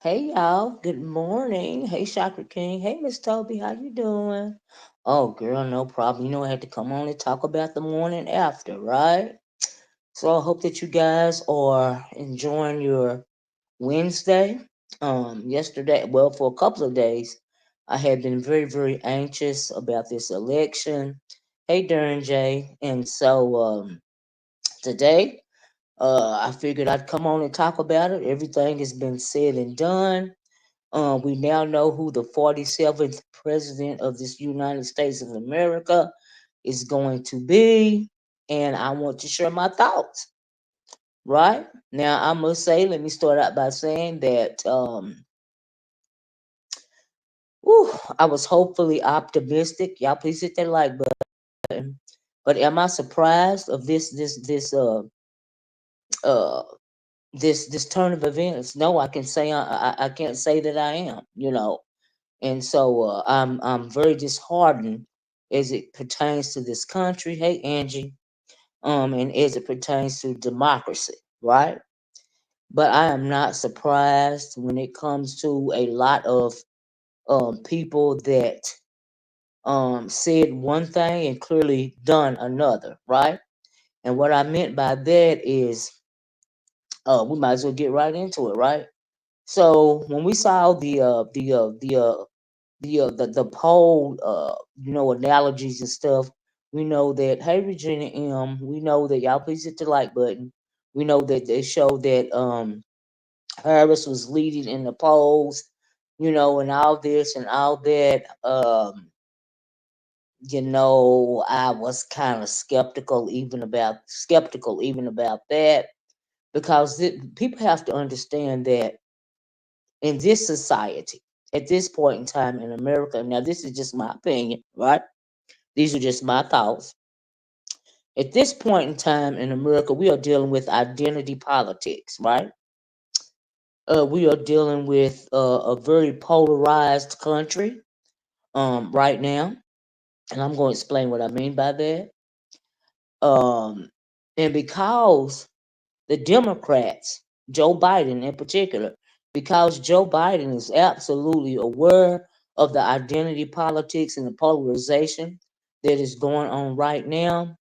Hey y'all, good morning. Hey Chakra King. Hey Miss Toby, how you doing? Oh girl, no problem. You know I had to come on and talk about the morning after, right? So I hope that you guys are enjoying your Wednesday. Yesterday, well, for a couple of days, I had been very, very anxious about this election. Hey Darren J. And so today, I figured I'd come on and talk about it. Everything has been said and done. We now know who the 47th president of this United States of America is going to be, and I want to share my thoughts. Right now, I must say, let me start out by saying that I was hopefully optimistic. Y'all, please hit that like button. But am I surprised of uh this turn of events? No, I can say I can't say that I am. And so I'm very disheartened as it pertains to this country. Hey, Angie, and as it pertains to democracy, right? But I am not surprised when it comes to a lot of people that said one thing and clearly done another, right? And what I meant by that is, we might as well get right into it, right? So when we saw the poll analogies and stuff, we know that, hey Regina M, we know that, y'all please hit the like button. We know that they showed that Harris was leading in the polls, and all this and all that. I was kind of skeptical even about that, because people have to understand that in this society, at this point in time in America, now this is just my opinion, right? These are just my thoughts. At this point in time in America, we are dealing with identity politics, right? We are dealing with a very polarized country right now, and I'm going to explain what I mean by that. Um, and because the Democrats, Joe Biden in particular, because Joe Biden is absolutely aware of the identity politics and the polarization that is going on right now,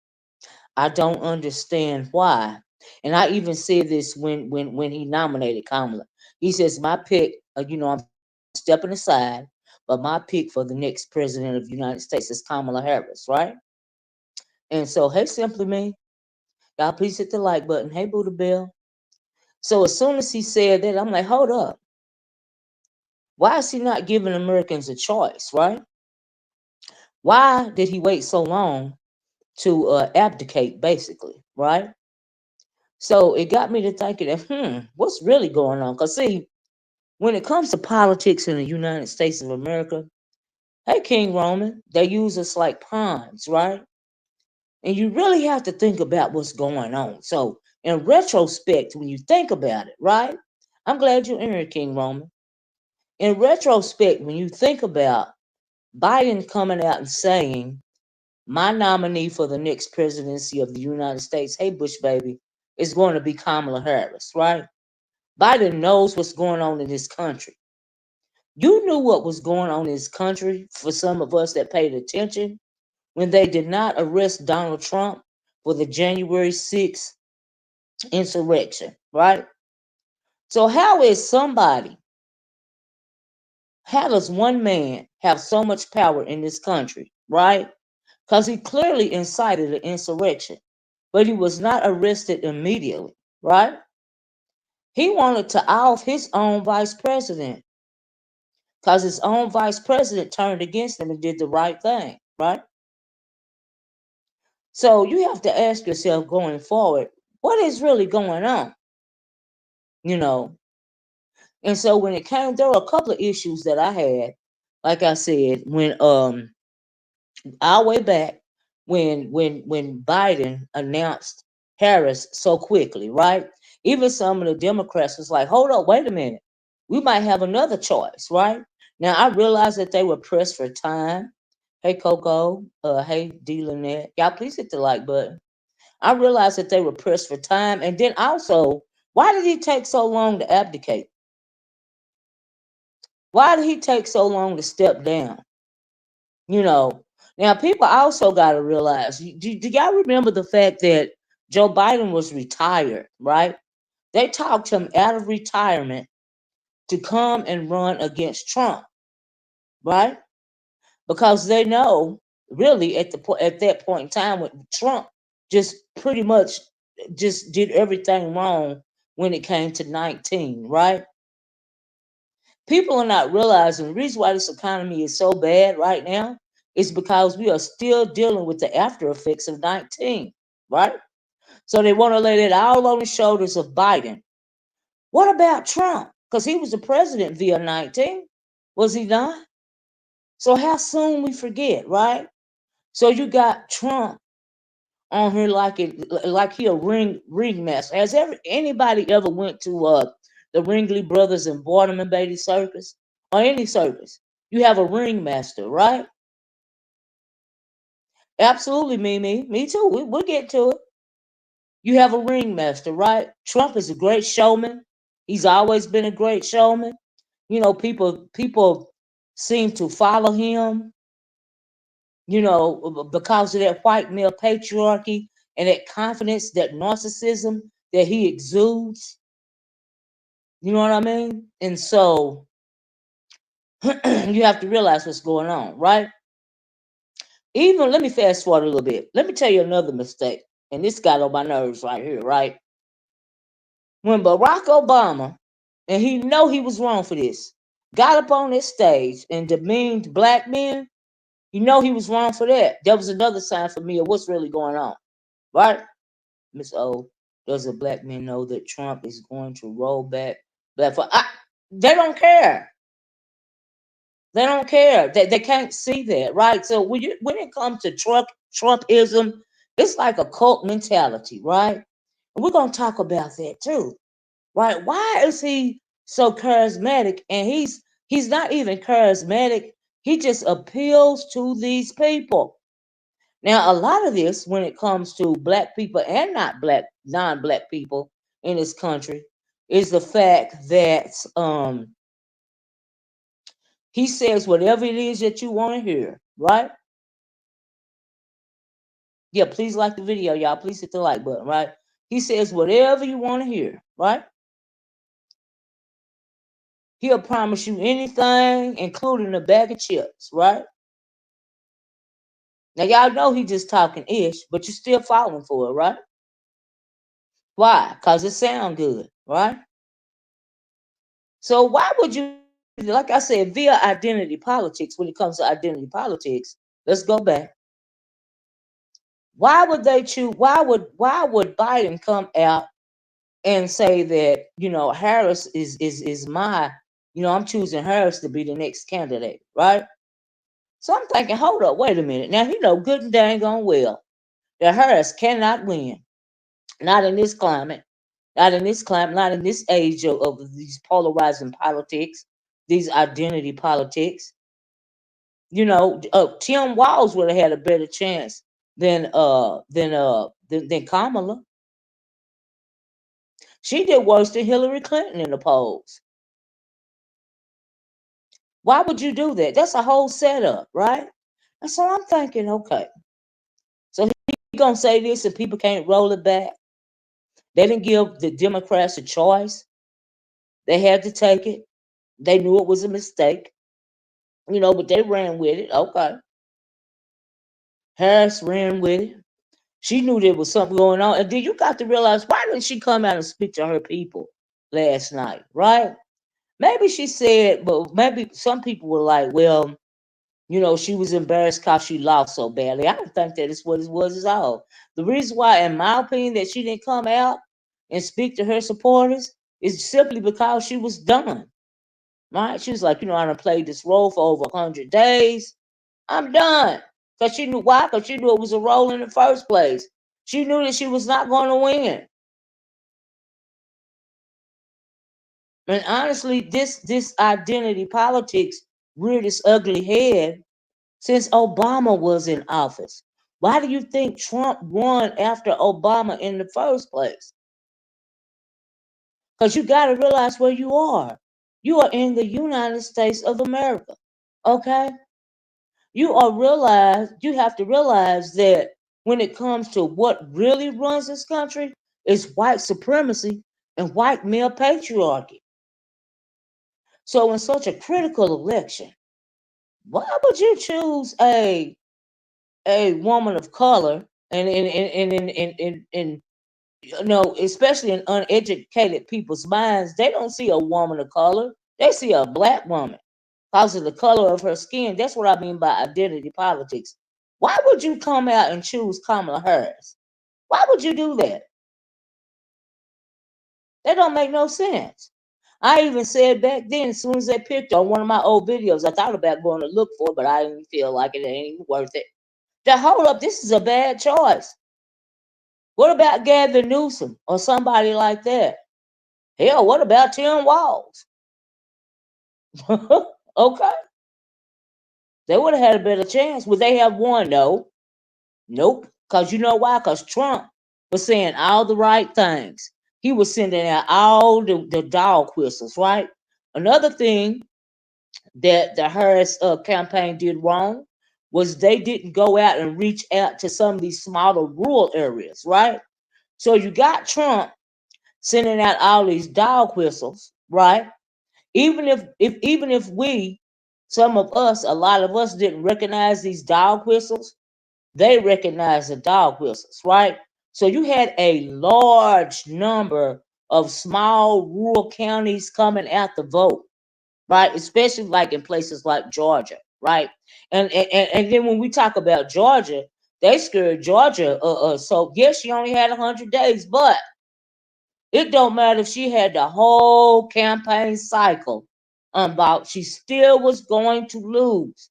I don't understand why. And I even said this when he nominated Kamala. He says, my pick, I'm stepping aside, but my pick for the next president of the United States is Kamala Harris, right? And so, hey, Simply Me, y'all please hit the like button. Hey, Buddha Bell. So as soon as he said that, I'm like, hold up. Why is he not giving Americans a choice, right? Why did he wait so long to abdicate, basically, right? So it got me to thinking that, what's really going on? Because, see, when it comes to politics in the United States of America, hey, King Roman, they use us like pawns, right? And you really have to think about what's going on. So, in retrospect, when you think about it, right? I'm glad you're in here, King Roman. In retrospect, when you think about Biden coming out and saying, my nominee for the next presidency of the United States, hey, Bush baby, is going to be Kamala Harris, right? Biden knows what's going on in this country. You knew what was going on in this country, for some of us that paid attention, when they did not arrest Donald Trump for the January 6th insurrection, right? So how is somebody, how does one man have so much power in this country, right? Because he clearly incited an insurrection, but he was not arrested immediately, right? He wanted to off his own vice president because his own vice president turned against him and did the right thing, right? So you have to ask yourself going forward, what is really going on? You know, and so when it came, there were a couple of issues that I had, like I said, when our way back when Biden announced Harris so quickly, right? Even some of the Democrats was like, hold up, wait a minute. We might have another choice, right? Now I realized that they were pressed for time. Hey Coco, hey D Lynette. Y'all please hit the like button. I realized that they were pressed for time. And then also, why did he take so long to abdicate? Why did he take so long to step down? You know, now people also got to realize, do y'all remember the fact that Joe Biden was retired, right? They talked him out of retirement to come and run against Trump, right? Because they know really at that point in time when Trump just pretty much just did everything wrong when it came to 19, right? People are not realizing the reason why this economy is so bad right now is because we are still dealing with the after effects of 19, right? So they want to lay it all on the shoulders of Biden. What about Trump? Because he was the president via 19. Was he not? So how soon we forget, right? So you got Trump on here like he a ringmaster. Has anybody ever went to the Ringley Brothers and Boredom and Beatty Circus or any circus? You have a ringmaster, right? Absolutely, Mimi. Me too. We'll get to it. You have a ringmaster, right? Trump is a great showman. He's always been a great showman. You know, people seem to follow him, because of that white male patriarchy and that confidence, that narcissism that he exudes. You know what I mean? And so you have to realize what's going on, right? Even let me fast forward a little bit. Let me tell you another mistake. And this got on my nerves right here, right? When Barack Obama, and he know he was wrong for this, got up on this stage and demeaned black men, you know he was wrong for that. That was another sign for me of what's really going on, right? Miss O, does a black man know that Trump is going to roll back black? They don't care. They don't care. They can't see that, right? So when it comes to Trumpism, it's like a cult mentality, right? And we're gonna talk about that too, right? Why is he so charismatic? And he's not even charismatic. He just appeals to these people. Now, a lot of this, when it comes to black people and not black, non-black people in this country, is the fact that he says whatever it is that you want to hear, right? Yeah, please like the video, y'all. Please hit the like button, right? He says whatever you want to hear, right? He'll promise you anything, including a bag of chips, right? Now, y'all know he just talking ish, but you're still falling for it, right? Why? Because it sound good, right? So why would you, like I said, via identity politics, when it comes to identity politics, let's go back. Why would they choose? Why would Biden come out and say that, Harris is my, I'm choosing Harris to be the next candidate, right? So I'm thinking, hold up, wait a minute. Now he know good and dang on well that Harris cannot win. Not in this climate. Not in this climate, not in this age of these polarizing politics, these identity politics. Tim Walz would have had a better chance than Kamala. She did worse than Hillary Clinton in the polls. Why would you do that? That's a whole setup, right? And so I'm thinking, okay, so he gonna say this and people can't roll it back. They didn't give the Democrats a choice. They had to take it. They knew it was a mistake, but they ran with it. Okay. Harris ran with it. She knew there was something going on. And then you got to realize, why didn't she come out and speak to her people last night, right? Maybe she said, but maybe some people were like, well, she was embarrassed because she lost so badly. I don't think that is what it was at all. The reason why, in my opinion, that she didn't come out and speak to her supporters is simply because she was done. Right? She was like, I done played this role for over 100 days. I'm done. Because she knew why? Because she knew it was a role in the first place. She knew that she was not going to win. And honestly, this identity politics reared its ugly head since Obama was in office. Why do you think Trump won after Obama in the first place? Because you got to realize where you are. You are in the United States of America. Okay? You have to realize that when it comes to what really runs this country, is white supremacy and white male patriarchy. So in such a critical election, why would you choose a woman of color and especially in uneducated people's minds, they don't see a woman of color. They see a black woman because of the color of her skin. That's what I mean by identity politics. Why would you come out and choose Kamala Harris? Why would you do that? That don't make no sense. I even said back then, as soon as they picked on one of my old videos, I thought about going to look for it, but I didn't feel like it ain't even worth it. Now, hold up, this is a bad choice. What about Gavin Newsom or somebody like that? Hell, what about Tim Walz? Okay. They would have had a better chance. Would they have won? No. Nope. Because you know why? Because Trump was saying all the right things. He was sending out all the dog whistles, right? Another thing that the Harris campaign did wrong was they didn't go out and reach out to some of these smaller rural areas, right? So you got Trump sending out all these dog whistles, right? Even if we, some of us, a lot of us didn't recognize these dog whistles, they recognized the dog whistles, right? So you had a large number of small rural counties coming out to vote, right? Especially like in places like Georgia, right? And then when we talk about Georgia, they scared Georgia. So yes, she only had 100 days, but it don't matter if she had the whole campaign cycle unbought, she still was going to lose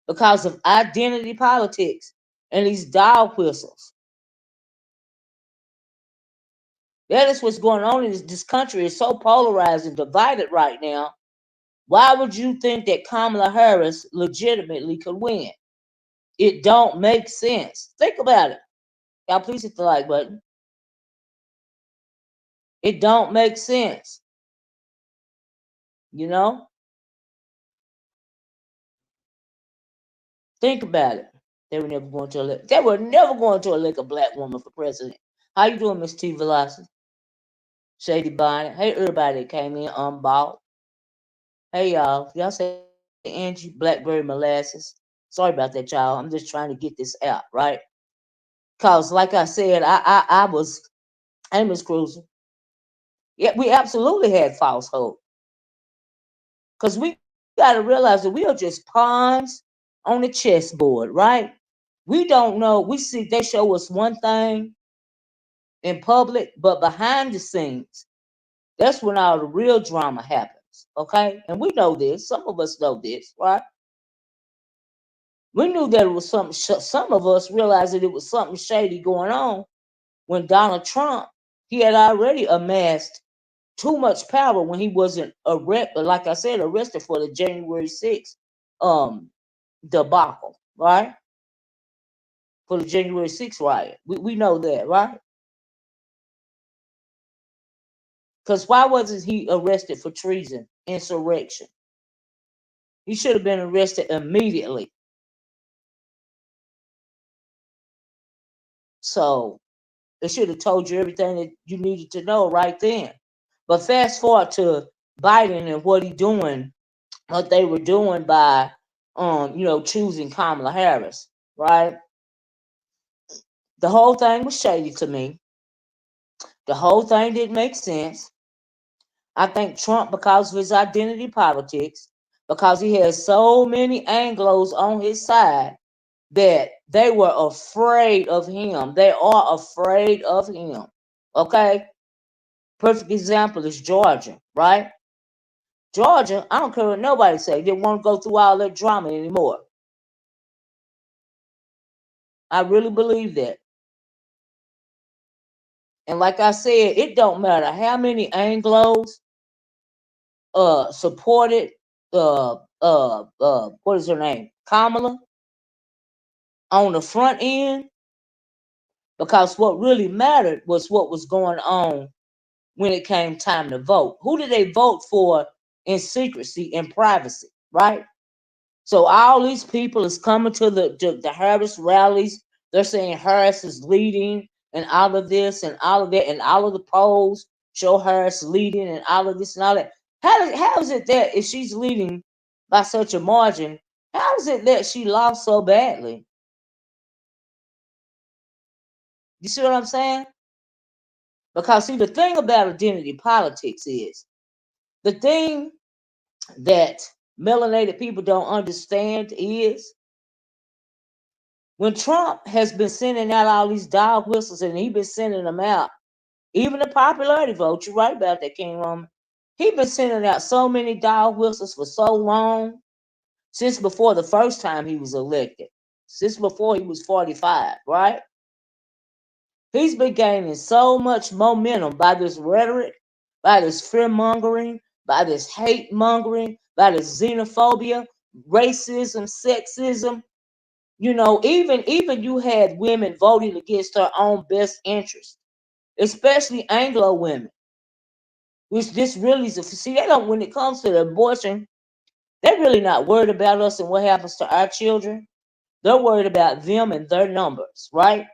because of identity politics and these dog whistles. That is what's going on in this country. Is so polarized and divided right now. Why would you think that Kamala Harris legitimately could win? It don't make sense. Think about it. Y'all please hit the like button. It don't make sense. You know? Think about it. They were never going to elect a black woman for president. How you doing, Miss Teavalocity? Shady Bonnet. Hey everybody that came in unbought. Hey y'all say Angie Blackberry Molasses. Sorry about that, y'all. I'm just trying to get this out, right? Cause like I said, I was Amos Cruiser. Yeah, we absolutely had false hope. Cause we gotta realize that we are just pawns on the chessboard, right? We don't know. We see they show us one thing in public, but behind the scenes, that's when all the real drama happens. Okay, and we know this. Some of us know this, right? We knew that it was something. Some of us realized that it was something shady going on when Donald Trump, he had already amassed too much power when he wasn't like I said, arrested for the January 6th debacle, right? For the January 6th riot. We know that, right? Because why wasn't he arrested for treason, insurrection? He should have been arrested immediately. So It should have told you everything that you needed to know right then. But fast forward to Biden and what they were doing by choosing Kamala Harris, right? The whole thing was shady to me. The whole thing didn't make sense. I think Trump, because of his identity politics, because he has so many Anglos on his side, that they were afraid of him. They are afraid of him. Okay? Perfect example is Georgia, right? Georgia, I don't care what nobody say, they won't go through all that drama anymore. I really believe that. And like I said, it don't matter how many Anglos supported what is her name? Kamala on the front end, because what really mattered was what was going on when it came time to vote. Who did they vote for in secrecy and privacy, right? So all these people is coming to the Harris rallies. They're saying Harris is leading and all of this and all of that, and all of the polls show Harris leading and all of this and all that. How is it that if she's leading by such a margin, how is it that she lost so badly? You see what I'm saying? Because see, the thing about identity politics is the thing that melanated people don't understand is when Trump has been sending out all these dog whistles, and he's been sending them out, even the popularity vote, you're right about that, King Roman. He's been sending out so many dog whistles for so long, since before the first time he was elected, since before he was 45, right? He's been gaining so much momentum by this rhetoric, by this fear mongering, by this hate mongering, by this xenophobia, racism, sexism. Even you had women voting against their own best interest, especially Anglo women, which this really is see, they don't, when it comes to the abortion, they're really not worried about us and what happens to our children. They're worried about them and their numbers, right?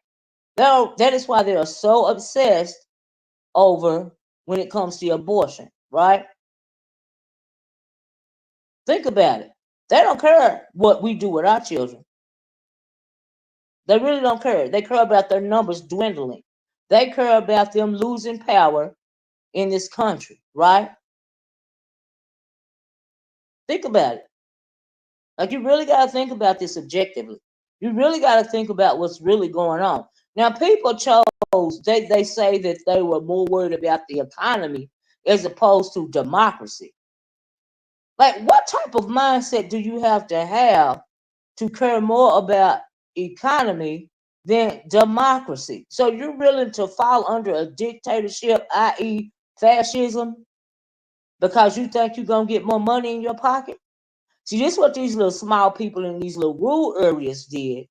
That is why they are so obsessed over when it comes to abortion, right? Think about it. They don't care what we do with our children. They really don't care. They care about their numbers dwindling. They care about them losing power in this country, right? Think about it. Like, you really got to think about this objectively. You really got to think about what's really going on. Now, people chose, they say that they were more worried about the economy as opposed to democracy. Like, what type of mindset do you have to care more about economy than democracy? So you're willing to fall under a dictatorship, i.e., fascism, because you think you're gonna get more money in your pocket? See, this is what these little small people in these little rural areas did,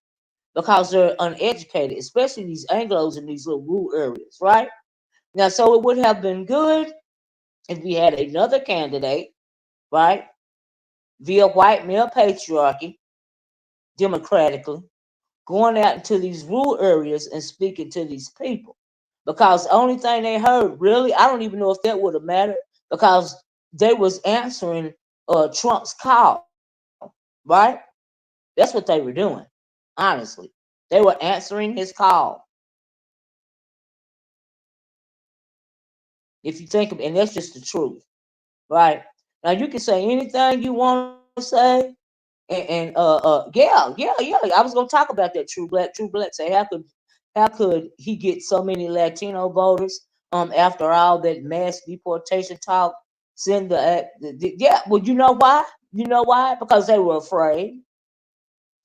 because they're uneducated, especially these Anglos in these little rural areas, right? Now, so it would have been good if we had another candidate, right, via white male patriarchy, democratically, going out into these rural areas and speaking to these people. Because the only thing they heard, really, I don't even know if that would have mattered, because they was answering Trump's call, right? That's what they were doing, honestly. They were answering his call. If you think of it, and that's just the truth, right? Now you can say anything you want to say, yeah. I was gonna talk about that true black. True black say how could he get so many Latino voters after all that mass deportation talk? Send yeah. Well, you know why? You know why? Because they were afraid.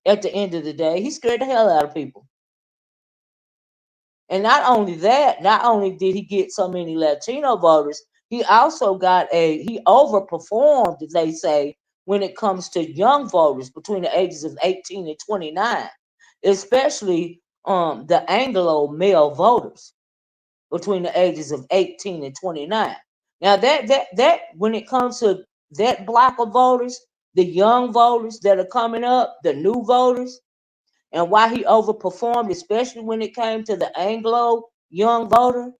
At the end of the day, he scared the hell out of people. And not only that, not only did he get so many Latino voters, he also he overperformed, they say, when it comes to young voters between the ages of 18 and 29, especially the Anglo male voters between the ages of 18 and 29. Now that when it comes to that block of voters, the young voters that are coming up, the new voters, and why he overperformed, especially when it came to the Anglo young voter,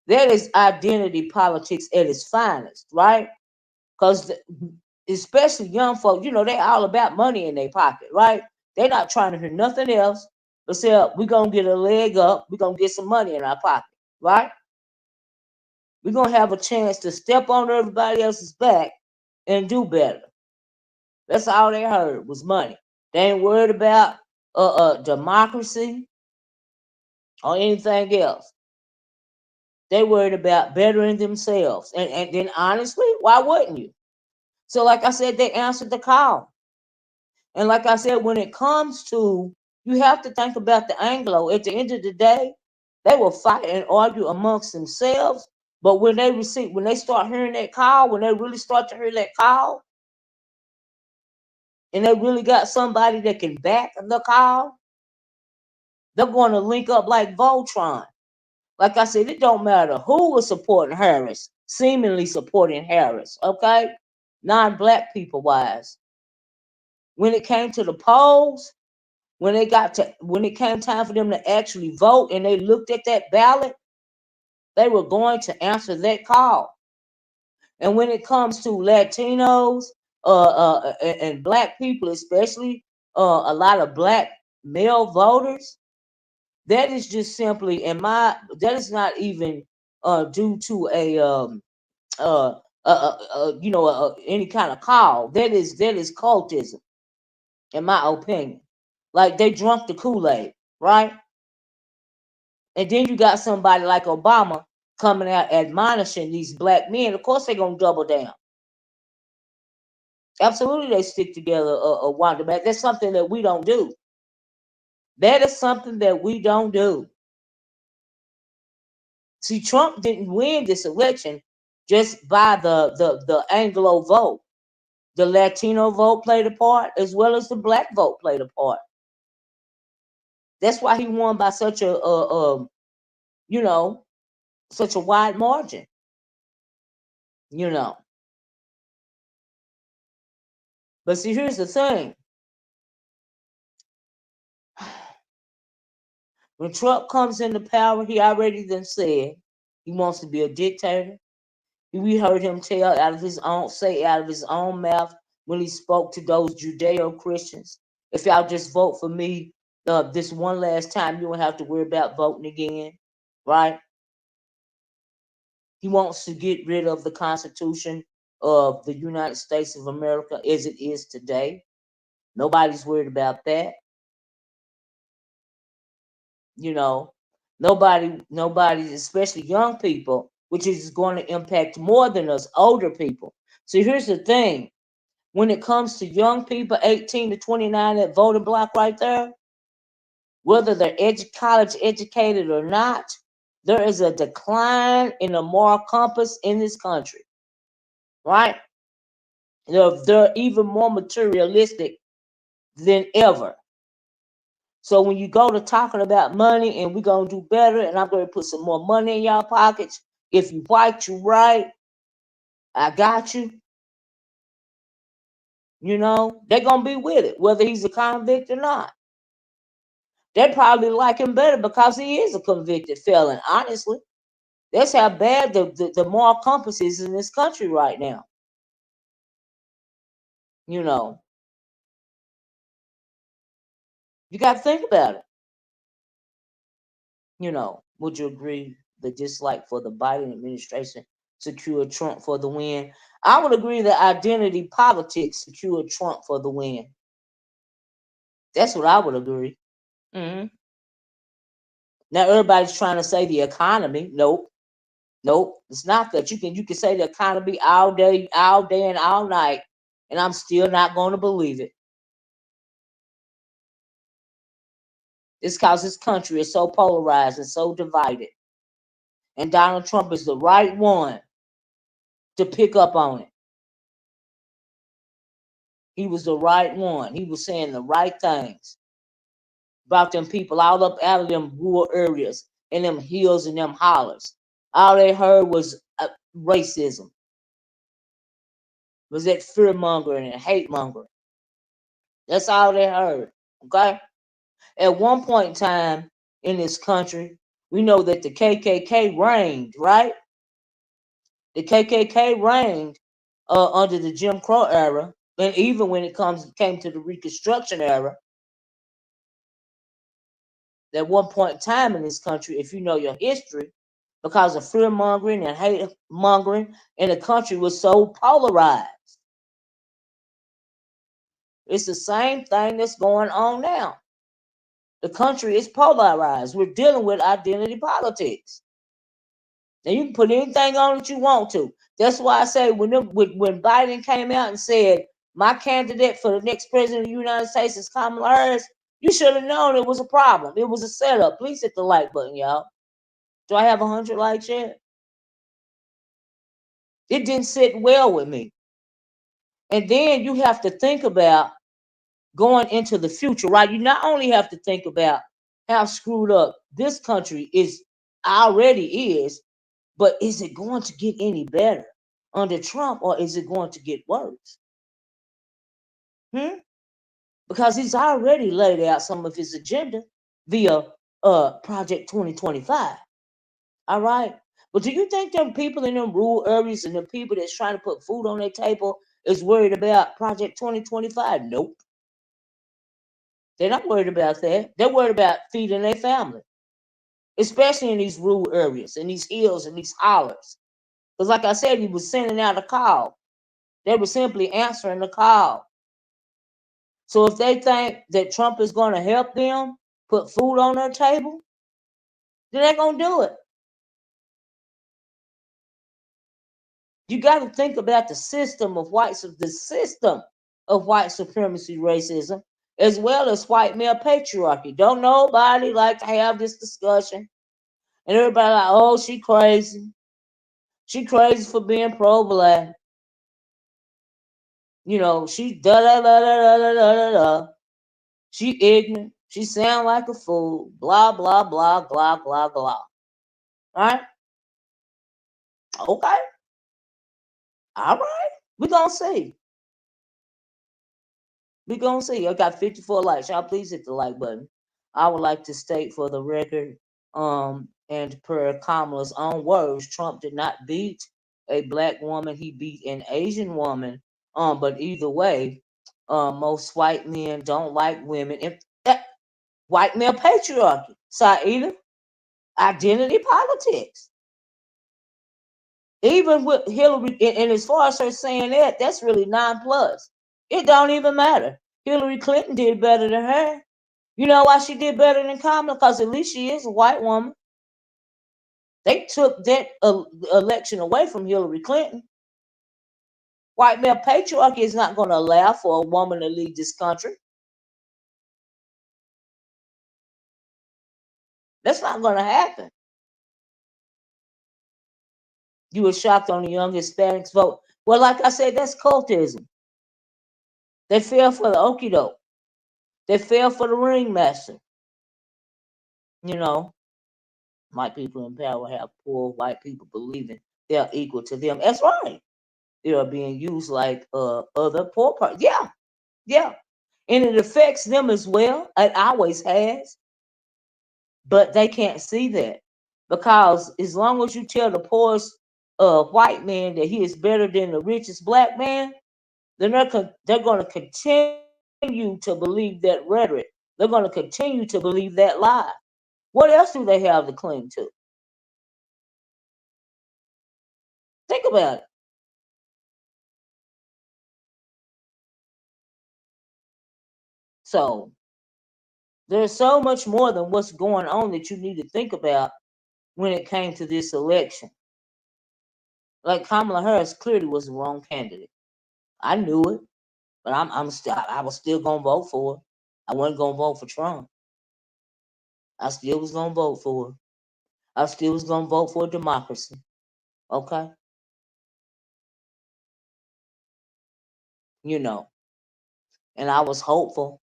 that is identity politics at its finest, right? Because especially young folk, they all about money in their pocket, right? They're not trying to hear nothing else but say, we're going to get a leg up. We're going to get some money in our pocket, right? We're going to have a chance to step on everybody else's back and do better. That's all they heard was money. They ain't worried about democracy or anything else. They worried about bettering themselves. And then honestly, why wouldn't you? So like I said, they answered the call. And like I said, when it comes to, you have to think about the Anglo. At the end of the day, they will fight and argue amongst themselves. But when they start hearing that call, when they really start to hear that call, and they really got somebody that can back the call, they're going to link up like Voltron. Like I said, it don't matter who was supporting Harris, seemingly supporting Harris, okay? Non-black people wise. When it came to the polls, when it came time for them to actually vote and they looked at that ballot, they were going to answer that call. And when it comes to Latinos and black people, especially a lot of black male voters, that is just simply that is not even due to any kind of call. That is cultism, in my opinion. Like they drunk the Kool-Aid, right? And then you got somebody like Obama coming out admonishing these black men. Of course, they're gonna double down. Absolutely, they stick together. Wanda, that's something that we don't do. That is something that we don't do. See, Trump didn't win this election just by the Anglo vote. The Latino vote played a part, as well as the black vote played a part. That's why he won by such such a wide margin. But see, here's the thing. When Trump comes into power, he already then said he wants to be a dictator. We heard him say out of his own mouth when he spoke to those Judeo-Christians, if y'all just vote for me this one last time, you won't have to worry about voting again, right? He wants to get rid of the Constitution of the United States of America as it is today. Nobody's worried about that. Nobody, especially young people, which is going to impact more than us older people. So here's the thing. When it comes to young people, 18 to 29, that voting block right there, whether they're college educated or not, there is a decline in the moral compass in this country, right? They're even more materialistic than ever. So when you go to talking about money and we're going to do better and I'm going to put some more money in y'all pockets, if you white, you right, I got you. They're going to be with it, whether he's a convict or not. They probably like him better because he is a convicted felon, honestly. That's how bad the moral compass is in this country right now. You got to think about it. Would you agree the dislike for the Biden administration secured Trump for the win? I would agree that identity politics secured Trump for the win. That's what I would agree. Mm-hmm. Now everybody's trying to say the economy. Nope. It's not that. You can say the economy all day and all night, and I'm still not going to believe it. It's because this country is so polarized and so divided. And Donald Trump is the right one to pick up on it. He was the right one. He was saying the right things about them people all up out of them rural areas and them hills and them hollers. All they heard was racism. Was that fear mongering and hate mongering. That's all they heard. Okay? At one point in time in this country, We know that the KKK reigned, right? The KKK reigned under the Jim Crow era, and even when it came to the Reconstruction era, at one point in time in this country, if you know your history, because of fear mongering and hate mongering, and the country was so polarized. It's the same thing that's going on now. The country is polarized. We're dealing with identity politics. Now you can put anything on that you want to. That's why I say when Biden came out and said my candidate for the next president of the United States is Kamala Harris, you should have known it was a problem. It was a setup. Please hit the like button, y'all. Do I have 100 likes yet? It didn't sit well with me. And then you have to think about going into the future, right? You not only have to think about how screwed up this country is already is, but is it going to get any better under Trump, or is it going to get worse? Because he's already laid out some of his agenda via Project 2025. All right. But do you think them people in them rural areas and the people that's trying to put food on their table is worried about Project 2025? Nope. They're not worried about that. They're worried about feeding their family, especially in these rural areas, in these hills and these hollers. Because like I said, he was sending out a call. They were simply answering the call. So if they think that Trump is going to help them put food on their table, then they're going to do it. You got to think about the system of white supremacy, racism, as well as white male patriarchy. Don't nobody like to have this discussion, and everybody like, oh, she crazy. She crazy for being pro-black. You know, she da da da da da da da da. She ignorant. She sound like a fool. Blah blah blah blah blah blah. All right. Okay. All right. We're gonna see. We're gonna see. I got 54 likes. Y'all please hit the like button. I would like to state for the record, and per Kamala's own words, Trump did not beat a black woman, he beat an Asian woman. But either way, most white men don't like women. If that white male patriarchy, Saida, identity politics. Even with Hillary, and as far as her saying that, that's really 9+. It don't even matter. Hillary Clinton did better than her. You know why she did better than Kamala? Because at least she is a white woman. They took that election away from Hillary Clinton. White male patriarchy is not going to allow for a woman to lead this country. That's not going to happen. You were shocked on the young Hispanics vote. Well, like I said, that's cultism. They fell for the okie doke. They fell for the ringmaster. You know, white people in power have poor white people believing they're equal to them. That's right. They are being used like other poor parts. Yeah, yeah. And it affects them as well. It always has. But they can't see that. Because as long as you tell the poorest white man that he is better than the richest black man, then they're going to continue to believe that rhetoric. They're going to continue to believe that lie. What else do they have to cling to? Think about it. So there's so much more than what's going on that you need to think about when it came to this election. Like Kamala Harris clearly was the wrong candidate. I knew it, but I was still gonna vote for her. I wasn't gonna vote for Trump. I still was gonna vote for her. I still was gonna vote for democracy. Okay, you know, and I was hopeful,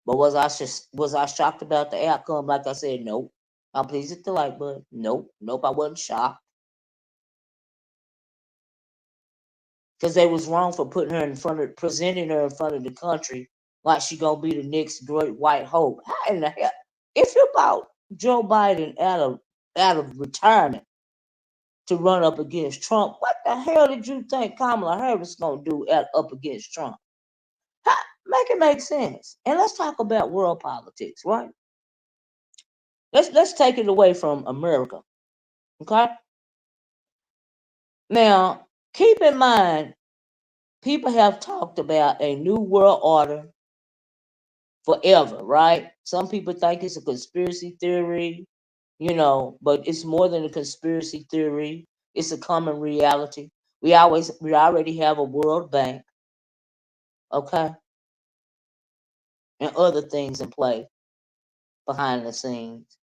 but was I shocked about the outcome? Like I said, nope. I'm pleased at the like button. Nope, nope. I wasn't shocked because they was wrong for putting her in front of, presenting her in front of the country like she gonna be the next great white hope. How in the hell? If you about Joe Biden out of retirement to run up against Trump. What the hell did you think Kamala Harris gonna do up against Trump? Make it make sense. And let's talk about world politics, right? Let's take it away from America. Okay? Now, keep in mind, people have talked about a new world order forever, right? Some people think it's a conspiracy theory, but it's more than a conspiracy theory. It's a common reality. We already have a World Bank, okay, and other things in play behind the scenes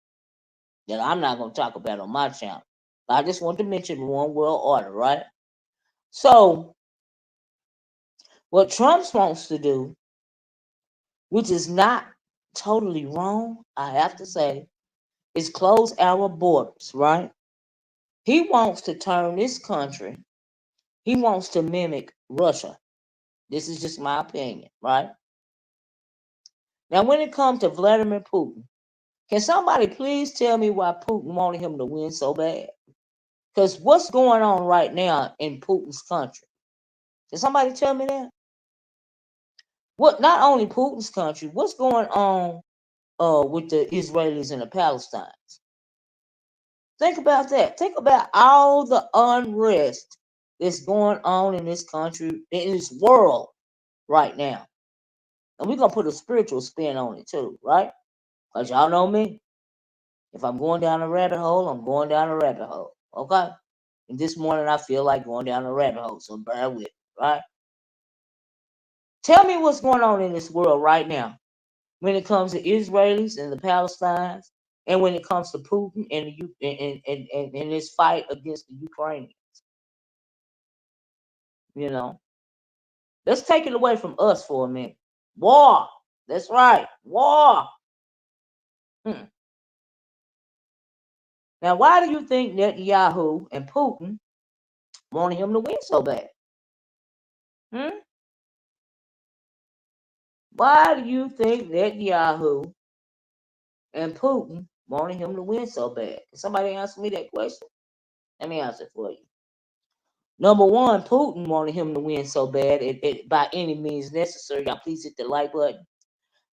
that I'm not going to talk about on my channel. I just want to mention one world order, right? So, what Trump wants to do, which is not totally wrong, I have to say, is close our borders, right? He wants to turn this country, he wants to mimic Russia. This is just my opinion, right? Now, when it comes to Vladimir Putin, can somebody please tell me why Putin wanted him to win so bad? Because what's going on right now in Putin's country? Can somebody tell me that? What? Not only Putin's country, what's going on with the Israelis and the Palestinians? Think about that. Think about all the unrest that's going on in this country, in this world right now. And we're going to put a spiritual spin on it too, right? Because y'all know me. If I'm going down a rabbit hole, I'm going down a rabbit hole. Okay? And this morning I feel like going down a rabbit hole, so bear with me, right? Tell me what's going on in this world right now when it comes to Israelis and the Palestinians, and when it comes to Putin and and this fight against the Ukrainians. Let's take it away from us for a minute. War. That's right. War. Now, why do you think Netanyahu and Putin wanted him to win so bad? Hmm? Why do you think Netanyahu and Putin wanted him to win so bad? Can somebody answer me that question? Let me answer it for you. Number one, Putin wanted him to win so bad, by any means necessary. Y'all please hit the like button.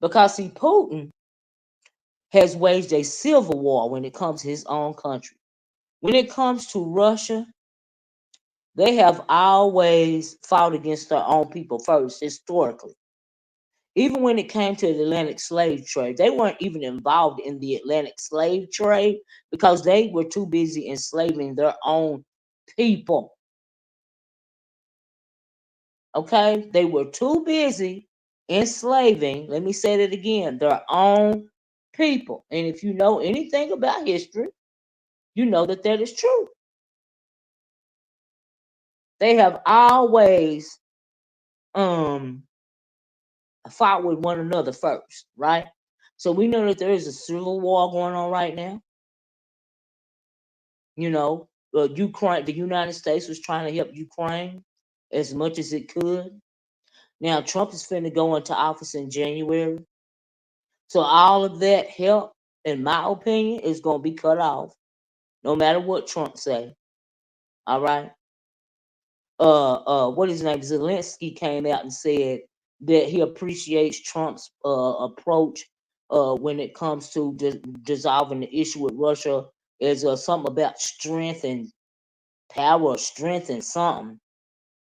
Because, see, Putin has waged a civil war when it comes to his own country. When it comes to Russia, they have always fought against their own people first, historically. Even when it came to the Atlantic slave trade, they weren't even involved in the Atlantic slave trade because they were too busy enslaving their own people. Okay? They were too busy enslaving, let me say that again, their own people. And if you know anything about history, you know that is true. They have always fought with one another first, right? So we know that there is a civil war going on right now. Ukraine, the United States was trying to help Ukraine as much as it could. Now Trump is finna go into office in January. So all of that help, in my opinion, is gonna be cut off, no matter what Trump say. All right. What his name? Zelensky came out and said that he appreciates Trump's approach when it comes to dissolving the issue with Russia, as something about strength and power, strength and something.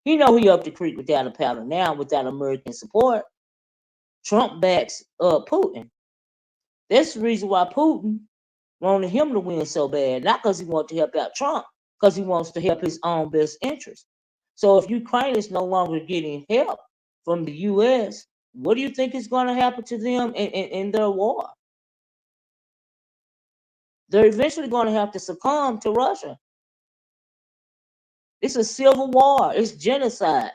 He up the creek without a paddle now, without American support. Trump backs Putin. That's the reason why Putin wanted him to win so bad, not because he wanted to help out Trump, because he wants to help his own best interest. So if Ukraine is no longer getting help from the U.S., what do you think is going to happen to them in their war? They're eventually going to have to succumb to Russia. It's a civil war. It's genocide.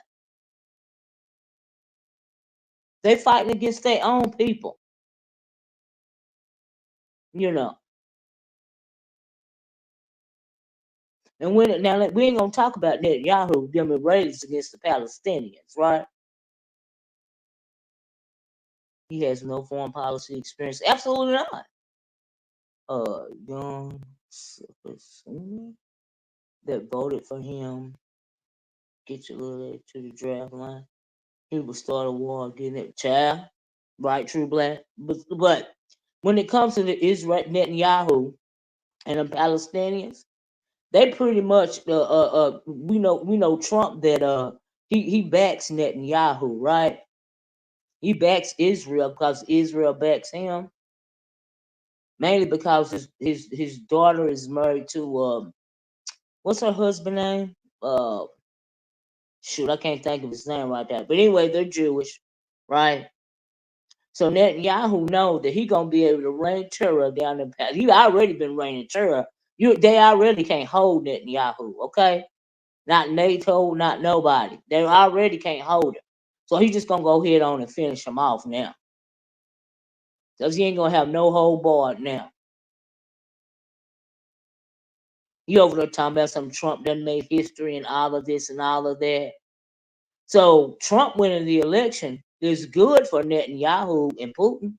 They're fighting against their own people. And now we ain't gonna talk about Netanyahu them raised against the Palestinians, right? He has no foreign policy experience. Absolutely not. young citizen that voted for him get your little to the draft line. He would start a war getting it, child. Right, true black. But when it comes to the Israel Netanyahu and the Palestinians, they pretty much we know Trump that he backs Netanyahu, right? He backs Israel because Israel backs him, mainly because his daughter is married to what's her husband name? Shoot, I can't think of his name right there. But anyway, they're Jewish, right? So Netanyahu know that he gonna be able to reign terror down in Palestine. He already been reigning terror. They already can't hold Netanyahu, okay? Not NATO, not nobody. They already can't hold him. So he just gonna go ahead on and finish him off now. Cause he ain't gonna have no hold barred now. You over there talking about some Trump done made history and all of this and all of that. So Trump winning the election is good for Netanyahu and Putin.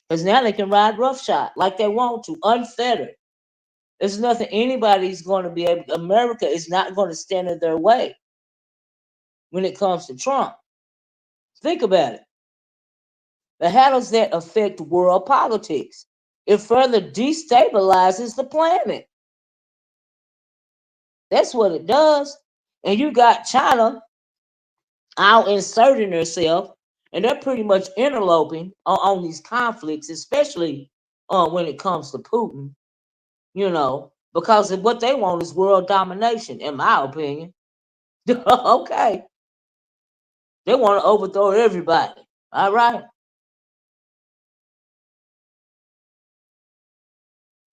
Because now they can ride roughshod like they want to, unfettered. There's nothing anybody's going to be able. America is not going to stand in their way when it comes to Trump. Think about it. But how does that affect world politics? It further destabilizes the planet. That's what it does. And you got China out inserting herself, and they're pretty much interloping on these conflicts, especially when it comes to Putin. Because what they want is world domination, in my opinion. Okay, they want to overthrow everybody. All right,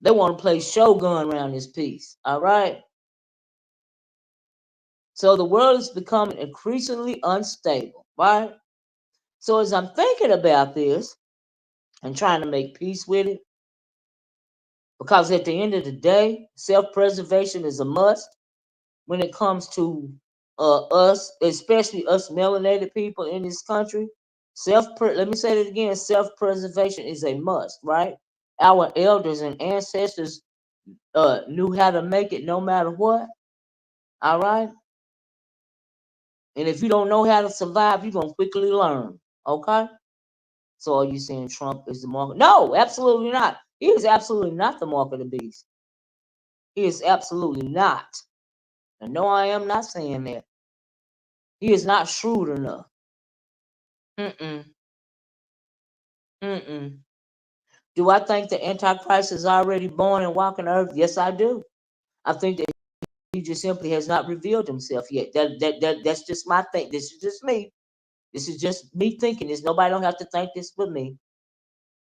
they want to play shogun around this piece. All right, so the world is becoming increasingly unstable. Right. So as I'm thinking about this and trying to make peace with it, because at the end of the day, self-preservation is a must when it comes to us, especially us melanated people in this country. Let me say it again: self-preservation is a must, right? Our elders and ancestors knew how to make it no matter what. All right, and if you don't know how to survive, you're gonna quickly learn. Okay, so are you saying Trump is the mark? No, absolutely not. He is absolutely not the mark of the beast. He is absolutely not. And no, I am not saying that. He is not shrewd enough. Mm-mm. Mm-mm. Do I think the Antichrist is already born and walking earth? Yes, I do. I think that he just simply has not revealed himself yet. That's just my thing. This is just me. This is just me thinking this. Nobody don't have to think this with me.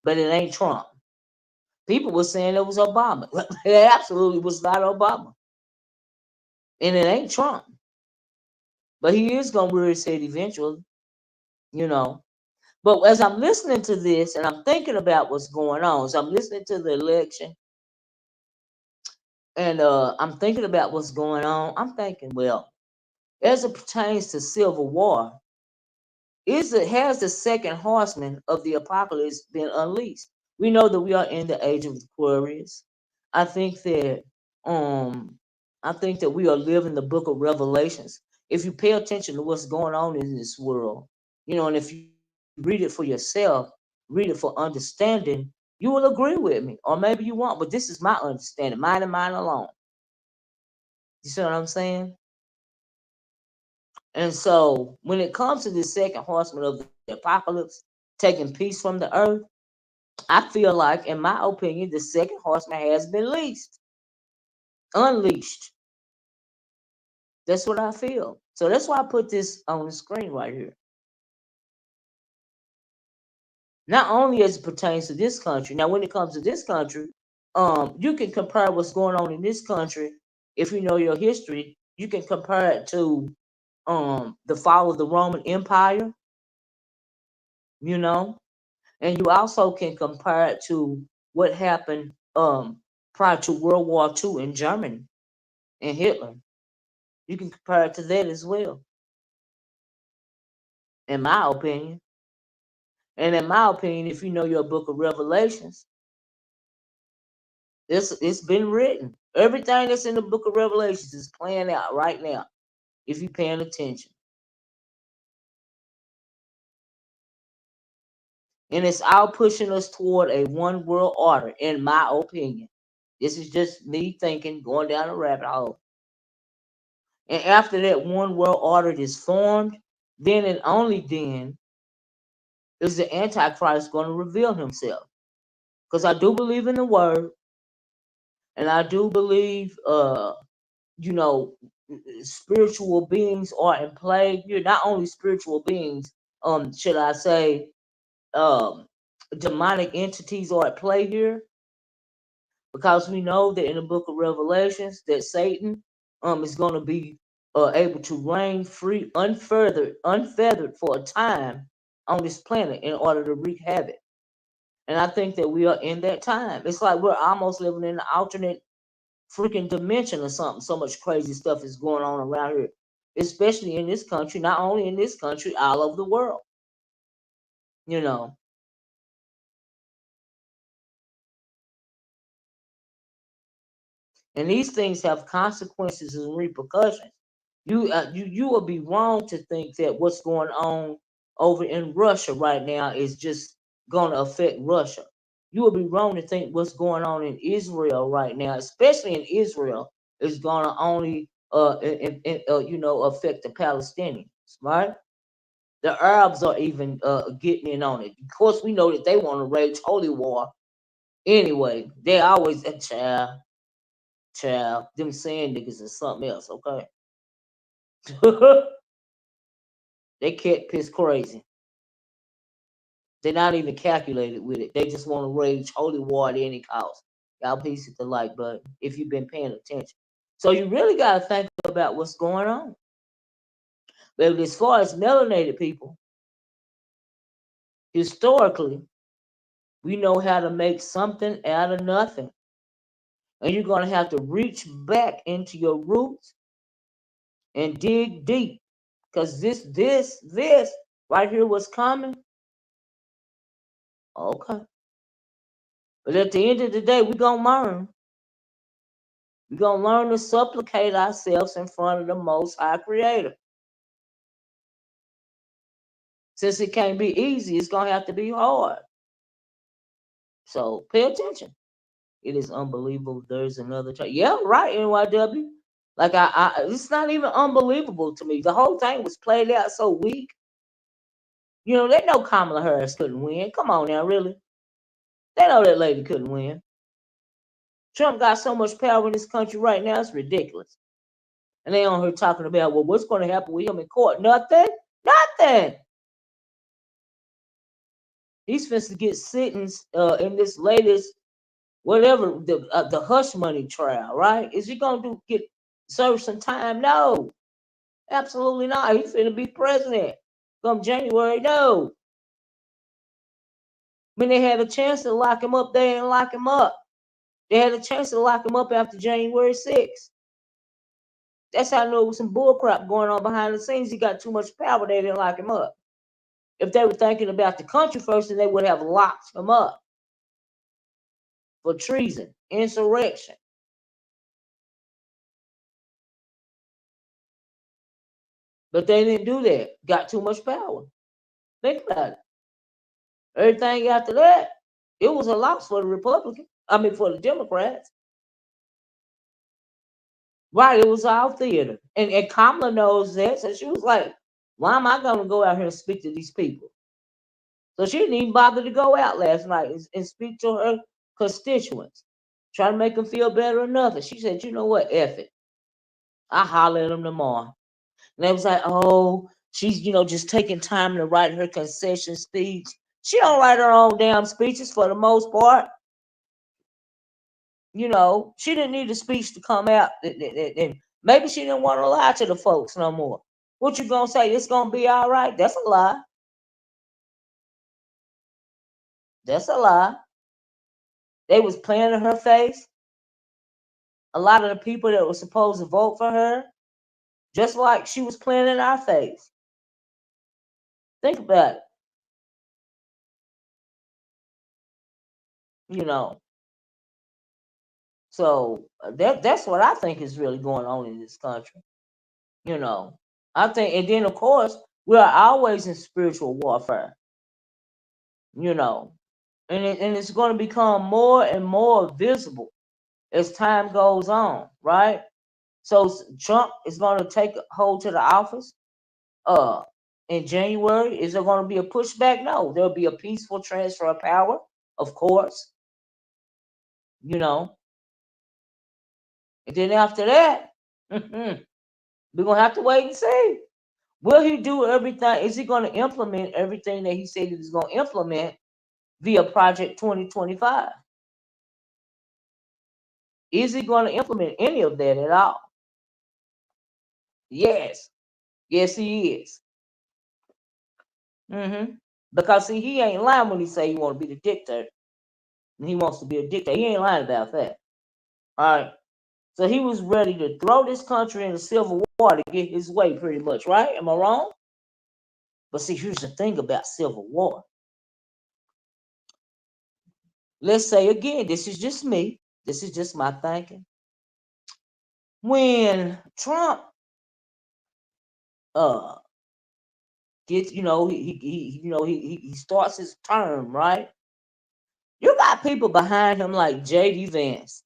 But it ain't Trump. People were saying it was Obama. It absolutely was not Obama. And it ain't Trump. But he is gonna rear his head eventually, you know. But as I'm listening to this and I'm thinking about what's going on, so I'm listening to the election and I'm thinking about what's going on. I'm thinking, well, as it pertains to civil war, has the second horseman of the apocalypse been unleashed? We know that we are in the age of Aquarius. I think that um I think that we are living the book of Revelations. If you pay attention to what's going on in this world, and if you read it for yourself, read it for understanding, you will agree with me. Or maybe you won't, but this is my understanding, mine and mine alone. You see what I'm saying? And so when it comes to the second horseman of the apocalypse taking peace from the earth, I feel like, in my opinion, the second horseman has been unleashed. That's what I feel. So that's why I put this on the screen right here. Not only as it pertains to this country. Now, when it comes to this country, you can compare what's going on in this country. If you know your history, you can compare it to the fall of the Roman Empire, you know, and you also can compare it to what happened prior to World War II in Germany and Hitler. You can compare it to that as well, in my opinion. And in my opinion, if you know your book of Revelations, It's been written. Everything that's in the book of Revelations is playing out right now, if you're paying attention. And it's all pushing us toward a one world order, in my opinion. This is just me thinking, going down a rabbit hole. And after that one world order is formed, then and only then is the Antichrist going to reveal himself. Because I do believe in the word, and I do believe, you know, spiritual beings are in play here. Not only spiritual beings, should I say, um, demonic entities are at play here, because we know that in the book of Revelations that Satan is going to be able to reign free, unfeathered for a time on this planet in order to wreak havoc. And I think that we are in that time. It's like we're almost living in an alternate freaking dimension or something. So much crazy stuff is going on around here, especially in this country. Not only in this country, all over the world. You know, and these things have consequences and repercussions. You will be wrong to think that what's going on over in Russia right now is just going to affect Russia. You will be wrong to think what's going on in Israel right now, especially in Israel, is going to only affect the Palestinians, right? The Arabs are even getting in on it. Of course, we know that they want to rage holy war anyway. They always a child. Them saying niggas is something else, okay? They can't piss crazy. They're not even calculated with it. They just want to rage holy war at any cost. Y'all please hit the like button if you've been paying attention. So you really got to think about what's going on. But as far as melanated people, historically, we know how to make something out of nothing. And you're going to have to reach back into your roots and dig deep. Because this right here was coming. Okay. But at the end of the day, we're going to learn. We're going to learn to supplicate ourselves in front of the Most High Creator. Since it can't be easy, it's going to have to be hard. So pay attention. It is unbelievable. There's another time. Yeah, right, NYW. Like, it's not even unbelievable to me. The whole thing was played out so weak. You know, they know Kamala Harris couldn't win. Come on now, really. They know that lady couldn't win. Trump got so much power in this country right now, it's ridiculous. And they on here talking about, well, what's going to happen with him in court? Nothing. Nothing. He's supposed to get sentenced in this latest, whatever, the hush money trial, right? Is he going to get serve some time? No. Absolutely not. He's going to be president come January. No. When they had a chance to lock him up, they didn't lock him up. They had a chance to lock him up after January 6th. That's how I know it was some bullcrap going on behind the scenes. He got too much power. They didn't lock him up. If they were thinking about the country first, then they would have locked him up for treason, insurrection. But they didn't do that. Got too much power. Think about it. Everything after that, it was a loss for the Republicans. I mean, for the Democrats. Right, it was all theater. And Kamala knows that. So she was like, why am I going to go out here and speak to these people? So she didn't even bother to go out last night and speak to her constituents, try to make them feel better or nothing. She said, you know what, F it. I'll holler at them tomorrow. And they was like, oh, she's, just taking time to write her concession speech. She don't write her own damn speeches for the most part. She didn't need a speech to come out. And maybe she didn't want to lie to the folks no more. What you gonna say? It's gonna be all right? That's a lie. That's a lie. They was playing in her face. A lot of the people that were supposed to vote for her, just like she was playing in our face. Think about it. You know, So that's what I think is really going on in this country. You know, I think, and then of course we are always in spiritual warfare. You know, and it's going to become more and more visible as time goes on, right? So Trump is going to take hold to the office uh in January. Is there going to be a pushback? No, there'll be a peaceful transfer of power, of course, you know. And then after that, we're gonna have to wait and see. Will he do everything? Is he going to implement everything that he said he was going to implement via Project 2025? Is he going to implement any of that at all? Yes. Yes, he is. Because see, he ain't lying when he say he want to be the dictator. And he wants to be a dictator. He ain't lying about that. All right. So he was ready to throw this country in a civil war to get his way, pretty much, right? Am I wrong? But see, here's the thing about civil war. Let's say again, this is just me. This is just my thinking. When Trump uh gets, he starts his term, right? You got people behind him like J.D. Vance.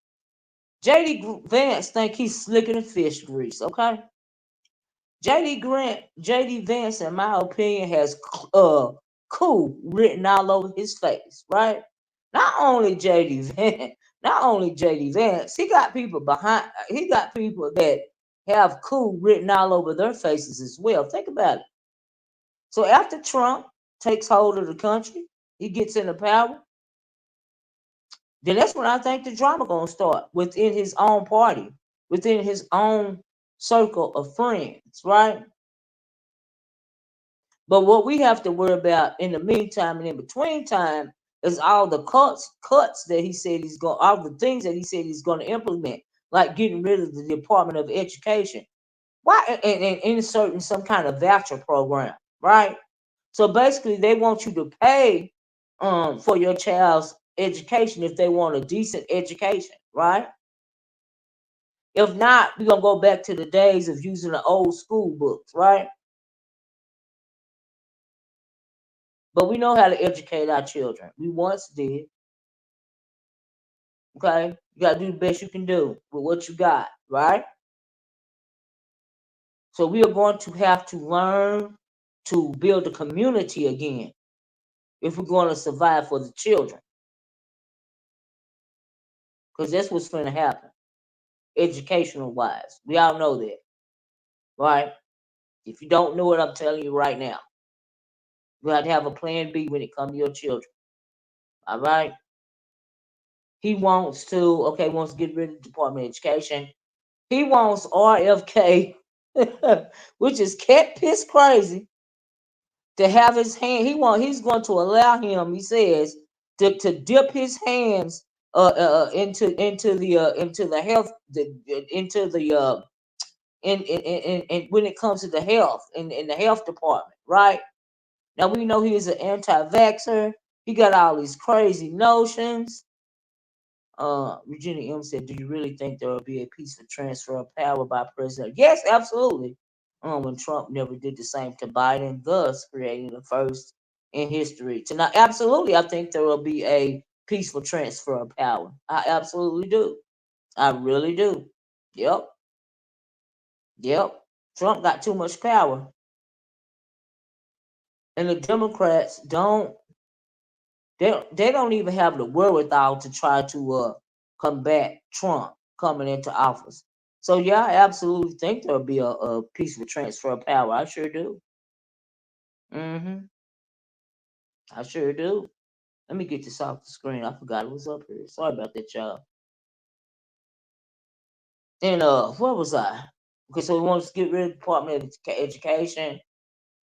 J.D. Vance think he's slicker than fish grease, okay? J.D. Vance, in my opinion, has cool written all over his face, right? Not only J.D. Vance, he got people that have cool written all over their faces as well. Think about it. So after Trump takes hold of the country, he gets into power, then that's when I think the drama gonna start within his own party, within his own circle of friends, right? But what we have to worry about in the meantime and in between time is all the cuts that he said he's going, all the things that he said he's going to implement, like getting rid of the Department of Education. Why and inserting some kind of voucher program, right? So basically, they want you to pay for your child's education if they want a decent education, right? If not, we're gonna go back to the days of using the old school books, right? But we know how to educate our children. We once did. Okay, you gotta do the best you can do with what you got, right? So we are going to have to learn to build a community again if we're going to survive for the children, because that's what's going to happen, educational wise. We all know that, right? If you don't know it, I'm telling you right now. You have to have a plan B when it comes to your children. All right. He wants to get rid of the Department of Education. He wants RFK, which is cat piss crazy, to have his hand. He's going to allow him. He says to dip his hands into the health into the in when it comes to the health in the health department, right? Now we know he's an anti-vaxxer. He got all these crazy notions. Regina M said, "Do you really think there will be a peaceful transfer of power by president?" Yes, absolutely. When Trump never did the same to Biden, thus creating the first in history. Tonight, absolutely, I think there will be a peaceful transfer of power. I absolutely do. I really do. Yep. Yep. Trump got too much power, and the Democrats they don't even have the wherewithal to try to combat Trump coming into office. So yeah, I absolutely think there'll be a peaceful transfer of power. I sure do. hmm I sure do. Let me get this off the screen. I forgot it was up here. Sorry about that, y'all. And where was I? Okay, so he wants to get rid of the Department of Education.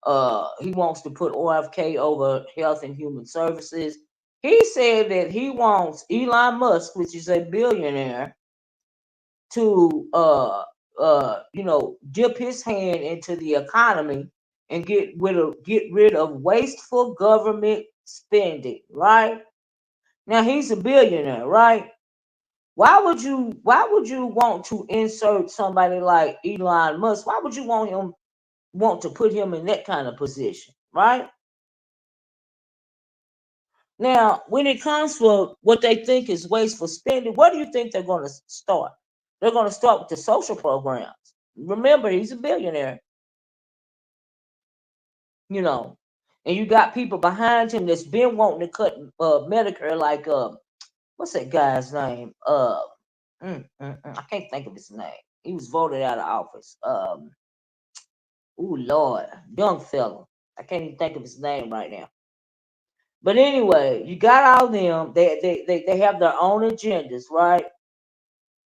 He wants to put OFK over Health and Human Services. He said that he wants Elon Musk, which is a billionaire, to dip his hand into the economy and get rid of wasteful government spending, right? Now he's a billionaire, right? Why would you want to insert somebody like Elon Musk? Why would you want to put him in that kind of position, right? Now, when it comes for what they think is wasteful spending, what do you think they're going to start? They're going to start with the social programs. Remember, he's a billionaire, you know, and you got people behind him that's been wanting to cut Medicare, like what's that guy's name? I can't think of his name. He was voted out of office. Oh Lord, young fella. I can't even think of his name right now. But anyway, you got all them. They have their own agendas, right?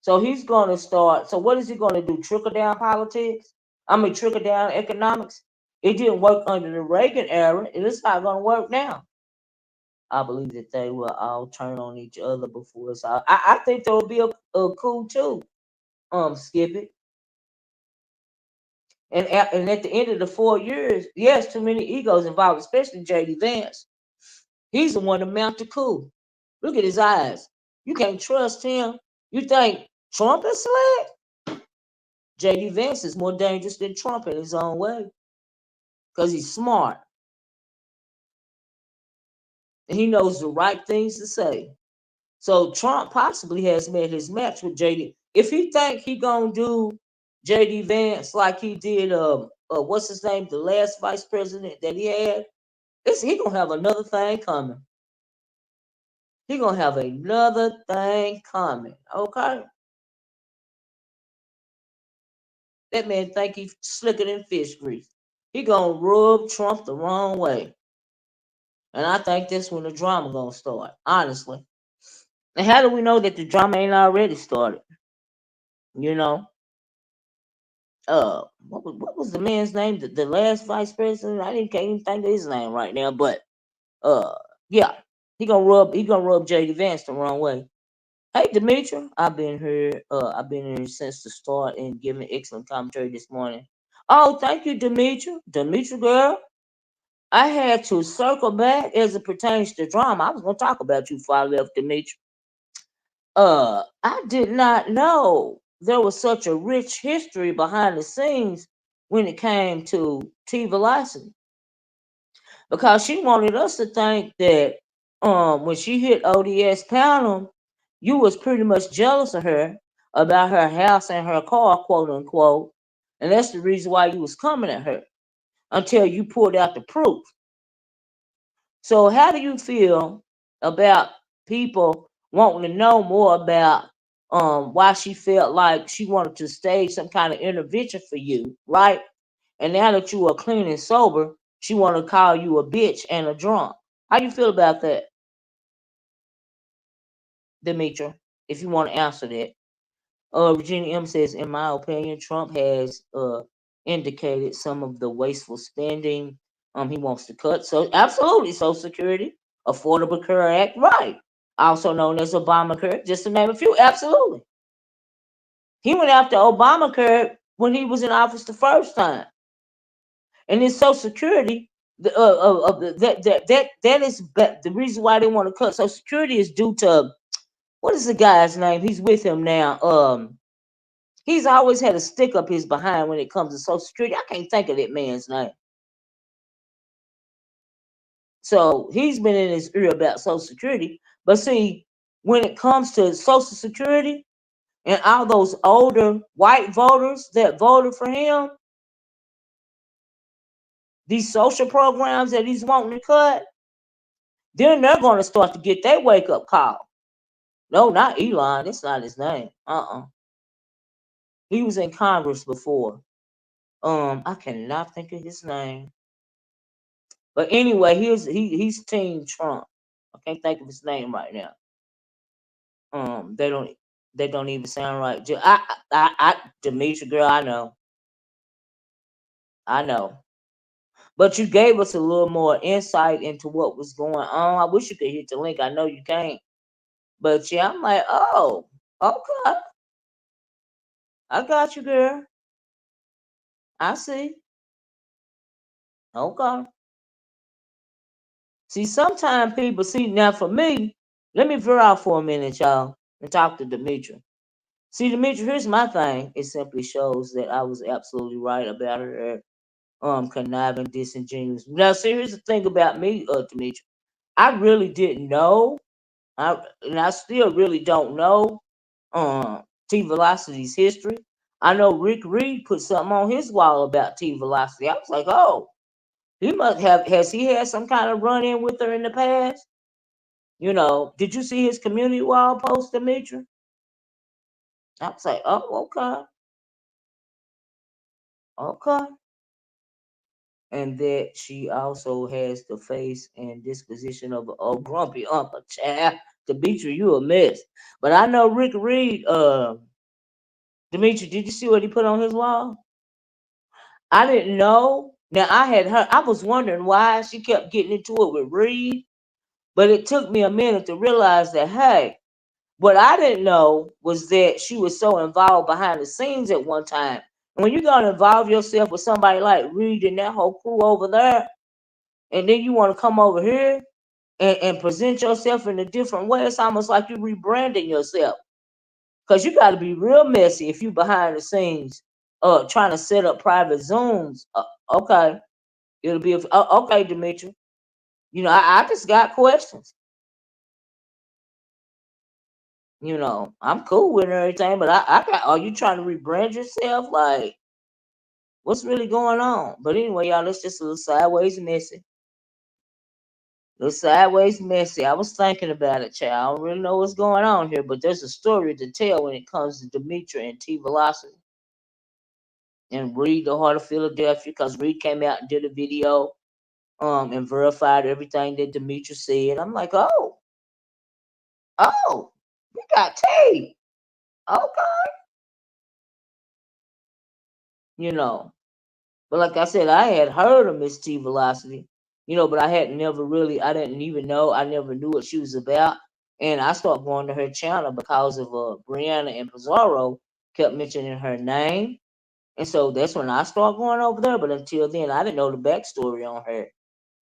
So he's going to start. So what is he going to do? Trickle down politics? I mean, trickle down economics? It didn't work under the Reagan era. It is not going to work now. I believe that they will all turn on each other before it's all. I think there will be a coup too. Skip it. And at the end of the 4 years, yes, too many egos involved, especially J.D. Vance. He's the one to mount the coup. Look at his eyes. You can't trust him. You think Trump is slick? J.D. Vance is more dangerous than Trump in his own way because he's smart and he knows the right things to say. So Trump possibly has made his match with J.D. If he think he gonna do J.D. Vance like he did what's his name, the last vice president that he had, he gonna have another thing coming. He gonna have another thing coming. Okay. That man think he's slicker than fish grease. He gonna rub Trump the wrong way. And I think that's when the drama gonna start, honestly. And how do we know that the drama ain't already started? You know? What was the man's name? The last vice president? Can't even think of his name right now, but uh yeah. He gonna rub JD Vance the wrong way. Hey Demetria, I've been here since the start and giving excellent commentary this morning. Oh, thank you, Demetria. Demetria girl. I had to circle back as it pertains to drama. I was gonna talk about you before I left, Demetria. I did not know there was such a rich history behind the scenes when it came to Teavalocity. Because she wanted us to think that when she hit ODS Panel, you was pretty much jealous of her about her house and her car, quote unquote. And that's the reason why you was coming at her until you pulled out the proof. So how do you feel about people wanting to know more about why she felt like she wanted to stage some kind of intervention for you, right? And now that you are clean and sober, she want to call you a bitch and a drunk. How you feel about that, Demetria? If you want to answer that. Virginia M says, in my opinion, Trump has indicated some of the wasteful spending he wants to cut. So absolutely, Social Security, Affordable Care Act, right? Also known as Obamacare, just to name a few. Absolutely. He went after Obamacare when he was in office the first time. And in Social Security, that is the reason why they want to cut Social Security is due to what is the guy's name? He's with him now. He's always had a stick up his behind when it comes to Social Security. I can't think of that man's name. So he's been in his ear about Social Security. But see, when it comes to Social Security and all those older white voters that voted for him, these social programs that he's wanting to cut, then they're going to start to get their wake up call. No, not Elon. That's not his name. He was in Congress before. I cannot think of his name. But anyway, he's Team Trump. I can't think of his name right now. They don't even sound right. Demetria girl, I know. But you gave us a little more insight into what was going on. I wish you could hit the link. I know you can't. But yeah, I'm like, oh, okay. I got you, girl. I see. Okay. See, sometimes people see now for me, let me veer out for a minute, y'all. and talk to Demetria. See, Demetria, here's my thing. It simply shows that I was absolutely right about her conniving, disingenuous. Now, see, here's the thing about me, Demetria. I really didn't know. And I still really don't know Teavalocity's history. I know Rick Reed put something on his wall about Teavalocity. I was like, oh, he must have. Has he had some kind of run in with her in the past? Did you see his community wall post, Demetria? I was like, oh, okay, okay. And that she also has the face and disposition of a grumpy uncle. Child, Demetria, you a mess. But I know Rick Reed. Demetria, did you see what he put on his wall? I didn't know. Now I had heard. I was wondering why she kept getting into it with Reed, but it took me a minute to realize that, hey, what I didn't know was that she was so involved behind the scenes at one time. When you're gonna involve yourself with somebody like Reed and that whole crew over there, and then you want to come over here and present yourself in a different way, it's almost like you're rebranding yourself. Because you got to be real messy if you behind the scenes trying to set up private Zooms. Okay, it'll be okay, Demetria. I just got questions. I'm cool with everything, but I got. Are you trying to rebrand yourself? Like, what's really going on? But anyway, y'all, let's just a little sideways messy. Little sideways messy. I was thinking about it, child. I don't really know what's going on here, but there's a story to tell when it comes to Demetria and Teavalocity and Reed, the Heart of Philadelphia, because Reed came out and did a video and verified everything that Demetria said. I'm like, oh, we got tape. Okay. You know. But like I said, I had heard of Miss T Velocity, but I didn't even know, I never knew what she was about. And I started going to her channel because of Brianna and Pizarro kept mentioning her name. And so that's when I started going over there. But until then, I didn't know the backstory on her.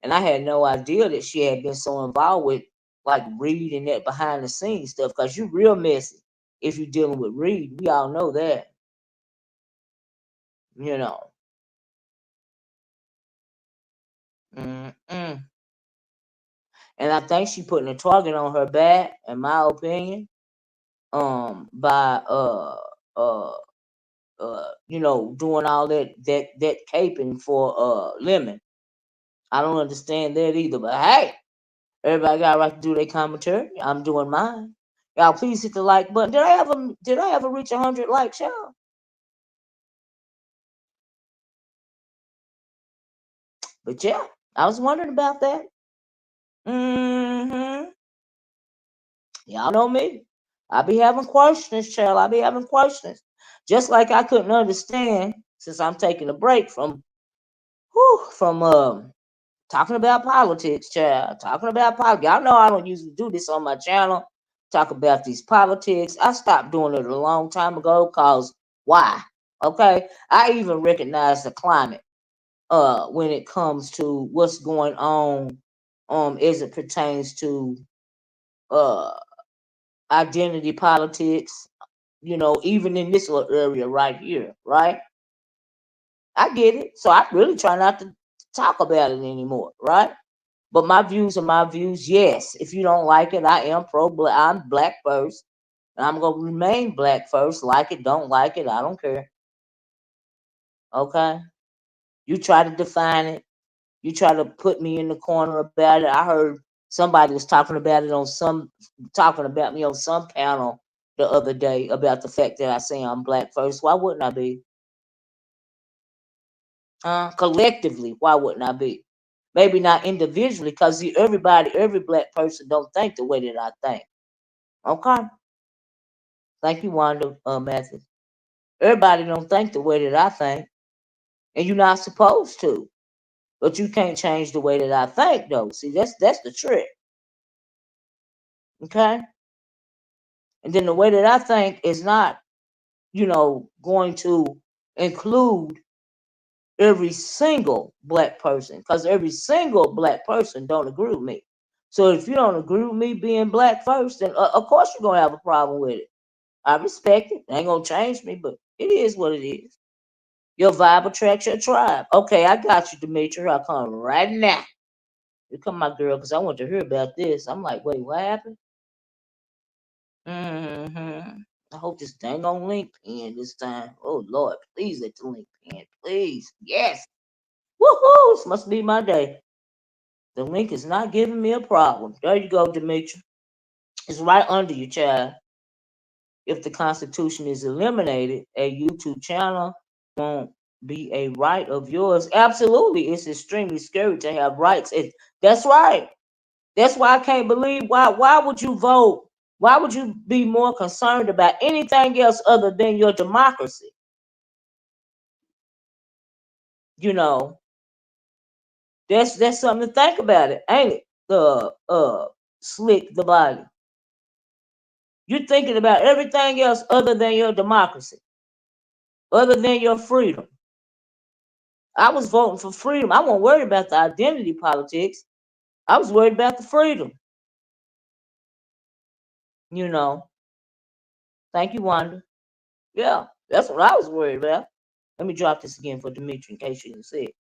And I had no idea that she had been so involved with like Reed and that behind the scenes stuff. Because you're real messy if you're dealing with Reed. We all know that. You know. Mm-mm. And I think she putting a target on her back, in my opinion, by uh doing all that caping for Lemon. I don't understand that either. But hey, everybody got a right to do their commentary. I'm doing mine. Y'all please hit the like button. Did I ever reach 100 likes, y'all? But yeah, I was wondering about that. Mm-hmm. Y'all know me. I be having questions, child. I be having questions. Just like I couldn't understand since I'm taking a break from talking about politics, child. Talking about politics. Y'all know I don't usually do this on my channel. Talk about these politics. I stopped doing it a long time ago because why? Okay. I even recognize the climate when it comes to what's going on as it pertains to uh identity politics, even in this little area right here, right? I get it. So I really try not to talk about it anymore, right? But my views are my views. Yes, if you don't like it, I am pro black. I'm black first. And I'm gonna remain black first. Like it, don't like it, I don't care. Okay? You try to define it. You try to put me in the corner about it. I heard somebody was talking about me on some panel the other day about the fact that I say I'm black first. Why wouldn't I be? Collectively, why wouldn't I be? Maybe not individually, because every black person don't think the way that I think. Okay, thank you, Wanda Mathis. Everybody don't think the way that I think, and you're not supposed to. But you can't change the way that I think, though. See, that's the trick. Okay, and then the way that I think is not, going to include every single black person, because every single black person don't agree with me. So if you don't agree with me being black first, then of course you're gonna have a problem with it. I respect it. It ain't gonna change me, but it is what it is. Your vibe attracts your tribe. Okay, I got you, Demetria. I'll come right now. You come, my girl, because I want to hear about this. I'm like, wait, what happened? I hope this dang on link pin this time. Oh Lord, please let the link pin, please. Yes. Woohoo! This must be my day. The link is not giving me a problem. There you go, Demetria. It's right under you, child. If the Constitution is eliminated, a YouTube channel won't be a right of yours. Absolutely, it's extremely scary to have rights. That's right. That's why I can't believe why would you vote? Why would you be more concerned about anything else other than your democracy? You know, that's something to think about it, ain't it? Slick the body. You're thinking about everything else other than your democracy, other than your freedom. I was voting for freedom. I wasn't worried about the identity politics. I was worried about the freedom. You know. Thank you, Wanda. Yeah, that's what I was worried about. Let me drop this again for Demetri in case you didn't see it.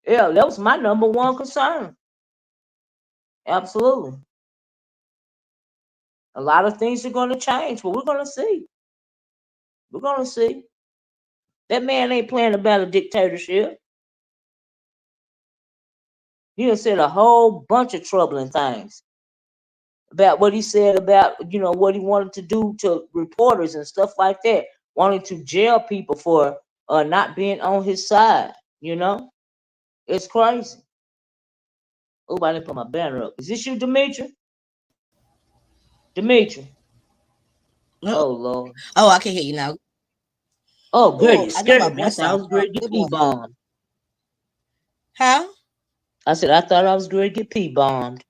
Yeah, that was my number one concern. Absolutely. A lot of things are going to change, but we're going to see. We're going to see. That man ain't playing about a dictatorship. He done said a whole bunch of troubling things about what he said about, what he wanted to do to reporters and stuff like that, wanting to jail people for not being on his side. It's crazy. Oh, I didn't put my banner up. Is this you, Demetri? Demetri. Oh, Oh Lord. oh, I can hear you now. Oh, good. Oh, You I know my scared me. I voice thought I sounds was strong. going to get Good P morning. bombed. How? I said I thought I was going to get P bombed.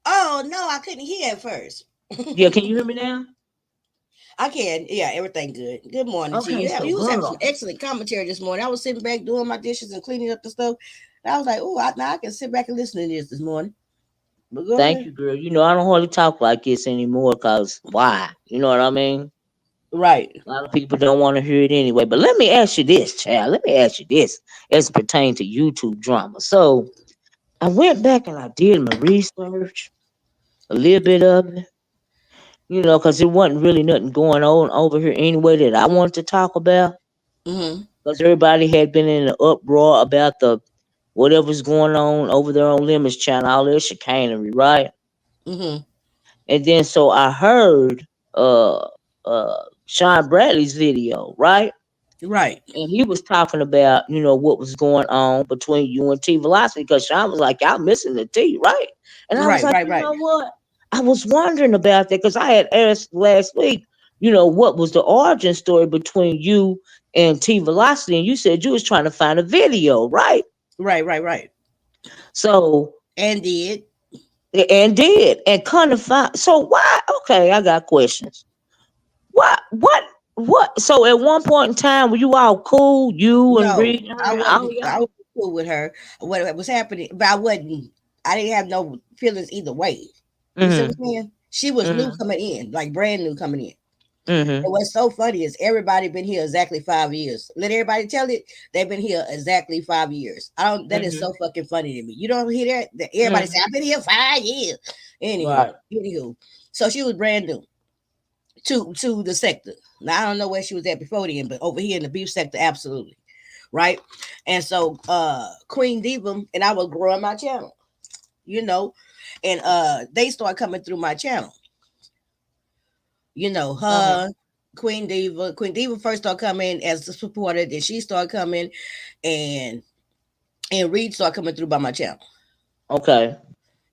Oh no, I couldn't hear at first. Yeah, can you hear me now? I can. Yeah, everything good. Good morning to Okay, you. Yeah, so you was having some girl, excellent commentary this morning. I was sitting back doing my dishes and cleaning up the stuff. And I was like, oh, now I can sit back and listen to this morning. But go thank ahead. you, girl. I don't hardly talk like this anymore because why? You know what I mean? Right. A lot of people don't want to hear it anyway. But let me ask you this, child. Let me ask you this as it pertains to YouTube drama. So I went back and I did my research, a little bit of it, because there wasn't really nothing going on over here anyway that I wanted to talk about. Mm-hmm. Because everybody had been in an uproar about the whatever's going on over there on Lemons channel, all this chicanery, right? Mm-hmm. And then so I heard uh Sean Bradley's video, right? Right. And he was talking about, what was going on between you and Teavalocity because Sean was like, y'all missing the T, right? And I was Right. like, Right. you Right. know what? I was wondering about that because I had asked last week, what was the origin story between you and Teavalocity, and you said you was trying to find a video, right? Right. Right. Right. So And did. and did and couldn't find. So why? Okay, I got questions. What? What? What? So at one point in time, were you all cool? You and No, Reed, I all wasn't. I y'all. was cool with her. What was happening? But I wasn't. I didn't have no feelings either way. You see what Mhm. I'm saying? She was new Mhm. coming in, like brand new coming in. And Mhm. what's so funny is everybody been here exactly 5 years. Let everybody tell it. They've been here exactly 5 years. I don't. That is Mhm. so fucking funny to me. You don't hear that? Everybody say Mhm. I've been here 5 years. Right. Anywho. So she was brand new to the sector. Now I don't know where she was at before then, but over here in the beef sector, absolutely. Right. And so Queen Diva and I was growing my channel, you know, and they started coming through my channel, Uh huh. her Queen Diva first started coming as a supporter, then she started coming and Reed started coming through by my channel. Okay.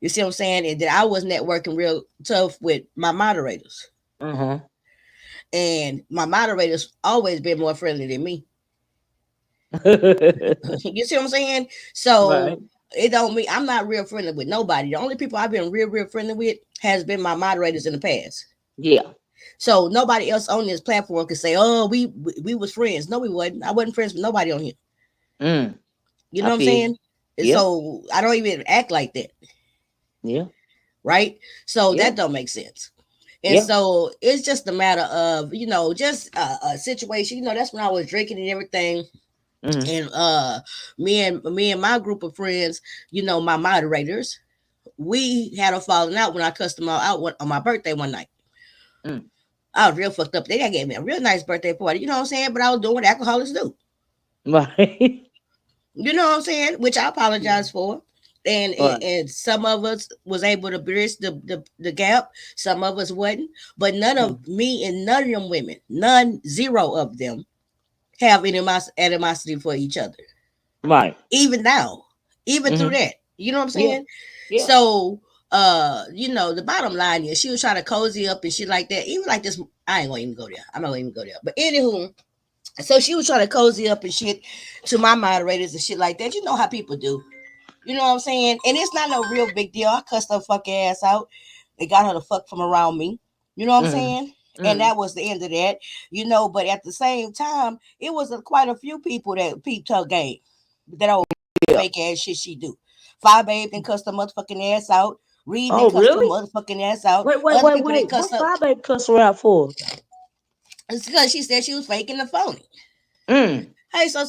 You see what I'm saying? And then I was networking real tough with my moderators. Mhm. And my moderators always been more friendly than me. You see what I'm saying? Right. So it don't mean I'm not real friendly with nobody. The only people I've been real friendly with has been my moderators in the past. Yeah. So nobody else on this platform could say, "Oh, we was friends." No, we wasn't. I wasn't friends with nobody on here. Mm. You I know what I'm feel you. saying? And Yep. so I don't even act like that. Yeah. right? So Yeah. that don't make sense. And Yeah. so it's just a matter of, just a situation. That's when I was drinking and everything. Mm-hmm. And me and my group of friends, my moderators, we had a falling out when I cussed them all out on my birthday one night. Mm. I was real fucked up. They gave me a real nice birthday party, you know what I'm saying? But I was doing what alcoholics do. Right. You know what I'm saying? Which I Yeah. apologize for. And, Right. and some of us was able to bridge the gap. Some of us wasn't. But none Mm. of me and none of them women, none, zero of them have animosity for each other. Right. Even now, even through Mm-hmm. that. You know what I'm Yeah. saying? Yeah. So, the bottom line is she was trying to cozy up and shit like that. Even like this, I ain't gonna even go there. I'm not gonna even go there. But anywho, so she was trying to cozy up and shit to my moderators and shit like that. You know how people do. You know what I'm saying? And it's not no real big deal. I cussed her fucking ass out. They got her the fuck from around me. You know what I'm Mm-hmm. saying? And Mm-hmm. that was the end of that. But at the same time, it was quite a few people that peeped her game. That old Yeah. fake ass shit she do. Fire Babe and cussed her motherfucking ass out. Reed and Oh, cussed her really? motherfucking ass out. Wait, wait, Other wait, people that wait. cussed What her, five baby cuss her out for? it's because she said she was faking the phony. Mm. Hey, so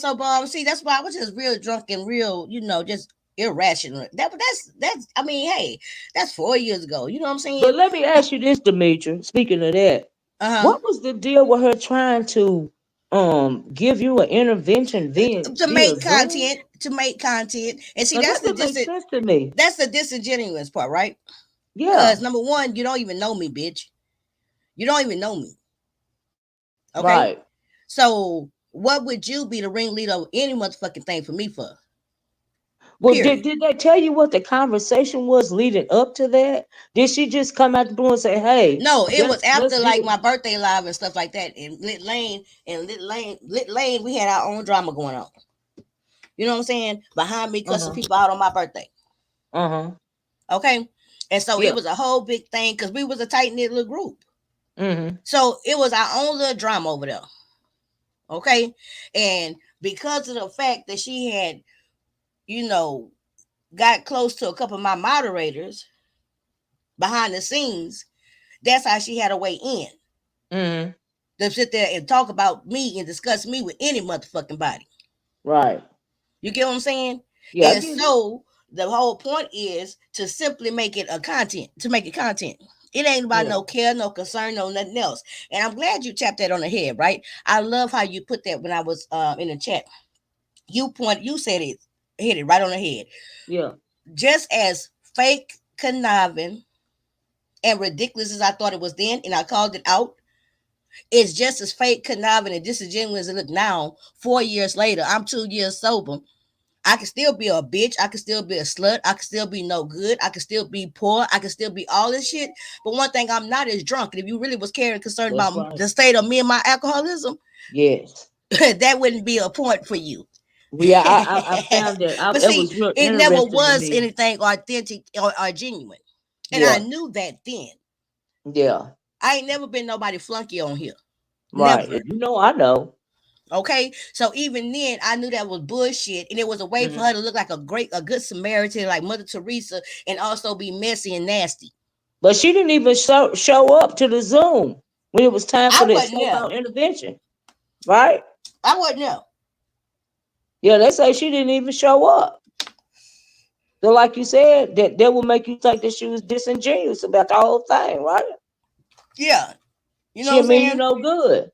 see, that's why I was just real drunk and real, just irrational. That's I mean, hey, that's 4 years ago. You know what I'm saying? But let me ask you this, Demetria. Speaking of that, Uh-huh. what was the deal with her trying to give you an intervention To via make Zoom? content, and see, Now that didn't make sense to me. that's the disingenuous part, right? Yeah. Because number one, you don't even know me, bitch. You don't even know me. Okay. Right. So what would you be the ringleader of any motherfucking thing for me for? Well, did, Period. did they tell you what the conversation was leading up to that? Did she just come out the blue and say, "Hey, No, it was let's after like get my birthday live and stuff like that. And Lit Lane, we had our own drama going on. You know what I'm saying? Behind me cussing uh-huh, people out on my birthday. uh-huh, Okay. And so it yeah, was a whole big thing because we was a tight knit little group. mm-hmm, So it was our own little drama over there. Okay. And because of the fact that she had, you know, got close to a couple of my moderators behind the scenes, that's how she had a way in mm-hmm, to sit there and talk about me and discuss me with any motherfucking body. right, You get what I'm saying? yeah, I And get it, so the whole point is to simply make it a content, to make it content. It ain't about yeah, no care, no concern, no nothing else. And I'm glad you tapped that on the head, right? I love how you put that when I was in the chat. You said it, hit it right on the head. yeah, Just as fake, conniving, and ridiculous as I thought it was then, and I called it out, it's just as fake, conniving, and disingenuous as it look now. 4 years later, I'm 2 years sober. I can still be a bitch. I can still be a slut. I can still be no good. I can still be poor. I can still be all this shit. But one thing I'm not is drunk. And if you really was caring concerned that's about right, the state of me and my alcoholism, yes. that wouldn't be a point for you. Yeah, I found that. But It see, was real it never interesting to was me. anything authentic or genuine. And I Yeah, knew that then. yeah, I ain't never been nobody flunky on here. right. Never. I know. Okay, so even then, I knew that was bullshit, and it was a way for Hmm. her to look like a good Samaritan, like Mother Teresa, and also be messy and nasty. But she didn't even show up to the Zoom when it was time for I that wasn't there. so-called intervention, right? I wasn't there. Yeah, they say she didn't even show up. So, like you said, that will make you think that she was disingenuous about the whole thing, right? Yeah, you know She what I'm didn't mean you saying. no good.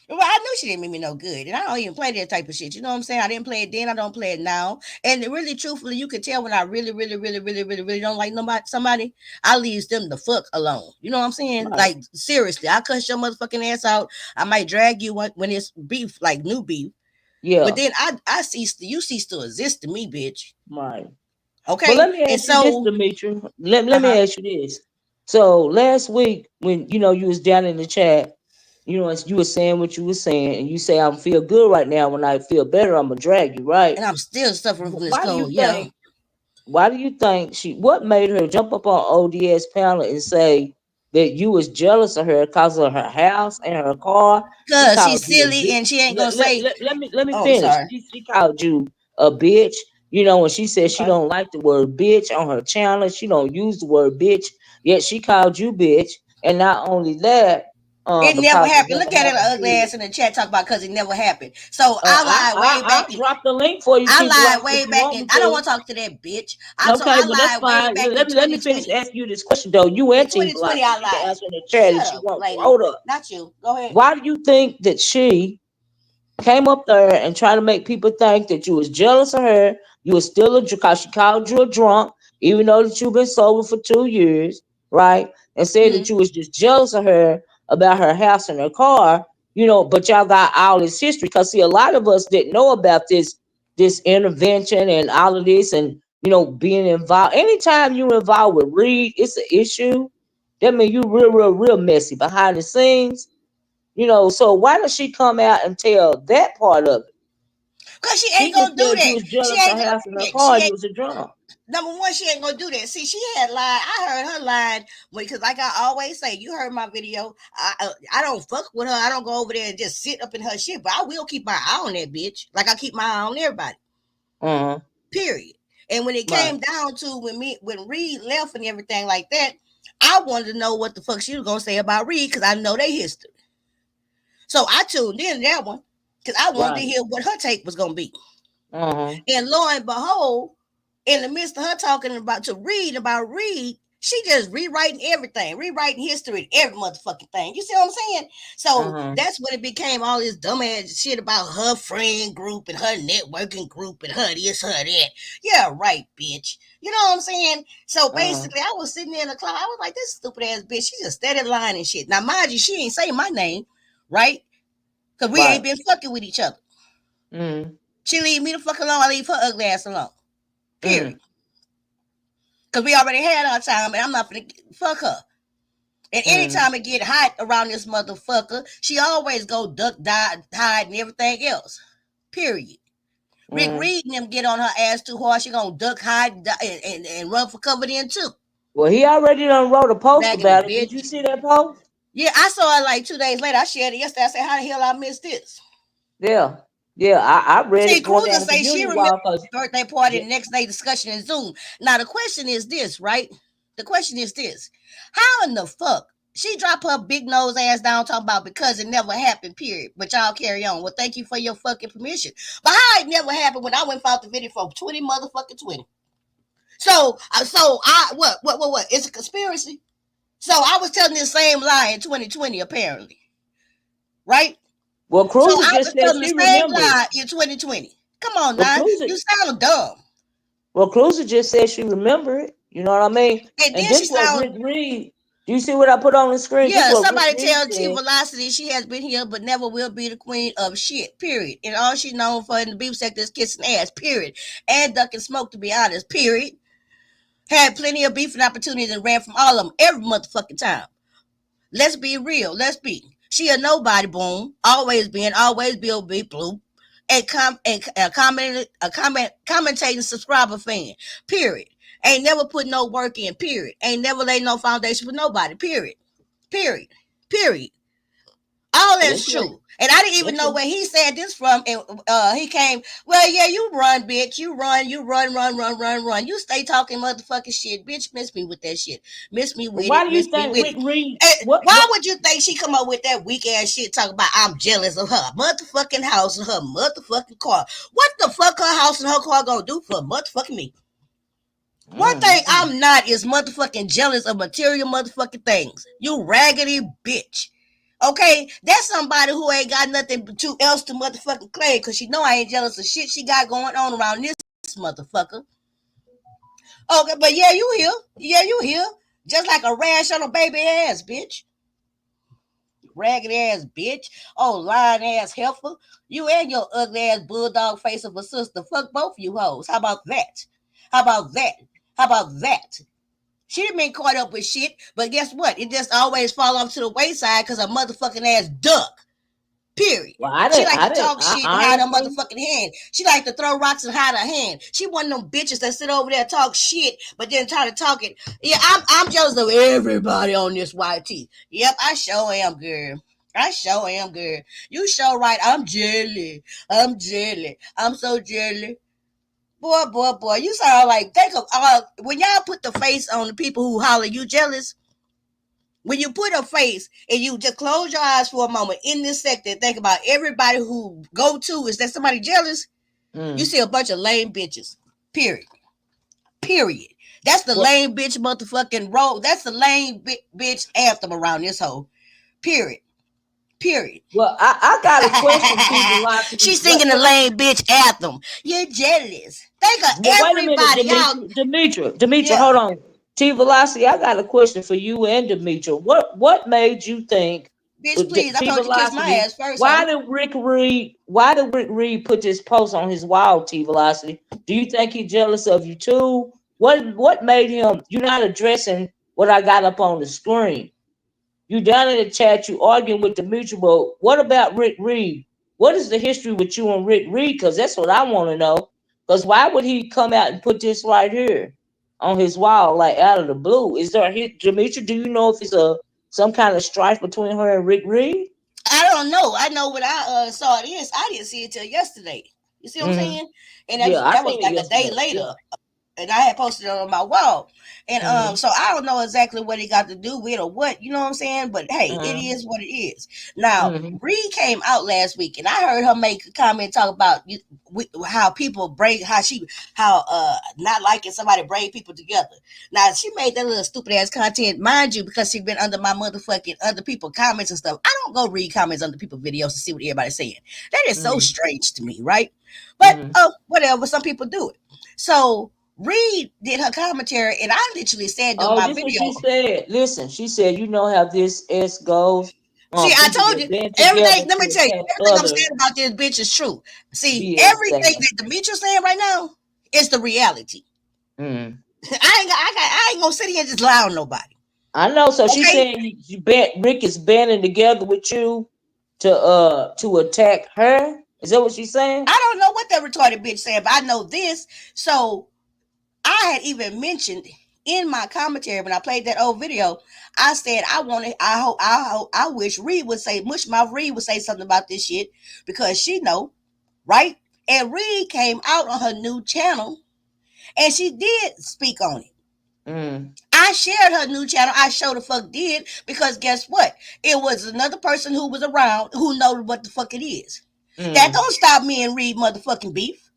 Well, I knew she didn't mean me no good, and I don't even play that type of shit. You know what I'm saying? I didn't play it then. I don't play it now. And really, truthfully, you can tell when I really, really, really, really, really, really don't like somebody. I leaves them the fuck alone. You know what I'm saying? Right. Like seriously, I cuss your motherfucking ass out. I might drag you when it's beef, like new beef. But Yeah. then I cease to you cease to exist to me, bitch. Right. But Okay, let me and ask you this, so Demetri. Let me uh-huh. ask you this. So last week when you was down in the chat, as you were saying what you were saying, and you say I feel good right now. When I feel better, I'm gonna drag you, right? And I'm still suffering from this Why do you cold. Yeah, think? Why do you think what made her jump up on ODS panel and say that you was jealous of her because of her house and her car? She because called she's you a silly bitch. and she ain't gonna Let, let, say. let, let me let me Oh, I'm finish. sorry. She called you a bitch. You know, when she said she Okay. don't like the word bitch on her channel, she don't use the word bitch. Yet she called you bitch, and not only that, It never because of happened. what Look at it, happened to ugly you. ass in the chat talk about because it never happened. So I lied way I'll back in. drop the link for you. I Keep lied watching if way you back want in. me I don't to. want to talk to that bitch. Okay, I well that's lied way fine. back in Let me finish 2020. asking you this question though. You In and 2020, Teavalocity, I you can lied. answer in the chat if Shut she up, wants to. lady. Hold up. Not you. Go ahead. Why do you think that she came up there and tried to make people think that you was jealous of her? You was still a because she called you a drunk, even though that you've been sober for 2 years, right? And said Hmm. that you was just jealous of her about her house and her car, but y'all got all this history. Because see, a lot of us didn't know about this intervention and all of this, and being involved. Anytime you involved with Reed, it's an issue. That means you real messy behind the scenes. So why does she come out and tell that part of it? Cause she She ain't just gonna do said you that. was She jealous of ain't. her house and her Yeah, car she and you ain't. was a drunk. Number one, she ain't gonna do that. See, she had lied. I heard her lying because, like I always say, you heard my video. I don't fuck with her. I don't go over there and just sit up in her shit. But I will keep my eye on that bitch, like I keep my eye on everybody. Uh-huh. Period. And when it Right. came down to when Reed left and everything like that, I wanted to know what the fuck she was gonna say about Reed because I know their history. So I tuned in that one because I wanted to Right. hear what her take was gonna be. Uh-huh. And lo and behold, in the midst of her talking about Reed, she just rewriting everything, rewriting history, every motherfucking thing. You see what I'm saying? So Uh-huh. that's when it became all this dumbass shit about her friend group and her networking group and her this, her that. Yeah, right, bitch. You know what I'm saying? So Uh-huh. basically, I was sitting there in the cloud. I was like, this stupid ass bitch. She just steady lying and shit. Now, mind you, she ain't say my name, right? Because we ain't Right. been fucking with each other. Mm. She leave me the fuck alone. I leave her ugly ass alone. Period. Mm. Because we already had our time and I'm not gonna fuck her. And Mm. anytime it get hot around this motherfucker, she always go duck, dive, hide, and everything else. Period. Rick Mm. Reed and them get on her ass too hard, she gonna duck, hide, and run for cover then too. Well, he already done wrote a post Bagging the about it. Did you bitch. see that post? Yeah, I saw it like 2 days later. I shared it yesterday. I said, how the hell I missed this? Yeah. Yeah. I read See, it going Cruiser down the say she community remember wall because birthday party and the next day discussion in Zoom. Now the question is this, right? The question is this: how in the fuck she drop her big nose ass down talking about because it never happened, period. But y'all carry on. Well, thank you for your fucking permission. But how it never happened when I went and found the video for 20 motherfucking 20. So I what? It's a conspiracy. So I was telling the same lie in 2020, apparently, right? well, So Cruiser I just was said telling the she same remembered. lie in 2020. Come on, Well, now. Cruiser, You sound dumb. well, Cruiser just said she remembered. You know what I mean? And And then she this what sound, Rick Reed. Do you see what I put on the screen? This yeah, what Rick somebody Reed tell said. Teavalocity she has been here but never will be the queen of shit, period. And all she's known for in the beef sector is kissing ass, period. And ducking smoke, to be honest, period. Had plenty of beefing opportunities and ran from all of them every motherfucking time. Let's be real. Let's be. She a nobody, boom. Always will be blue. Commentating subscriber fan. Period. Ain't never put no work in. Period. Ain't never laid no foundation for nobody. Period. Period. Period. All Yes, that's sir. true. And I didn't even Yes, know sir. where he said this from. And he came, well, yeah, you run, bitch. You run. You stay talking motherfucking shit. Bitch, miss me with that shit. Miss me But with why it. do you Miss me think with Rick it. Reed? And why What? would you think she come up with that weak ass shit talking about I'm jealous of her motherfucking house and her motherfucking car? What the fuck her house and her car gonna do for motherfucking me? One thing Mm-hmm. I'm not is motherfucking jealous of material motherfucking things. You raggedy bitch. Okay, that's somebody who ain't got nothing to else to motherfucking claim because she know I ain't jealous of shit she got going on around this motherfucker. Okay, but yeah, you here. Yeah, you here. Just like a rash on a baby ass, bitch. Ragged ass bitch. Oh, lying ass heifer. You and your ugly ass bulldog face of a sister. Fuck both you hoes. How about that? How about that? How about that? She didn't been caught up with shit, but guess what? It just always fall off to the wayside because her motherfucking ass duck. Period. Well, She like to I talk shit and hide her honestly, motherfucking hand. She like to throw rocks and hide her hand. She one of them bitches that sit over there and talk shit, but then try to talk it. Yeah, I'm jealous of everybody on this YT. Yep, I sure am, girl. I sure am, girl. You sure right. I'm jelly. I'm jelly. I'm so jelly. Boy, you sound like think of when y'all put the face on the people who holler you jealous. When you put a face and you just close your eyes for a moment in this sector and think about everybody who go to, is that somebody jealous? You Mm. see a bunch of lame bitches. Period. Period. That's the Well, lame bitch motherfucking road. That's the lame bitch anthem around this hole. Period. Period. I got a question, T. Velocity. She's singing the lame bitch anthem. You're jealous. Think of Well, wait a minute, everybody, y'all. Demetria, Yeah. hold on. T. Velocity, I got a question for you and Demetria. What made you think, Bitch, please. I T. told you kiss my Velocity? ass first, ho. Why did Rick Reed put this post on his wall? T. Velocity, do you think he's jealous of you too? What made him? You're not addressing what I got up on the screen. You down in the chat, you arguing with Demetria, but what about Rick Reed? What is the history with you and Rick Reed? Because that's what I want to know. Because why would he come out and put this right here on his wall, like out of the blue? Is there Demetria? Do you know if it's a some kind of strife between her and Rick Reed? I don't know. I know when I saw this, I didn't see it till yesterday. You see what I'm Mm-hmm. saying? And Yeah, I that was seen it like a day yesterday. Yeah. later. And I had posted it on my wall. And Mm-hmm. so I don't know exactly what it got to do with or what, you know what I'm saying? But hey, it Mm-hmm. is what it is. Now, Mm-hmm. Reed came out last week and I heard her make a comment talk about how people bring how not liking somebody bring people together. Now she made that little stupid ass content, mind you, because she been under my motherfucking other people comments and stuff. I don't go read comments under people videos to see what everybody's saying. That is so Mm-hmm. strange to me, right? But Mm-hmm. whatever, some people do it. So Reed did her commentary, and I literally said during Oh, my this what video, she said. Listen, she said, you know how this S goes. see, I People told will you band together everything. Let me to tell you, attack everything I'm others. saying about this bitch is true. See, Be everything exactly. that Demetria's saying right now is the reality. Mm. I ain't gonna sit here and just lie on nobody. I know. So she Okay, saying you bet Rick is banding together with you to attack her. Is that what she's saying? I don't know what that retarded bitch said, but I know this. So I had even mentioned in my commentary when I played that old video, I said I wish Reed would say, Mushmouth Reed would say something about this shit because she know, right? And Reed came out on her new channel and she did speak on it. Mm. I shared her new channel. I sure the fuck did because guess what? It was another person who was around who know what the fuck it is. That Mm. don't stop me and Reed motherfucking beef.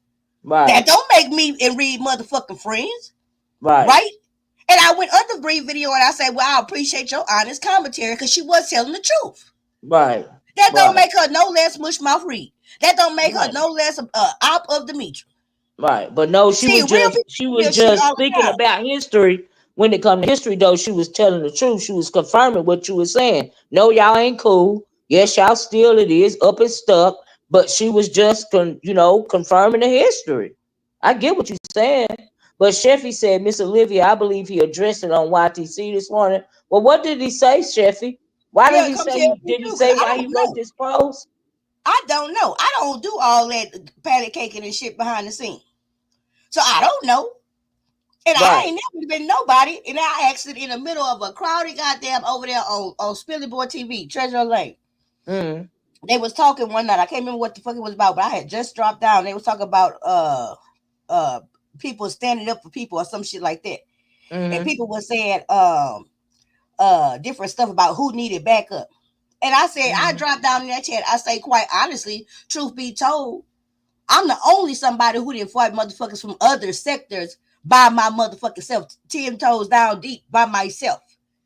That Right. don't make me and Reed motherfucking friends, Right. right? And I went under Bree video and I said, well, I appreciate your honest commentary because she was telling the truth. Right. That don't Right. make her no less Mushmouth Reed. That don't make her Right. no less op of Demetria. Right. But no, See, real people she do was real shit just all the speaking time. about history. When it come to history though, she was telling the truth. She was confirming what you were saying. No, y'all ain't cool. Yes, y'all still it is up and stuck, but she was just confirming the history. I get what you're saying. But Sheffy said, Miss Olivia, I believe he addressed it on YTC this morning. Well, what did he say, Sheffy? Why did Yeah, he come say tell me did he too, because say I why he don't wrote know. this post? I don't know. I don't do all that patty caking and shit behind the scenes. So I don't know. And I Right. ain't never been nobody. And I asked it in the middle of a crowded goddamn over there on Spilly Boy TV, Treasure Lane. Mm. They was talking one night. I can't remember what the fuck it was about, but I had just dropped down. They was talking about uh people standing up for people or some shit like that. And Mm-hmm. people were saying different stuff about who needed backup. And I said, I Mm-hmm. dropped down in that chat. I say, quite honestly, truth be told, I'm the only somebody who didn't fight motherfuckers from other sectors by my motherfucking self, 10 toes down deep by myself.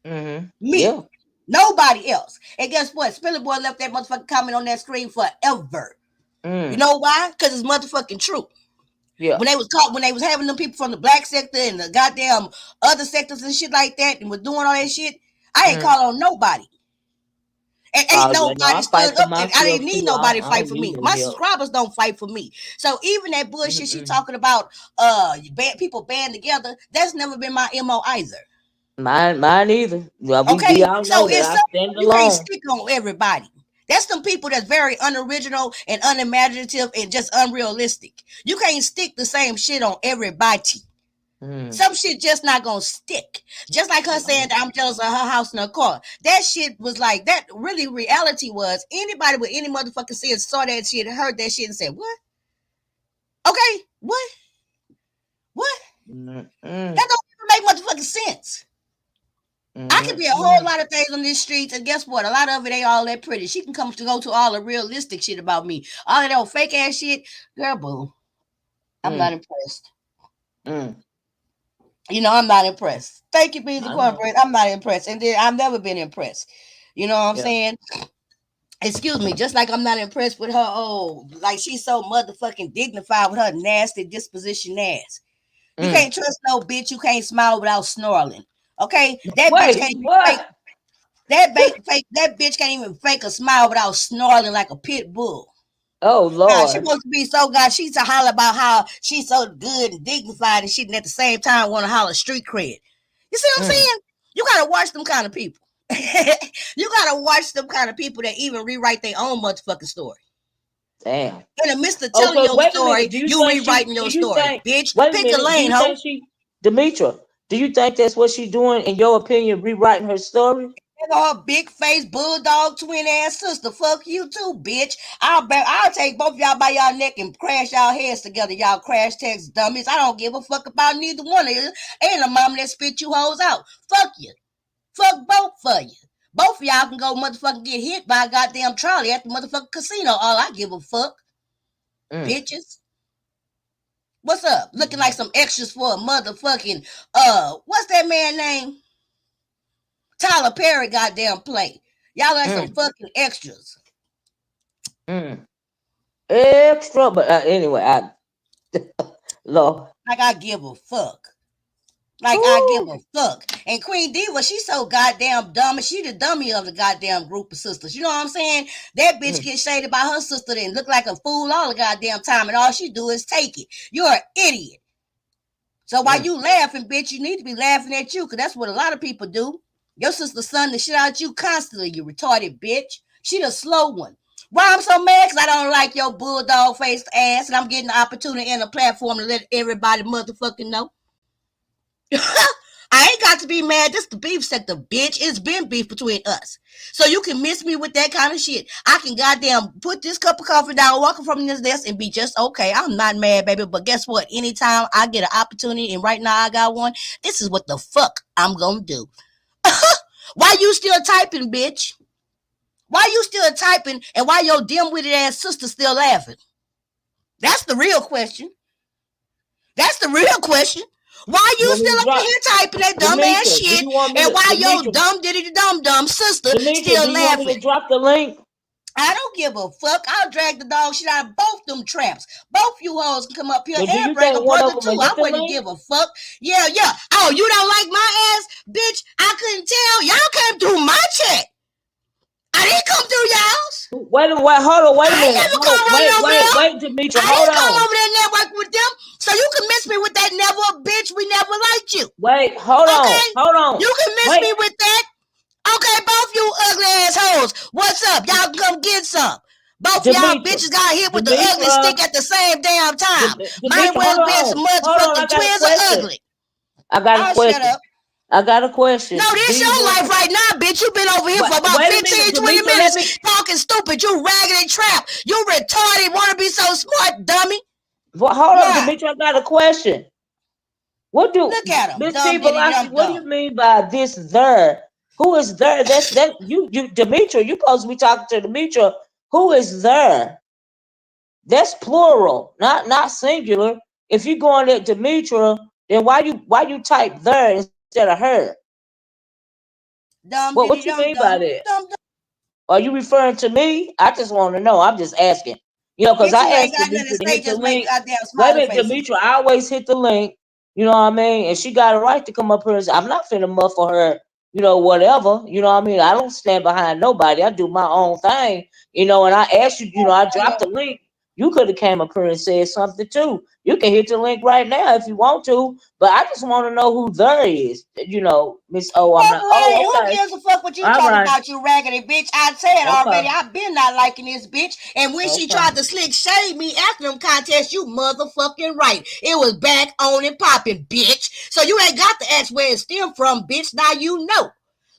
Mm-hmm. Me. Yeah. Nobody else. And guess what? Spilly Boy left that motherfucking comment on that screen forever. You Mm. know why? Because it's motherfucking true. Yeah. When they was having them people from the black sector and the goddamn other sectors and shit like that and was doing all that shit, I ain't Mm. call on nobody. And ain't Oh yeah, no, nobody I fight stood for up, and I myself didn't need too. nobody to I fight don't for me. need no My help. subscribers don't fight for me. So even that bullshit she Mm-mm. talking about, people band together, that's never been my MO either. Mine either. Well, we Okay, all so know that it's I something stand you can't alone. stick on everybody. That's some people that's very unoriginal and unimaginative and just unrealistic. You can't stick the same shit on everybody. Mm. Some shit just not gonna stick. Just like her saying No. that I'm jealous of her house and her car. That shit was like that. Really, reality was anybody with any motherfucking sense saw that shit, heard that shit, and said, "What? Okay, what? That don't even make motherfucking sense. I can be a whole lot of things on these streets, and guess what? A lot of it ain't all that pretty. She can come to go to all the realistic shit about me. All of that old fake ass shit, girl, boo. I'm not impressed. You know, I'm not impressed. Thank you, Beans and Cornbread. I'm not impressed. And then I've never been impressed. You know what I'm saying? Excuse me, just like I'm not impressed with her, like she's so motherfucking dignified with her nasty disposition ass. You can't trust no bitch. You can't smile without snarling. Okay? That bitch can't even fake. That bitch can't even fake a smile without snarling like a pit bull. Oh Lord. She wants to be so God. She's to holler about how she's so good and dignified and shit, and at the same time want to holler street cred. You see what I'm saying? You gotta watch them kind of people. You gotta watch them kind of people that even rewrite their own motherfucking story. Damn. In the midst of telling your story, you rewriting your story, bitch. Pick a lane, ho. Demetria, do you think that's what she's doing, in your opinion, rewriting her story? Her big face bulldog twin ass sister. Fuck you too, bitch. I'll take both of y'all by y'all neck and crash y'all heads together, y'all crash test dummies. I don't give a fuck about neither one of you. Ain't a mama that spit you hoes out. Fuck you. Fuck both of you. Both of y'all can go motherfucking get hit by a goddamn trolley at the motherfucking casino. All I give a fuck. Bitches. What's up? Looking like some extras for a motherfucking what's that man name? Tyler Perry goddamn play. Y'all like some fucking extras. Extra, but anyway, Lord. Like I give a fuck. Like I give a fuck. And Queen Diva, she's so goddamn dumb, and she the dummy of the goddamn group of sisters. You know what I'm saying? That bitch gets shaded by her sister and look like a fool all the goddamn time, and all she do is take it. You're an idiot. So while you laughing, bitch, you need to be laughing at you, because that's what a lot of people do. Your sister son the shit out you constantly, you retarded bitch. She the slow one. Why I'm so mad? Because I don't like your bulldog faced ass, and I'm getting the opportunity and a platform to let everybody motherfucking know. I ain't got to be mad. This the beef sector, bitch. It's been beef between us. So you can miss me with that kind of shit. I can goddamn put this cup of coffee down, walk from this desk, and be just okay. I'm not mad, baby. But guess what? Anytime I get an opportunity, and right now I got one, this is what the fuck I'm gonna do. Why you still typing, bitch? Why you still typing, and why your dim-witted ass sister still laughing? That's the real question. That's the real question. Why you still up here typing that dumb ass shit, and why your dumb diddy dum sister still laughing? You want me to drop the link? I don't give a fuck. I'll drag the dog shit out of both them tramps. Both you hoes can come up here and bring a brother too. I wouldn't give a fuck. Yeah. Oh, you don't like my ass? Bitch, I couldn't tell. Y'all came through my chat. I didn't come through y'all's. Wait, hold on, wait a minute. Wait, Demetria, hold on. I didn't come over there and network with them, so you can miss me with that never, bitch. We never liked you. Wait, hold on. You can miss me with that. Okay, both you ugly assholes. What's up? Y'all come get some. Both y'all bitches got hit with the ugly stick at the same damn time. Might well be some motherfucking twins are ugly. I got a question. Shut up. I got a question. No, this your life right now, bitch. You been over here for about 15, 20 minutes talking stupid. You raggedy trap. You retarded. Want to be so smart, dummy. Well, hold on, Demetria. I got a question. Look at him. Teavalocity, what do you mean by this there? Who is there? That's you Demetria. You supposed to be talking to Demetria. Who is there? That's plural, not singular. If you going at Demetria, then why you type there instead of her? What you mean by that? Are you referring to me? I just want to know. I'm just asking. You know, because I asked Demetria to hit the link. Wait a minute, Demetria, I always hit the link. You know what I mean? And she got a right to come up here and say, I'm not finna muffle her, you know, whatever. You know what I mean? I don't stand behind nobody. I do my own thing. You know, and I asked you, you know, I dropped the link. You could have came up here and said something too. You can hit the link right now if you want to, but I just want to know who there is. You know, Miss O. I'm not. Oh, okay. Who gives a fuck what you talking about, you raggedy bitch? I said already, I've been not liking this bitch. And when she tried to slick shade me after them contests, you motherfucking right. It was back on and popping, bitch. So you ain't got to ask where it stemmed from, bitch. Now you know.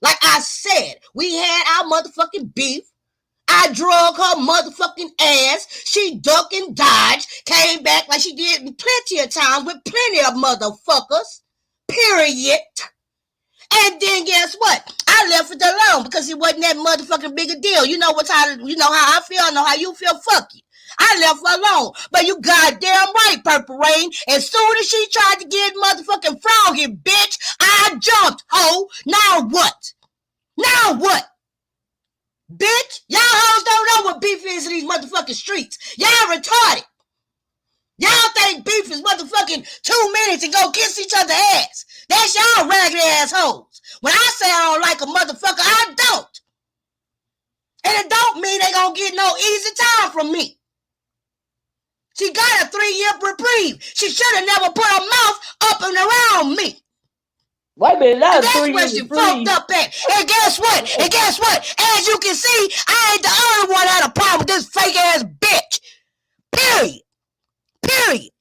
Like I said, we had our motherfucking beef. I drug her motherfucking ass. She ducked and dodged, came back like like she did plenty of times with plenty of motherfuckers. Period. And then guess what? I left it alone because it wasn't that motherfucking big a deal. You know you know how I feel, I know how you feel, fuck you. I left her alone. But you goddamn right, Purple Rain. As soon as she tried to get motherfucking froggy, bitch, I jumped, ho. Now what? Now what? Bitch, y'all hoes don't know what beef is in these motherfucking streets. Y'all retarded. Y'all think beef is motherfucking 2 minutes and go kiss each other's ass. That's y'all ragged assholes. When I say I don't like a motherfucker, I don't. And it don't mean they gonna get no easy time from me. She got a 3-year reprieve. She should have never put her mouth up and around me. Wait a minute, that's where she fucked up at. And guess what? And guess what? As you can see, I ain't the only one that had a problem with this fake ass bitch. Period. Period.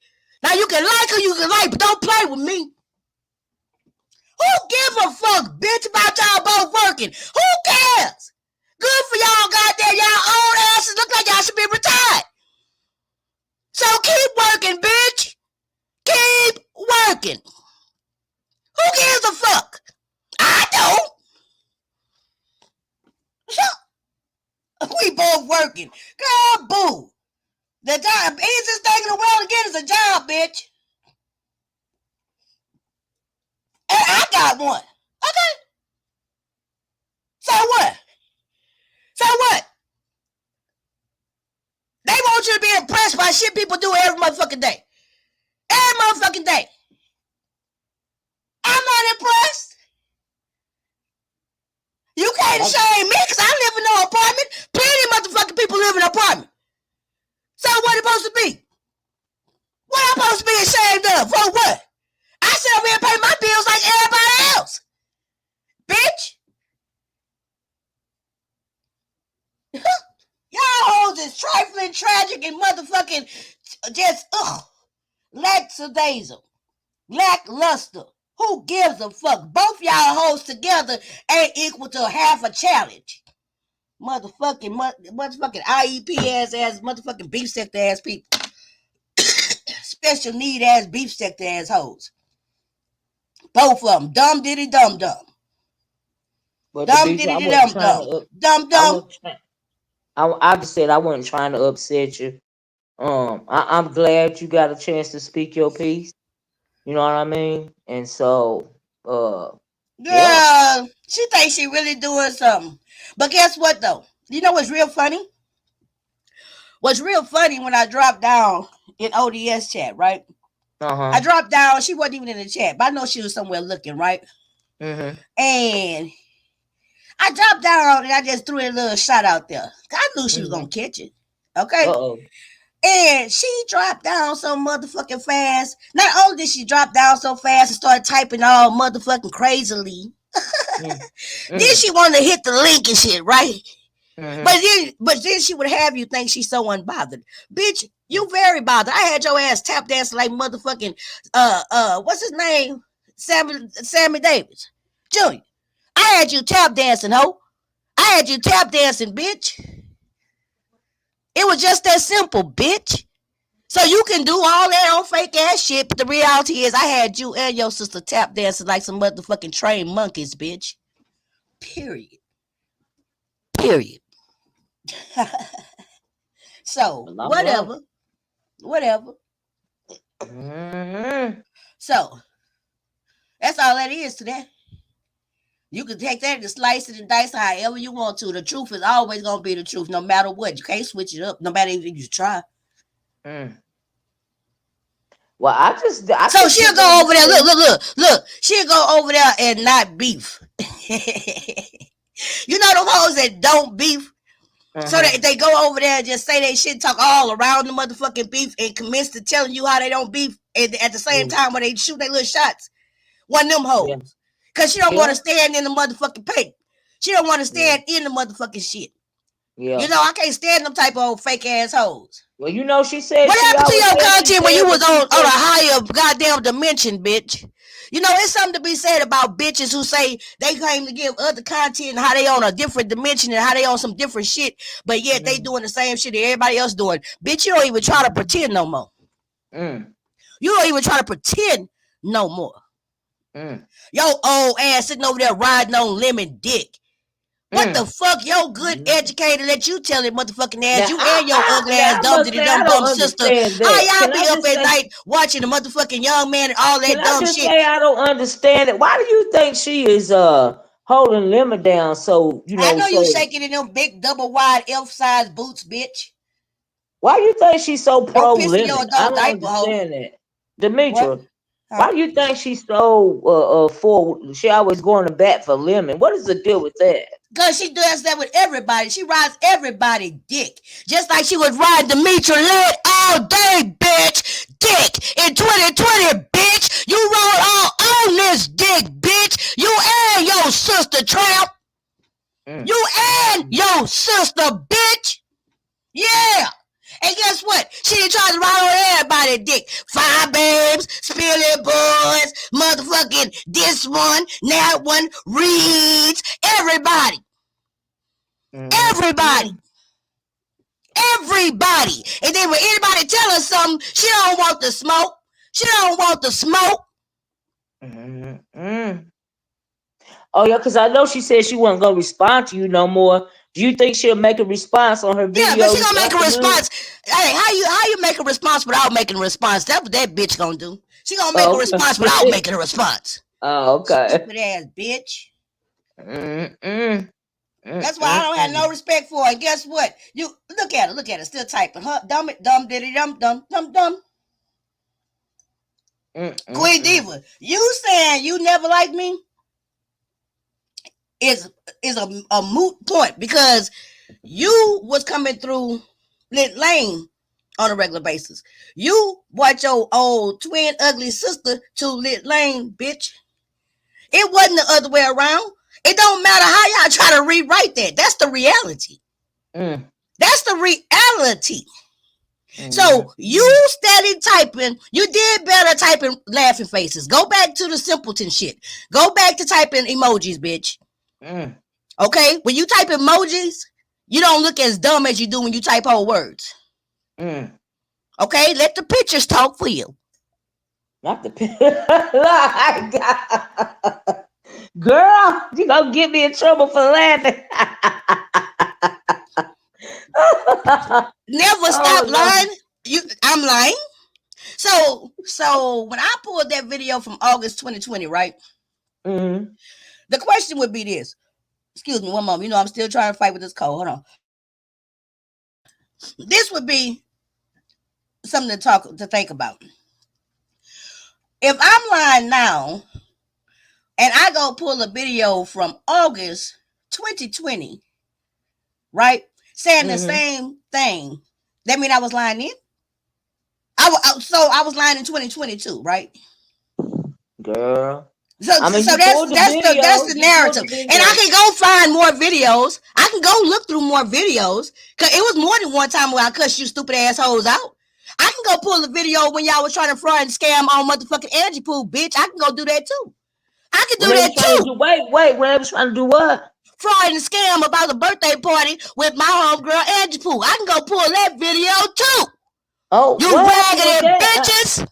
Now you can like her, you can like, but don't play with me. Who gives a fuck, bitch, about y'all both working? Who cares? Good for y'all, goddamn, y'all old asses look like y'all should be retired. So keep working, bitch. Keep working. Who gives a fuck? I don't. We both working. Girl, boo. The job, easiest thing in the world to get is a job, bitch. And I got one. Okay. So what? So what? They want you to be impressed by shit people do every motherfucking day. Every motherfucking day. I'm not impressed. You can't shame me because I live in no apartment. Plenty of motherfucking people live in an apartment. So what it supposed to be? What I'm supposed to be ashamed of? For what? I sit over here and pay my bills like everybody else. Bitch. Y'all hoes is trifling, tragic, and motherfucking just, lackluster. Who gives a fuck? Both y'all hoes together ain't equal to half a challenge. Motherfucking IEP ass, motherfucking beef sector ass people. Special need ass beef sector ass hoes. Both of them. Dumb diddy dum dum. Dumb diddy dum dum. Dum dum. I just said I wasn't trying to upset you. I'm glad you got a chance to speak your piece. You know what I mean? And so, yeah. She thinks she really doing something. But guess what though? You know what's real funny? What's real funny when I dropped down in ODS chat, right? I dropped down. She wasn't even in the chat, but I know she was somewhere looking, right? Mm-hmm. And I dropped down and I just threw a little shot out there. I knew she was gonna catch it. Okay. And she dropped down so motherfucking fast. Not only did she drop down so fast and start typing all motherfucking crazily, then she wanted to hit the link and shit, right? But then she would have you think she's so unbothered. Bitch, you very bothered. I had your ass tap dancing like motherfucking what's his name? Sammy Davis Jr. I had you tap dancing, ho. I had you tap dancing, bitch. It was just that simple, bitch. So you can do all that on fake ass shit, but the reality is I had you and your sister tap dancing like some motherfucking trained monkeys, bitch. Period. So whatever. So that's all that is today. You can take that and slice it and dice it however you want to. The truth is always gonna be the truth, no matter what. You can't switch it up, no matter if you try. Well, so she'll go over there. Look. She'll go over there and not beef. You know the hoes that don't beef. So they go over there and just say they shit, talk all around the motherfucking beef, and commence to telling you how they don't beef, and at the same time when they shoot their little shots. One of them hoes. Because she don't want to stand in the motherfucking paint. She don't want to stand in the motherfucking shit. Yeah. You know, I can't stand them type of old fake ass hoes. Well, you know, she said. What happened to your content when you was on a higher goddamn dimension, bitch? You know, it's something to be said about bitches who say they claim to give other content and how they on a different dimension and how they on some different shit, but yet they doing the same shit that everybody else doing. Bitch, you don't even try to pretend no more. Mm. You don't even try to pretend no more. Mm. Yo old ass sitting over there riding on lemon dick. What the fuck, yo good educator that you telling motherfucking ass, Now, you and your ugly ass I dumb must diddy say I dumb don't dumb sister, understand how that. y'all Can be I up just at say? night watching the motherfucking young man and all that Can I dumb just shit? say I don't understand it? Why do you think she is holding Lemon down? So I know you so shaking in them big double wide elf size boots, bitch. why do you think she's so Don't pro piss in your Lemon? I adult don't diaper, hoe. understand that, What? Demetria. Huh? Why do you think she's so for? She always going to bat for Lemon. What is the deal with that? Cause she does that with everybody. She rides everybody dick. Just like she was riding Demetria leg all day, bitch. Dick. In 2020, bitch. You roll all on this dick, bitch. You and your sister, tramp. Mm. You and your sister, bitch. Yeah. And guess what? She done tried to ride on everybody dick. Fire babes, spilling boys, motherfucking this one, that one, reads, everybody. Everybody. Mm. Everybody. And then when anybody tell her something, she don't want the smoke. She don't want the smoke. Mm. Mm. Oh yeah, because I know she said she wasn't gonna respond to you no more. Do you think she'll make a response on her Yeah, but video she this gonna make a afternoon? response. Hey, how you make a response without making a response? That's what that bitch gonna do. She gonna make a Oh, response without okay. making a response. Oh, okay. Stupid ass bitch. Mm, mm, mm, That's why I mm, don't have no mm, respect for her. And guess what? You look at her, still typing. Huh? Dumb it, dumb diddy dum dum dum dum. mm, mm, Queen mm. Diva, you saying you never liked me is a moot point because you was coming through Lit Lane on a regular basis. You brought your old twin ugly sister to Lit Lane, bitch. It wasn't the other way around. It don't matter how y'all try to rewrite that. That's the reality. Mm, That's the reality. mm, So you steady typing. You did better typing laughing faces. Go back to the simpleton shit. Go back to typing emojis, bitch. mm, Okay? When you type emojis, you don't look as dumb as you do when you type whole words. mm. Okay? Let the pictures talk for you. Not the girl, you gonna get me in trouble for laughing. Never stop Oh no. lying. I'm lying. So when I pulled that video from August 2020, right? Mm-hmm. The question would be this. Excuse me, one moment. You know, I'm still trying to fight with this cold. Hold on. This would be something to think about. If I'm lying now and I go pull a video from August 2020, right? Saying the Mm-hmm. same thing, that mean I was lying then? So I was lying in 2022, right? Girl. So, I mean, so you that's pulled the that's the that's video. the You pulled narrative, the and I video. can go find more videos. I can go look through more videos because it was more than one time where I cussed you stupid assholes out. I can go pull a video when y'all was trying to fraud and scam on motherfucking Angie Poo, bitch. I can go do that too. I can When do they that was trying to too. do when they was trying to do what? Fraud and scam about the birthday party with my homegirl Angie Poo. I can go pull that video too. Oh, You what happened with raggedy that? bitches.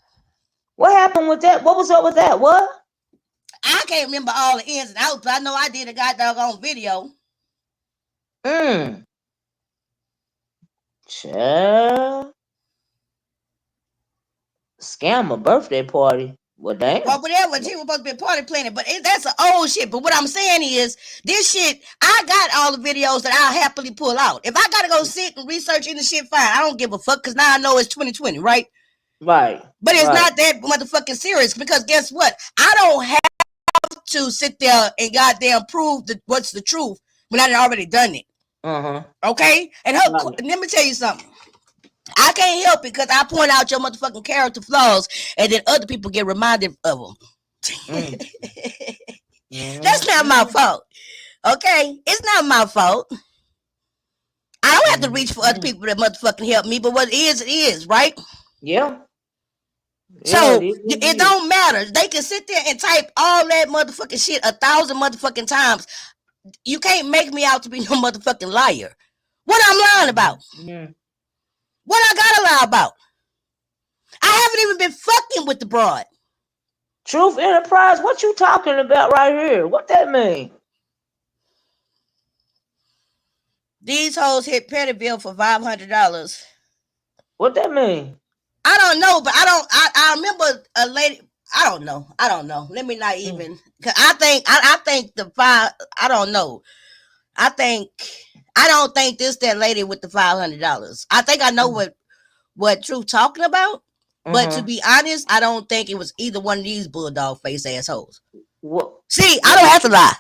What happened with that? What was up with that? What? I can't remember all the ins and outs, but I know I did a goddamn video. Mm. Child. Scam a birthday party. Well, Well, damn. whatever, she was supposed to be party planning, but that's an old shit. But what I'm saying is, this shit, I got all the videos that I'll happily pull out. If I gotta go sit and research in the shit, fine. I don't give a fuck, because now I know it's 2020, right? Right. But it's Right. not that motherfucking serious, because guess what? I don't have to sit there and goddamn prove what's the truth when I already done it. Uh-huh. Okay? And Right. let me tell you something. I can't help it because I point out your motherfucking character flaws, and then other people get reminded of them. Mm. That's not my Mm. fault. Okay? It's not my fault. I don't have to Mm. reach for other Mm. people that motherfucking help me, but what it is, right? Yeah. Yeah, it So is what it it is. don't matter. They can sit there and type all that motherfucking shit 1,000 motherfucking times. You can't make me out to be no motherfucking liar. What I'm lying about? Mm. What I gotta lie about? I haven't even been fucking with the broad. Truth Enterprise, what you talking about right here? What that mean? These hoes hit Pettyville for $500. What that mean? I don't know, but I remember a lady. I don't know. Let me not Mm. even. Cause I think the five. I don't know. I think I don't think this that lady with the $500. I think I know what Truth talking about. But to be honest, I don't think it was either one of these bulldog face assholes. What? See, I don't have to lie.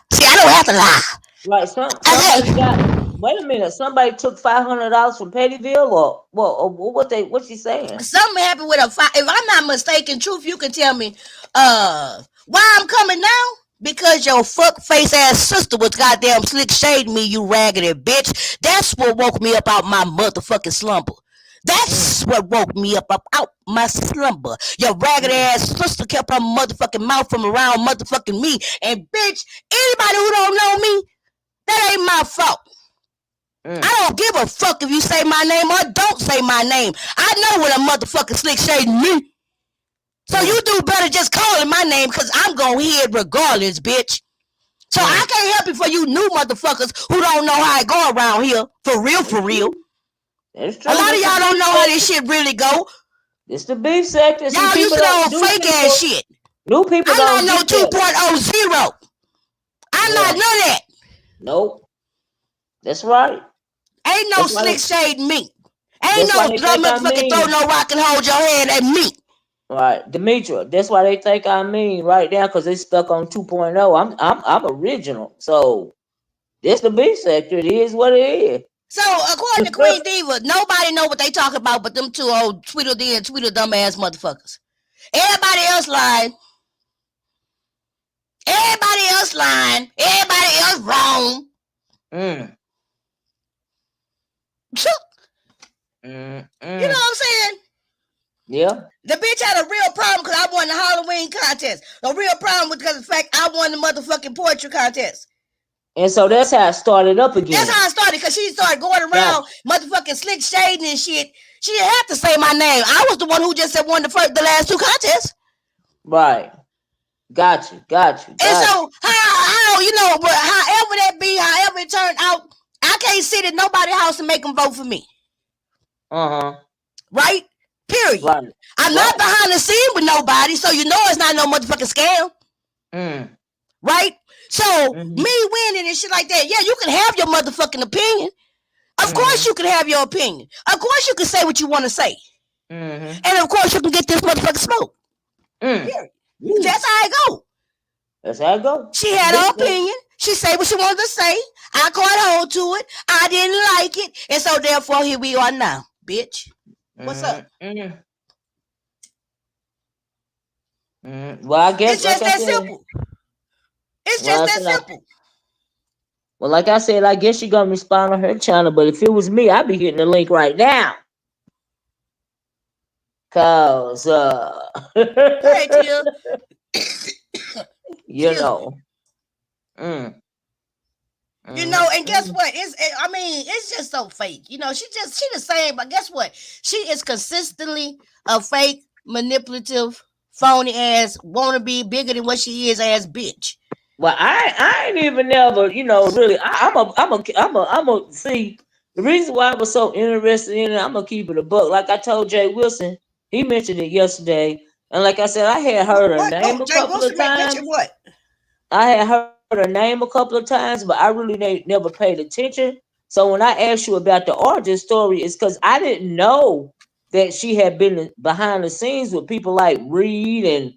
Like somebody got. Wait a minute. Somebody took $500 from Pettyville, or what she saying? Something happened with a five. If I'm not mistaken, Truth, you can tell me why I'm coming now. Because your fuck face ass sister was goddamn slick shading me, you raggedy bitch. That's what woke me up out my motherfucking slumber. That's what woke me up out my slumber. Your raggedy ass sister kept her motherfucking mouth from around motherfucking me. And bitch, anybody who don't know me, that ain't my fault. I don't give a fuck if you say my name or don't say my name. I know when a motherfucker slick shading me. So you do better just calling my name because I'm going to hear it regardless, bitch. So I can't help it for you new motherfuckers who don't know how it go around here. For real. That's true. A lot of y'all don't know how this shit really go. It's the beef sector. Y'all used to know fake ass shit. New people I'm not don't no 2.0. I'm not none of that. Nope. That's right. Ain't no slick shade me. Ain't That's no why they think I motherfucking throw mean. no rock and hold your hand at me. Right, Demetria. That's why they think I mean right now, because they stuck on 2.0. I'm original. So this the beef sector. It is what it is. So according to Queen Diva, nobody know what they talking about but them two old Tweedledee and Tweedledum ass motherfuckers. Everybody else lying. Everybody else lying. Everybody else wrong. You know what I'm saying? Yeah. The bitch had a real problem because I won the Halloween contest. A real problem because of the fact I won the motherfucking poetry contest. And so that's how it started up again. That's how I started, because she started going around motherfucking slick shading and shit. She didn't have to say my name. I was the one who just said won the last two contests. Right. Got you. And so how you know, but however that be, however it turned out, I can't sit at nobody's house and make them vote for me. Right? Period. Right. I'm not behind the scene with nobody, so you know it's not no motherfucking scam. Right? So me winning and shit like that, yeah, you can have your motherfucking opinion. Of course you can have your opinion. Of course you can say what you want to say. And of course you can get this motherfucking smoke. Period. That's how it go. That's how it go. She had her opinion. She said what she wanted to say. I caught hold to it. I didn't like it. And so therefore here we are now, bitch. What's up? Well, I guess it's just that simple. It's just that simple. Well, like I said, I guess she's gonna respond on her channel, but if it was me, I'd be hitting the link right now. Cause hey, Tia. You know. You know, and guess what? It's just so fake. You know, she the same, but guess what? She is consistently a fake, manipulative, phony ass, wanna be bigger than what she is ass bitch. Well, I ain't even never, really. I'm a see the reason why I was so interested in it. I'm gonna keep it a buck. Like I told Jay Wilson, he mentioned it yesterday, and like I said, I had heard her name a couple of times. What? I had heard her name a couple of times, but I really never paid attention. So when I asked you about the origin story, it's because I didn't know that she had been behind the scenes with people like Reed and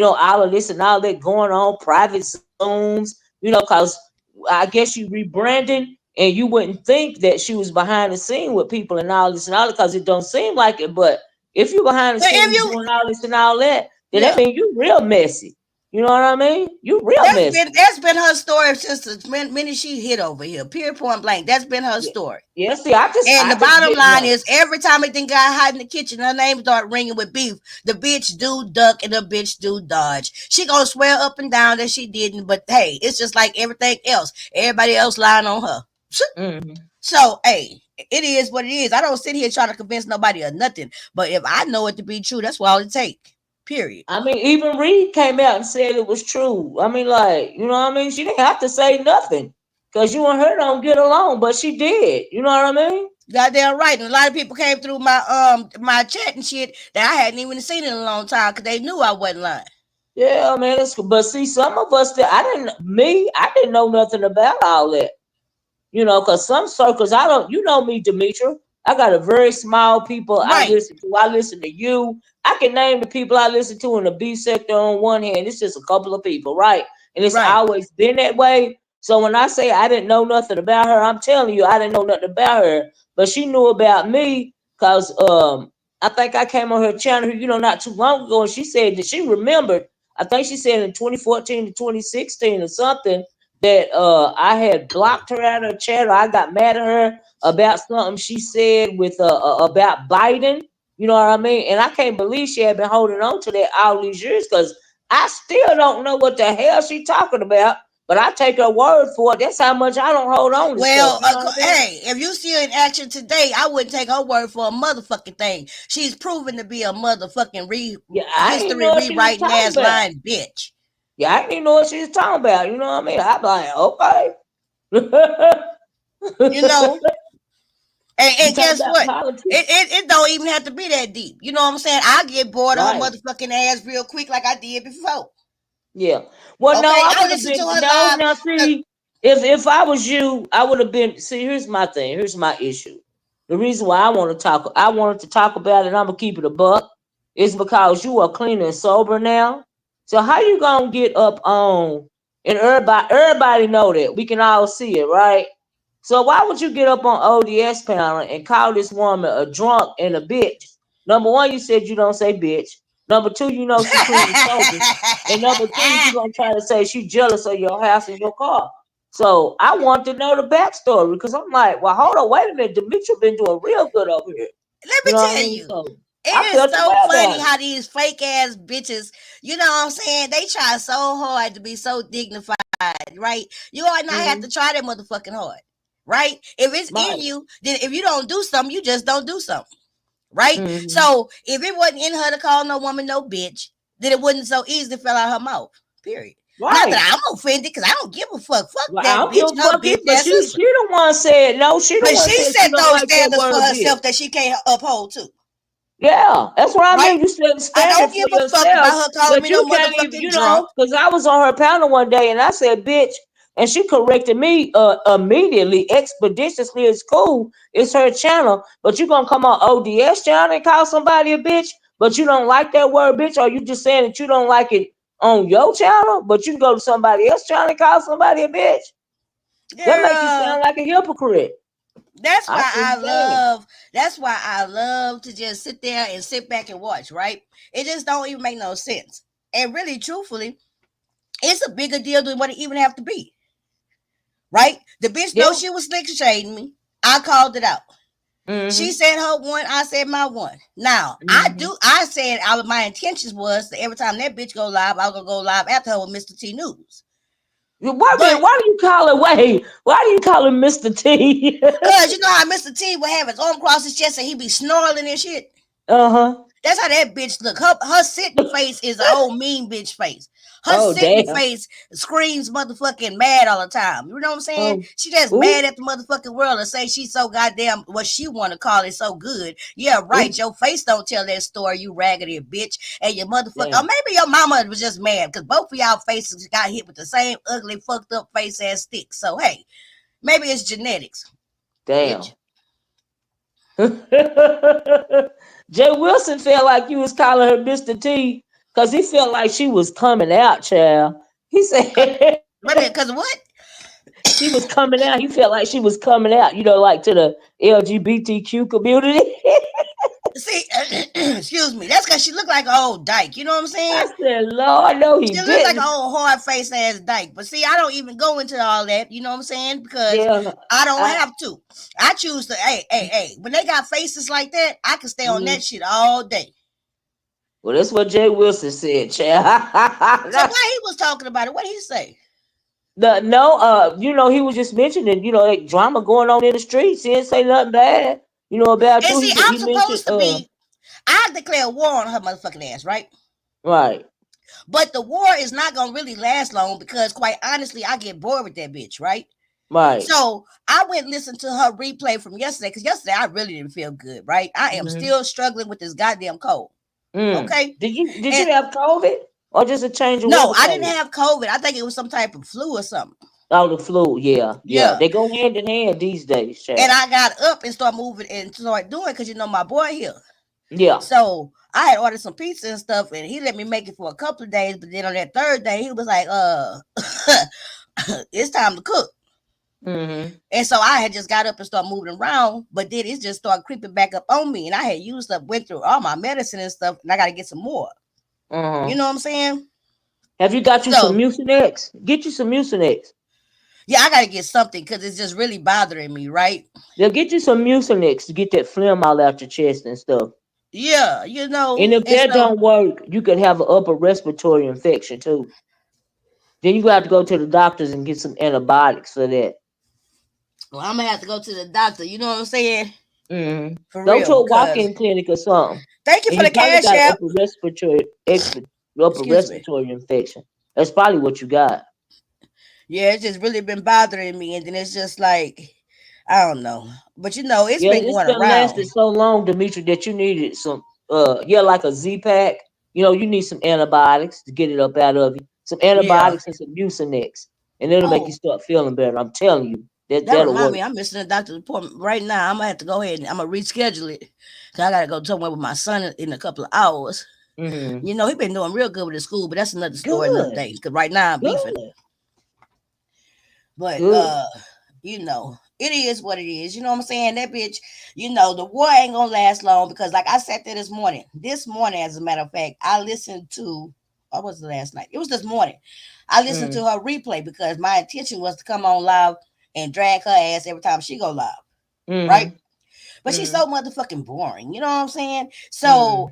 all of this and all that going on, private Zooms, because I guess you rebranded and you wouldn't think that she was behind the scene with people and all this and all that, because it don't seem like it. But if you behind the scenes doing all this and all that, then that means you real messy. You know what I mean? You real messy. That's been her story since the minute she hit over here. Pure point blank. That's been her story. Yeah, see, the bottom line is every time it got hot in the kitchen, her name start ringing with beef. The bitch do duck and the bitch do dodge. She gonna swear up and down that she didn't, but hey, it's just like everything else. Everybody else lying on her. So hey, It is what it is. I don't sit here trying to convince nobody of nothing. But if I know it to be true, that's all it takes. Period. I mean, even Reed came out and said it was true. I mean, like, you know what I mean? She didn't have to say nothing because you and her don't get along, but she did. You know what I mean? Goddamn right. And a lot of people came through my chat and shit that I hadn't even seen in a long time because they knew I wasn't lying. Yeah, man. But see, some of us, I didn't know nothing about all that. You know, because some circles, you know me, Demetria. I got a very small people I Right. listen to. I listen to you. I can name the people I listen to in the B sector on one hand. It's just a couple of people, right? And it's Right. always been that way. So when I say I didn't know nothing about her, I'm telling you, I didn't know nothing about her. But she knew about me because I think I came on her channel, you know, not too long ago, and she said that she remembered. I think she said in 2014 to 2016 or something that I had blocked her out of her chat, or I got mad at her about something she said with about Biden. You know what I mean? And I can't believe she had been holding on to that all these years because I still don't know what the hell she talking about. But I take her word for it. That's how much I don't hold on to stuff. Well, You know what I mean? hey, if you see her in action today, I wouldn't take her word for a motherfucking thing. She's proven to be a motherfucking Yeah, I didn't history know what she was rewriting talking ass about. lying bitch. Yeah, I didn't know what she was talking about. You know what I mean? I'm like, You know? okay. You And talking guess about what? politics, It don't even have to be that deep. You know what I'm saying? I get bored of her right? motherfucking ass real quick like I did before. Yeah. Well, no, Okay, I I would have listened to been her no. live. Now, see, if I was you, I would have been. See, here's my thing. Here's my issue. The reason why I wanted to talk about it. I'm gonna keep it a buck. Is because you are clean and sober now. So how you gonna get up on? And everybody know that. We can all see it, right? So why would you get up on ODS panel and call this woman a drunk and a bitch? Number one, you said you don't say bitch. Number two, you know she clean and sober. And number three, you're gonna try to say she jealous of your house and your car. So I want to know the backstory because I'm like, well, hold on, wait a minute. Demetria been doing real good over here. Let me You know what I tell mean? you, So I it is felt the so way funny about it. how these fake ass bitches, you know what I'm saying? They try so hard to be so dignified, right? You ought not have to Mm-hmm. try that motherfucking hard, right? If it's in Right. you, then if you don't do something, you just don't do something, right? Mm-hmm. So if it wasn't in her to call no woman no bitch, then it wouldn't so easily fell out her mouth. Period. Not Right. that I'm offended because I don't give a fuck. Fuck Well, I that don't give bitch, a her fuck either, bitch but ass sister. she the one said no. She the But one she said she set don't those like that standards for word bitch. herself that she can't uphold too, Yeah, that's what I right? mean. You set the I standard don't for give a fuck yourself, about her calling but me no you can't even, motherfucking you drunk. know, because I was on her panel one day and I said, bitch, and she corrected me immediately, expeditiously. It's cool. It's her channel, but you going to come on ODS channel and call somebody a bitch, but you don't like that word bitch, or you just saying that you don't like it on your channel, but you can go to somebody else channel and call somebody a bitch? That make you Girl, sound like a hypocrite. that's I why I couldn't stand it. love that's why I love to just sit there and sit back and watch, right? It just don't even make no sense. And really, truthfully, it's a bigger deal than what it even have to be. Right? The bitch knows Yeah. she was slick shading me. I called it out. She Mm-hmm. said her one, I said my one. Now, Mm-hmm. I said my intentions was that every time that bitch go live, I was gonna go live after her with Mr. T News. Wait a minute, But why do you call it wait? Why do you call him Mr. T? cause you know how Mr. T would have his arm across his chest and he be snarling and shit. Uh-huh. That's how that bitch look. Her sitting face is an old mean bitch face. Her Oh sitting damn. face screams motherfucking mad all the time. You know what I'm saying? Oh. She just mad Ooh. at the motherfucking world and say she's so goddamn what she want to call it so good. Yeah, right. Ooh. Your face don't tell that story, you raggedy bitch. And your motherfucker, or Damn. maybe your mama was just mad because both of y'all faces got hit with the same ugly, fucked up face ass stick. So hey, maybe it's genetics, bitch. Damn. Jay Wilson felt like you was calling her Mr. T because he felt like she was coming out, child. He said Cause what? she was coming out. He felt like she was coming out, you know, like to the LGBTQ community. See, excuse me. That's because she looked like an old dyke. You know what I'm I saying? said, Lord, no, he She looked like an didn't. old hard faced ass dyke. But see, I don't even go into all that. You know what I'm saying? Because Yeah. I don't I, have to. I choose to. Hey. When they got faces like that, I can stay on mm. that shit all day. Well, that's what Jay Wilson said, child. So why he was talking about it? What did he say? No, he was just mentioning, like drama going on in the streets. He didn't say nothing bad, about And you. see, He I'm mentioned, supposed to be. I declare war on her motherfucking ass, right? right, But the war is not gonna really last long because, quite honestly, I get bored with that bitch, right? right. So I went and listened to her replay from yesterday because yesterday I really didn't feel good, right? I am Mm-hmm. still struggling with this goddamn cold. Okay, Did you and have COVID or just a change of no, weather I didn't cold? have COVID. I think it was some type of flu or something. Oh, the flu. Yeah, yeah. Yeah, They go hand in hand these days, and child. I got up and started moving and started doing because my boy here. Yeah. So I had ordered some pizza and stuff, and he let me make it for a couple of days. But then on that third day, he was like, it's time to cook." Mm-hmm. And so I had just got up and started moving around, but then it just started creeping back up on me. And I had used up, went through all my medicine and stuff, and I got to get some more. You Uh-huh. know what I'm saying? Have you got you some So Mucinex? Get you some Mucinex. yeah, I got to get something because it's just really bothering me, right? They'll get you some Mucinex to get that phlegm all out your chest and stuff. Yeah, And if and that so don't work, you could have an upper respiratory infection too. Then you got to go to the doctors and get some antibiotics for that. well, I'm gonna have to go to the doctor. You know what I'm saying? Hmm. For Go to real, a because walk-in clinic or something. thank you And for you the probably cash got app. upper Excuse me. respiratory infection. That's probably what you got. Yeah, it's just really been bothering me, and then it's just like I don't know, but it's Yeah, been it's going been around. lasting so long, Demetria, that you needed some like a Z pack. You need some antibiotics to get it up out of you. Some Yeah. antibiotics and some Mucinex. And it'll make you Oh, start feeling better. I'm telling you. that That'll remind work. me, I'm missing a doctor's appointment right now. I'm gonna have to go ahead and I'm gonna reschedule it because I gotta go somewhere with my son in a couple of hours. Hmm. He been doing real good with his school, but that's another story, another Good. day. Because right now I'm beefing. Good. But Good. it is what it is. You know what I'm saying? That bitch, the war ain't gonna last long because like I sat there this morning. This morning, as a matter of fact, I listened to what was the last night? It was this morning. I listened to Mm, her replay because my intention was to come on live and drag her ass every time she go live. Right? mm-hmm, But she's mm-hmm, so motherfucking boring. You know what I'm saying? mm, So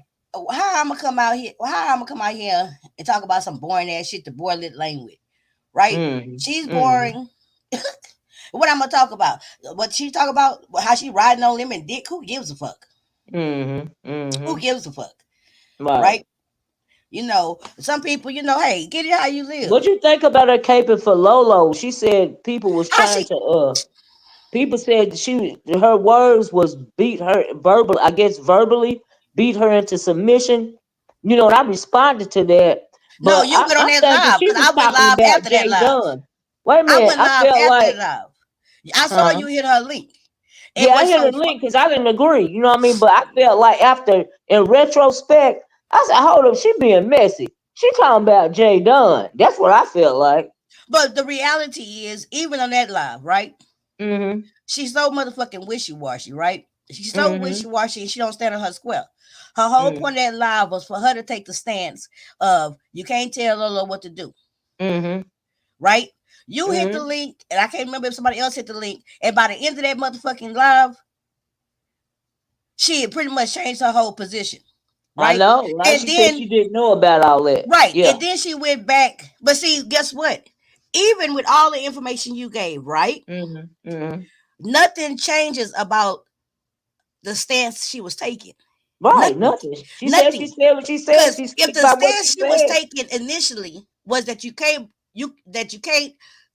how I'm gonna come out here? How I'm gonna come out here and talk about some boring ass shit the boy lit lane with? Right? mm, She's mm, boring. What I'm gonna talk about? What she talk about? How she riding on lemon dick? Who gives a fuck? mm, Who mm. gives a fuck? Right. Right? Some people, hey, get it how you live. What you think about her caping for Lolo? She said people was How trying she? to people said her words was beat her verbal, I guess verbally beat her into submission. And I responded to that, No, but you went on I'm that thinking live she because was I went talking live about after that Jay live. Dunn. Wait a I minute, went I live felt after that like, live. I saw huh? you hit her link. And Yeah, I what's hit so a link because I didn't agree. You know what I mean? But I felt like after, in retrospect, I said, hold up, she being messy. She talking about Jay Dunn. That's what I felt like. but the reality is, even on that live, right? Mm-hmm. She's so motherfucking wishy washy, right? She's so wishy Mm-hmm. washy and she don't stand on her square. Her whole Mm-hmm. point of that live was for her to take the stance of you can't tell Lolo what to do, Mm-hmm. right? You hit the Mm-hmm. link, and I can't remember if somebody else hit the link. And by the end of that motherfucking live, she had pretty much changed her whole position, I right? know, right? And She said then, she didn't know about all that. right, Yeah. and then she went back. But see, guess what? Even with all the information you gave, right? Mm-hmm. Mm-hmm. Nothing changes about the stance she was taking. Right, Nothing. nothing. She Nothing. said what she said. Because She if stick the by what she stance she was said. taking initially was that you can't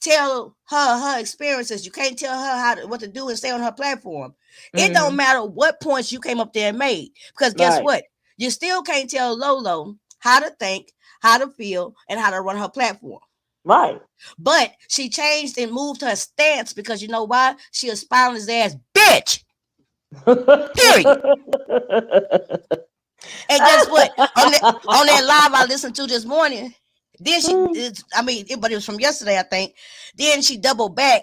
tell her experiences, you can't tell her what to do and stay on her platform. It don't Mm-hmm. matter what points you came up there and made. Because guess Right. what? You still can't tell Lolo how to think, how to feel, and how to run her platform. Right. But she changed and moved her stance because you know why? She a spineless ass bitch. Period. And guess what? On that live I listened to this morning, then but it was from yesterday, I think. Then she doubled back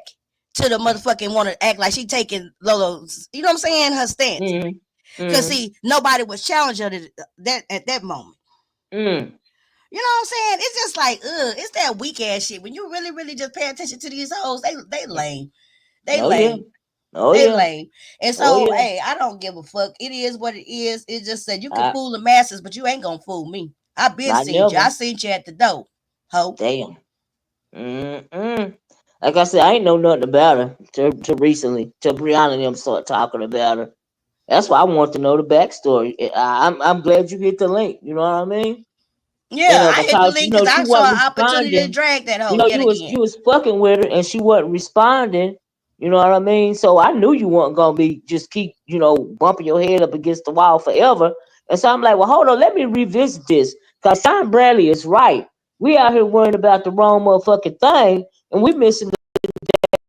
to the motherfucking want to act like she taking Lolo's, you know what I'm saying, her stance. Mm-hmm. Cause Mm-hmm. see, nobody was challenging her that at that moment. Mm. You know what I'm saying? It's just like, it's that weak ass shit. When you really, really just pay attention to these hoes, they lame. They Oh yeah. lame. Oh They yeah. lame. And Oh so, yeah. hey, I don't give a fuck. It is what it is. It just said you can I fool the masses, but you ain't gonna fool me. I been I seen you. I never. seen you at the door. Ho. Damn. Mm-mm. Like I said, I ain't know nothing about her till recently, till Brianna and them start talking about her. That's why I want to know the backstory. I'm glad you hit the link. You know what I mean? Yeah, I hit the Because link because she I saw wasn't an opportunity to responding. drag that hoe yet again. You was fucking with her and she wasn't responding. You know what I mean? So I knew you weren't gonna be just keep bumping your head up against the wall forever. And so I'm like, well, hold on, let me revisit this because Sean Bradley is right. We out here worrying about the wrong motherfucking thing, and we missing the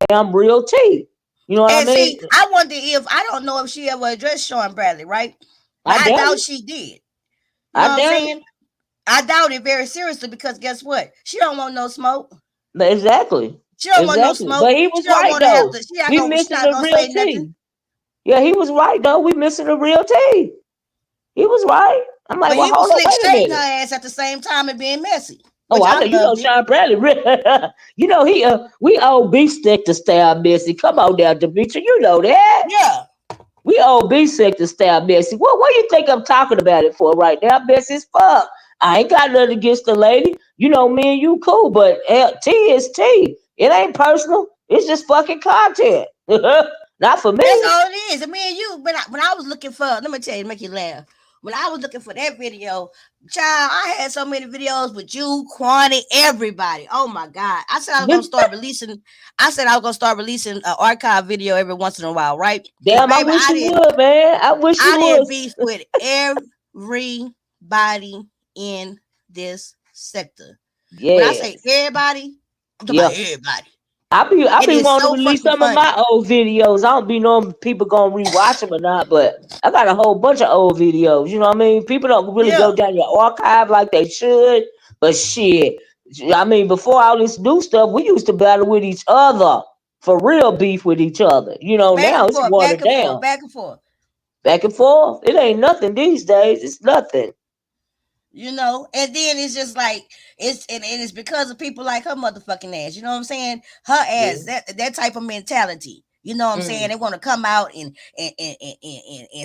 damn real tea. You know what I And mean? see, I wonder if I don't know if she ever addressed Sean Bradley, right? But I I doubt doubt it. she did. You know I what I'm doubt it. saying? I doubt it very seriously because guess what? She don't want no smoke. Exactly. She don't want no Exactly. But smoke. he She was don't right want to have though. to. She not We gonna. She missing not the gonna real say nothing. tea. Yeah, he was right though. We missing the real tea. He was right. I'm like, But well, he was hold on, slick wait a straightening her minute. ass at the same time and being messy, Oh, which I I know loved it. Sean Bradley. He we old beef sector style messy. Come on now, Demetria. You know that. Yeah, We old beef sector style messy. What you think I'm talking about it for right now? Messy as fuck. I ain't got nothing against the lady. You know me and you cool, but tea is tea. It ain't personal. It's just fucking content. Not for that's me. all it is. And me and you, when I was looking for, let me tell you, make you laugh. When I was looking for that video, child, I had so many videos with you, Quantity, everybody. Oh my god! I said I was gonna start releasing. I said I was gonna start releasing an archive video every once in a while, right? Because Damn, I baby, wish you would, man. I wish you I did would. beef with everybody in this sector. When I say Yes. everybody, I'm talking about Yeah. everybody. I It be is wanting to so release fucking some of funny. my old videos. I don't be knowing if people gonna rewatch them or not, but I got a whole bunch of old videos. You know what I mean? People don't really go Yeah, down your archive like they should. But shit, I mean, before all this new stuff, we used to battle with each other for real beef with each other. You know, back now and it's forth, back watered and forth, down, back and forth. back and forth. It ain't nothing these days. It's nothing. And then it's just like and it's because of people like her motherfucking ass. You know what I'm saying? Her ass, Yeah. that type of mentality. You know what I'm saying? Mm, They want to come out and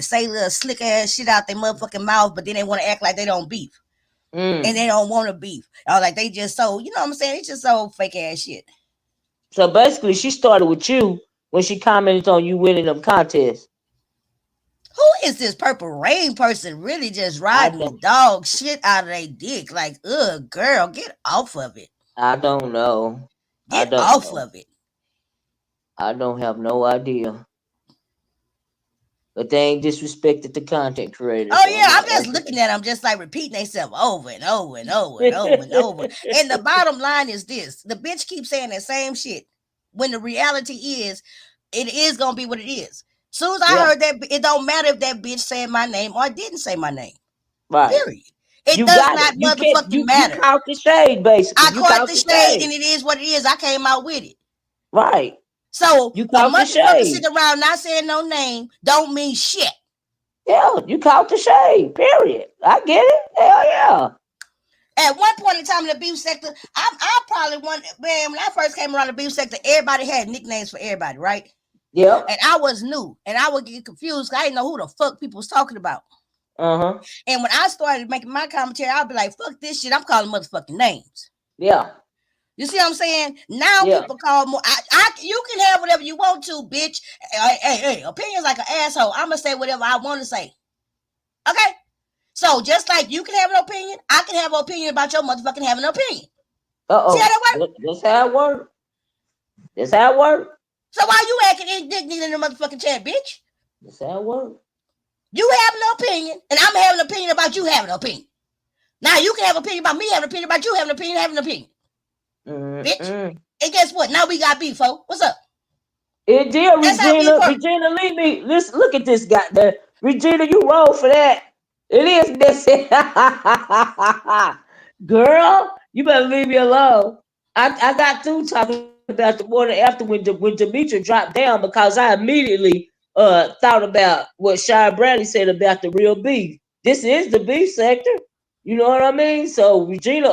say little slick ass shit out their motherfucking mouth, but then they want to act like they don't beef and they mm. don't want to beef. Or like they just so, you know what I'm saying? It's just so fake ass shit. So basically, she started with you when she commented on you winning them contests. Who is this purple rain person really just I riding the don't. dog shit out of their dick? Like, ugh, girl, get off of it. I don't know. I Get don't off know. of it. I don't have no idea. But they ain't disrespected the content creator, Oh so I'm yeah, I'm not just looking arguing. at them, just like repeating themselves over and over and over and over and over. And the bottom line is this: the bitch keeps saying the same shit. When the reality is, it is gonna be what it is. Soon as I Yeah, heard that, it don't matter if that bitch said my name or didn't say my name. right. Period. It You does got it. not You can't. motherfucking You matter. caught the shade, I basically. You caught caught the the shade, shade. and it is what it is. I came out with it. Right. So You a caught the motherfucker shade. sitting around not saying no name don't mean shit. Yeah, you caught the shade. Period. I get it. Hell yeah. At one point in time in the beef sector, I probably one man when I first came around the beef sector, everybody had nicknames for everybody, right? Yep. And I was new, and I would get confused. 'Cause I didn't know who the fuck people was talking about. Uh huh. And when I started making my commentary, I'd be like, "Fuck this shit! I'm calling motherfucking names." Yeah. You see what I'm saying? Now Yeah. people call more. You can have whatever you want to, bitch. Hey, opinions like an asshole. I'm gonna say whatever I want to say. Okay. So just like you can have an opinion, I can have an opinion about your motherfucking having an opinion. Uh See how oh. that works? That's how it work. That's how it work. So why you acting indignant in the motherfucking chat, bitch? That's how it work. You have an opinion, and I'm having an opinion about you having an opinion. Now you can have an opinion about me having an opinion about you having an opinion, having an opinion, bitch. Mm-mm. And guess what? Now we got beef, folks. What's up? It did, That's how beef Regina. works. Regina, leave me. Listen, look at this guy there. Regina, you roll for that. It is messy. Girl, you better leave me alone. I got through talking about the morning after when Demetria dropped down because I immediately thought about what Shia Bradley said about the real beef. This is the beef sector. You know what I mean? So Regina,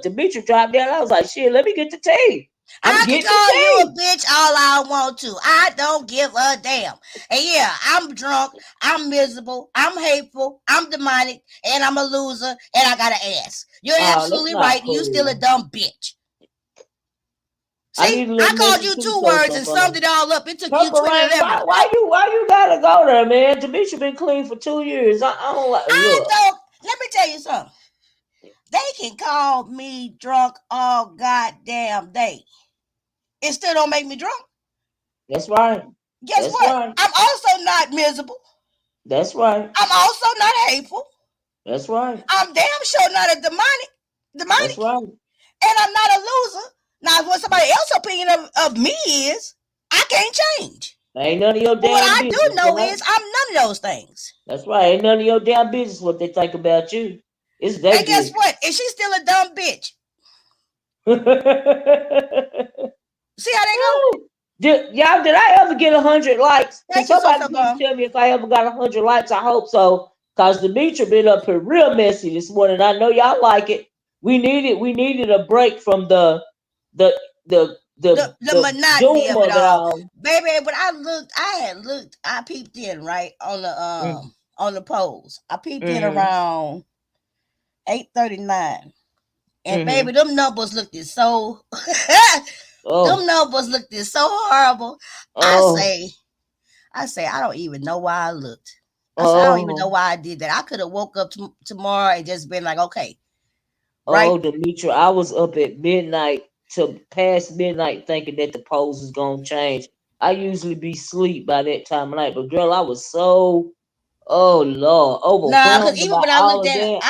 Demetria dropped down. I was like, shit, let me get the tea. I'm I can getting the call you a tea. bitch all I want to. I don't give a damn. And yeah, I'm drunk. I'm miserable. I'm hateful. I'm demonic. And I'm a loser. And I got an ass. You're Oh, that's absolutely not right. You still a cool. dumb bitch. I See, need a I little called messy you too, two so words so and summed fun. it all up. It took you Purple rain, 2011. why you gotta go there, man? Demetria been clean for 2 years. I don't like I look. don't. Let me tell you something. They can call me drunk all goddamn day. It still don't make me drunk. That's right. Guess That's what? right. I'm also not miserable. That's right. I'm also not hateful. That's right. I'm damn sure not a That's demonic, right. and I'm not a loser. Now, what somebody else's opinion of me is, I can't change. Ain't none of your But what damn I do business, know right? is I'm none of those things. That's right. Ain't none of your damn business what they think about you. It's their And guess business. what? Is she still a dumb bitch? See how they go? Did I ever get 100 likes? Can Thank you so somebody so please far. tell me if I ever got 100 likes? I hope so. Cause Demetria been up here real messy this morning. I know y'all like it. We needed a break from the the the The the monotony doom of it of it all, all. baby. But I peeped in right Mm, on the polls. I peeped in mm-hmm, around 8:39, and baby, mm-hmm. them numbers looked so. Them Oh, numbers looked so horrible. I oh, say, I say, I don't even know why I looked. I said, I don't even know oh, why I did that. I could have woke up tomorrow and just been like, okay, right? oh, Demetria, I was up at midnight to past midnight thinking that the polls was gonna change. I usually be asleep by that time of night, but girl, I was so, oh Lord, Nah, because overwhelmed even by when I all looked of at it, that.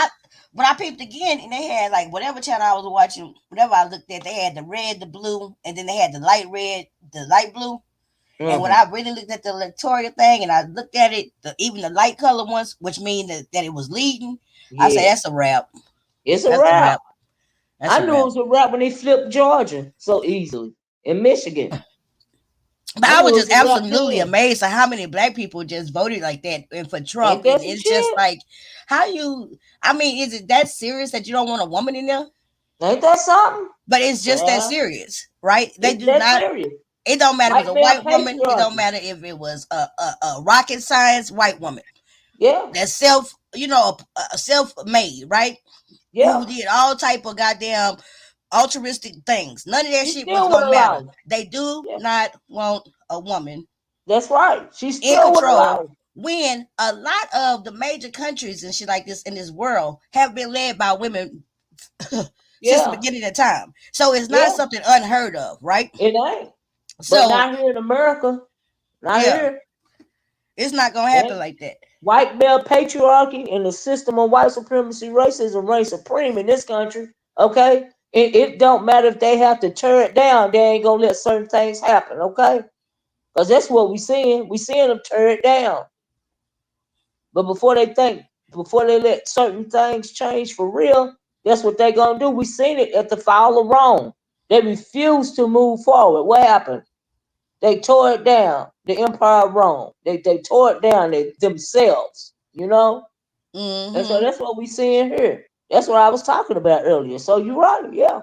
when I peeped again, and they had like whatever channel I was watching, whatever I looked at, they had the red, the blue, and then they had the light red, the light blue. And when Hmm. I really looked at the electoral thing and I looked at it, even the light color ones, which mean that it was leading, I say that's Yes, a wrap. it's a That's a wrap. wrap. That's I a knew it wrap. was a wrap when they flipped Georgia so easily in Michigan. But I I knew was it just was a wrap absolutely then. amazed at how many black people just voted like that and for Trump. Ain't that And some it's just shit? like, how you, I mean, is it that serious that you don't want a woman in there? Ain't that something? But it's just that Yeah, serious, right? They it's do that not, serious. it don't matter if it's White a male white woman, it don't patriarchy. matter if it was a rocket science white woman Yeah, that's self made, right? Who yeah. did all type of goddamn altruistic things. None of that She shit was still would gonna have matter. lost. They do Yeah, not want a woman that's right. She in still would have control lost. when a lot of the major countries and shit like this in this world have been led by women since the Yeah, beginning of time. So it's not yeah. something unheard of, right? It ain't. But So not here in America. Not yeah, here. it's not gonna happen That like that. white male patriarchy and the system of white supremacy, racism reigns supreme in this country. Okay? It don't matter if they have to tear it down, they ain't gonna let certain things happen, okay? Because that's what we seeing. We seeing them tear it down. But before they let certain things change for real, that's what they gonna do. We seen it at the fall of Rome. They refused to move forward. What happened? They tore it down. The Empire of Rome. They tore it down themselves, you know? And so Mm-hmm. that's what we seeing here. That's what I was talking about earlier. So you're right. Yeah.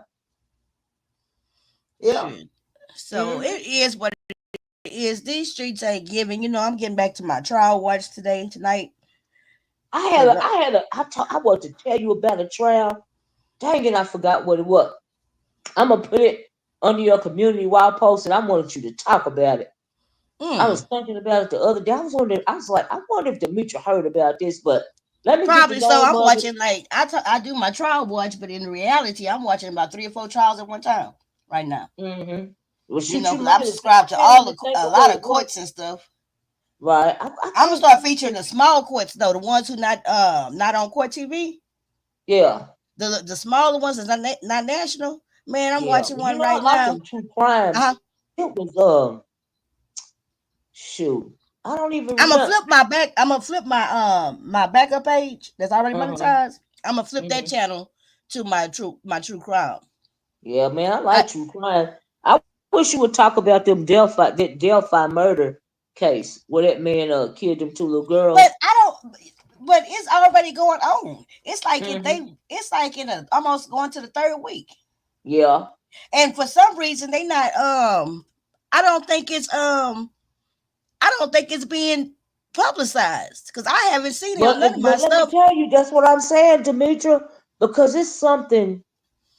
Yeah. Shit. So Hmm. it is what it is. These streets ain't giving. I'm getting back to my trial watch tonight. Cause I want to tell you about a trial. Dang it, I forgot what it was. I'm gonna put it under your community wild post, and I wanted you to talk about it. I was mm, thinking about it the other day. I was wondering. I was like, I wonder if Demetria heard about this, but let me get the probably so. name I'm of it. watching like I do my trial watch, but in reality, I'm watching about 3 or 4 trials at one time right now. Hmm. Well, shoot, you Because might I'm have. subscribed to I can't even think a of what lot of it was. courts and stuff. Right. I I'm gonna can't start think featuring of. the small courts though, the ones who not on court TV. Yeah. The smaller ones is not national. Man, I'm Yeah. watching You one know, I right like now. them true crimes. Uh-huh. It was shoot. I don't even I'm gonna remember. flip my back. I'm gonna flip my backup page that's already Uh-huh. monetized. I'm gonna flip that Hmm. channel to my true crime. Yeah, man, I I, like true crime. I wish you would talk about that Delphi murder case where that man killed them 2 little but girls. I don't. But it's already going on. It's like if Hmm. they. It's like in a almost going to the third week, Yeah, and for some reason they not. I don't think it's I don't think it's being publicized because I haven't seen it on none of my but let me stuff. tell you, that's what I'm saying, Demetria, because it's something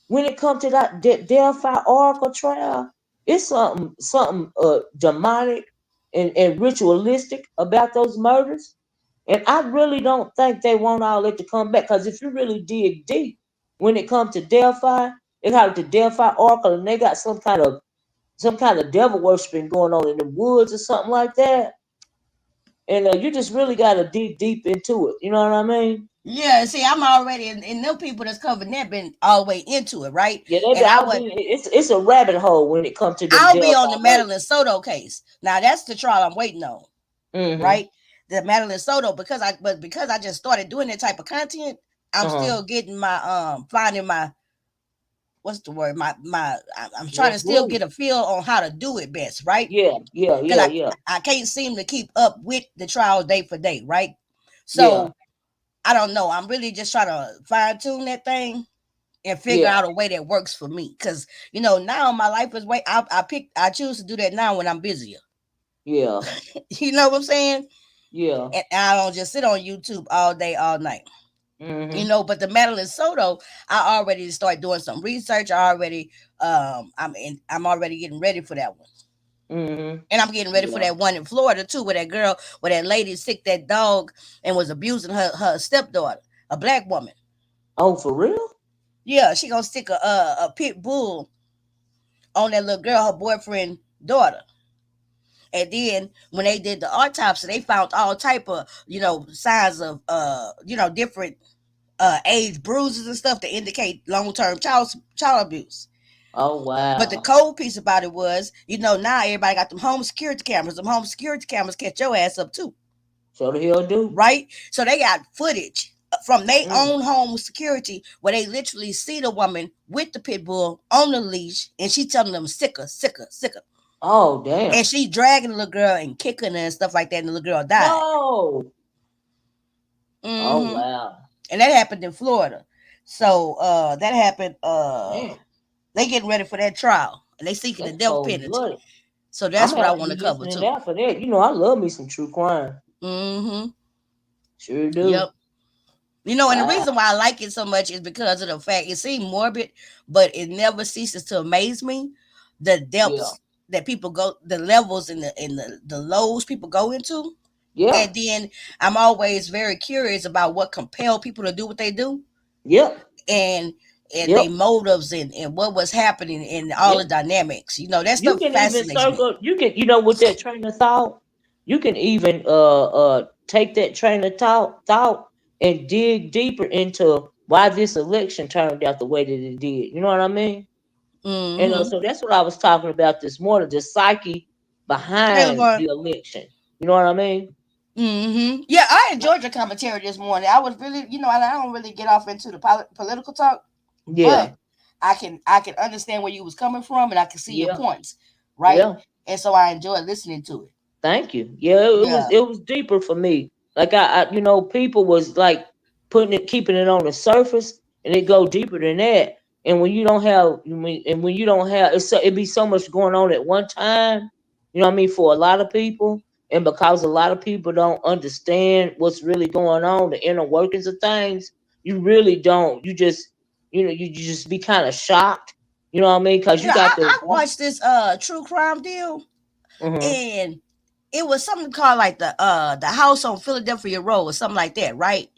when it comes to that Delphi Oracle trial. It's something demonic and ritualistic about those murders. And I really don't think they want all that to come back. Because if you really dig deep, when it comes to Delphi, they got the Delphi Oracle, and they got some kind of devil worshiping going on in the woods or something like that. And you just really got to dig deep into it. You know what I mean? Yeah, see, I'm already in them people that's covering that been all the way into it, right? Yeah, And I I'll would be. It's a rabbit hole when it comes to them I'll be Delphi on the murders. Madeline Soto case. Now that's the trial I'm waiting on, Mm-hmm. right? The Madeline Soto, because I just started doing that type of content, I'm Uh-huh. still getting my finding my what's the word? I'm trying Your to still groove. get a feel on how to do it best, right? Yeah, yeah, Because yeah, yeah, I can't seem to keep up with the trial day for day, right? yeah, So I don't know. I'm really just trying to fine tune that thing and figure yeah, out a way that works for me. Because now my life is way. I choose to do that now when I'm busier. yeah, You know what I'm saying? yeah. And I don't just sit on YouTube all day, all night. Mm-hmm. But the Madeline Soto, I already start doing some research. I already, I'm already getting ready for that one. Mm-hmm. And I'm getting ready for Yeah. that one in Florida too, where that lady sick that dog and was abusing her stepdaughter, a black woman. Oh, for real? Yeah, she gonna stick a pit bull on that little girl, her boyfriend daughter. And then when they did the autopsy, they found all type of signs of different age bruises and stuff to indicate long term child abuse. Oh, But the wow. cold piece about it was, now everybody got them home security cameras. Them home security cameras catch your ass up too, So the hell do? right? So they got footage from their Mm. own home security where they literally see the woman with the pit bull on the leash, and she telling them sicker, sicker, sicker, Oh, damn. and she dragging the little girl and kicking her and stuff like that, and the little girl died. No. Oh, Hmm. wow. And that happened in Florida. So that happened. Man, They getting ready for that trial, and they seeking the that's death cold penalty. blooded. So I'm that's gonna what I have to want to be cover listening too. out for that. You know, I love me some true crime. Hmm. Sure Yep. do. And the Wow. reason why I like it so much is because of the fact it seems morbid, but it never ceases to amaze me the Yeah. depths that people go, the levels and the lows people go into. Yeah. And then I'm always very curious about what compelled people to do what they do, Yep. and their Yep. motives, and what was happening, and all the Yep. dynamics. That You stuff can even fascinates me. circle. You can, with that train of thought. You can even take that train of thought and dig deeper into why this election turned out the way that it did. You know what I mean? And Mm-hmm. so that's what I was talking about this morning, the psyche Hey, behind LeVar. the election. You know what I mean? Yeah, I enjoyed your commentary this morning. I was really, I don't really get off into the political talk, but Yeah, I can understand where you was coming from, and I can see your yeah, points, right? yeah. And so I enjoyed listening to it. Thank you. Yeah, Yeah. it was deeper for me. Like people was like keeping it on the surface, and it go deeper than that. And when you don't have, when you don't have, it be so much going on at one time. You know what I mean? For a lot of people, and because a lot of people don't understand what's really going on, the inner workings of things, you really don't. You just, you just be kind of shocked. You know what I mean? Because you got I watched this true crime deal, Mhm, and it was something called like the house on Philadelphia Road or something like that, right?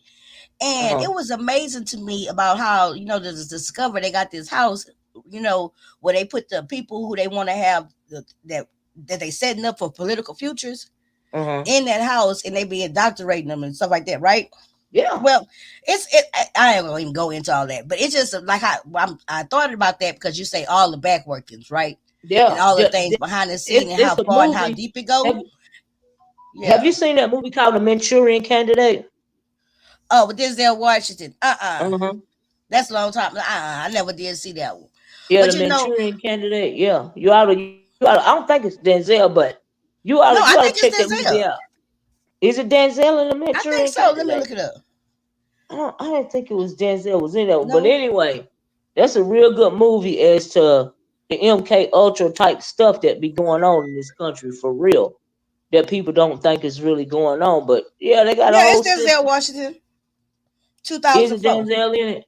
And uh-huh, it was amazing to me about how this discover they got this house, where they put the people who they want to have that they setting up for political futures uh-huh. in that house, and they be indoctrinating them and stuff like that, right? Yeah. Well, I ain't gonna even go into all that, but it's just like I thought about that because you say all the back workings, right? And Yeah, all the things behind the scene, and how it's a far and how movie. deep it go. Have Yeah. you seen that movie called The Manchurian Candidate? Oh, but Denzel Washington. Uh-huh. That's a long time. I never did see that one. Yeah, The But Manchurian Candidate. Yeah, I don't think it's Denzel, but no, I you ought to think check it's that movie Denzel. out. Is it Denzel in The I think Manchurian so. Let me Candidate? look it up. I didn't think it was Denzel was in that one. But No. anyway, that's a real good movie as to the MK Ultra type stuff that be going on in this country for real. That people don't think is really going on. But yeah, they got a Yeah, whole it's Denzel system. Washington, Is it 2004. Denzel in it?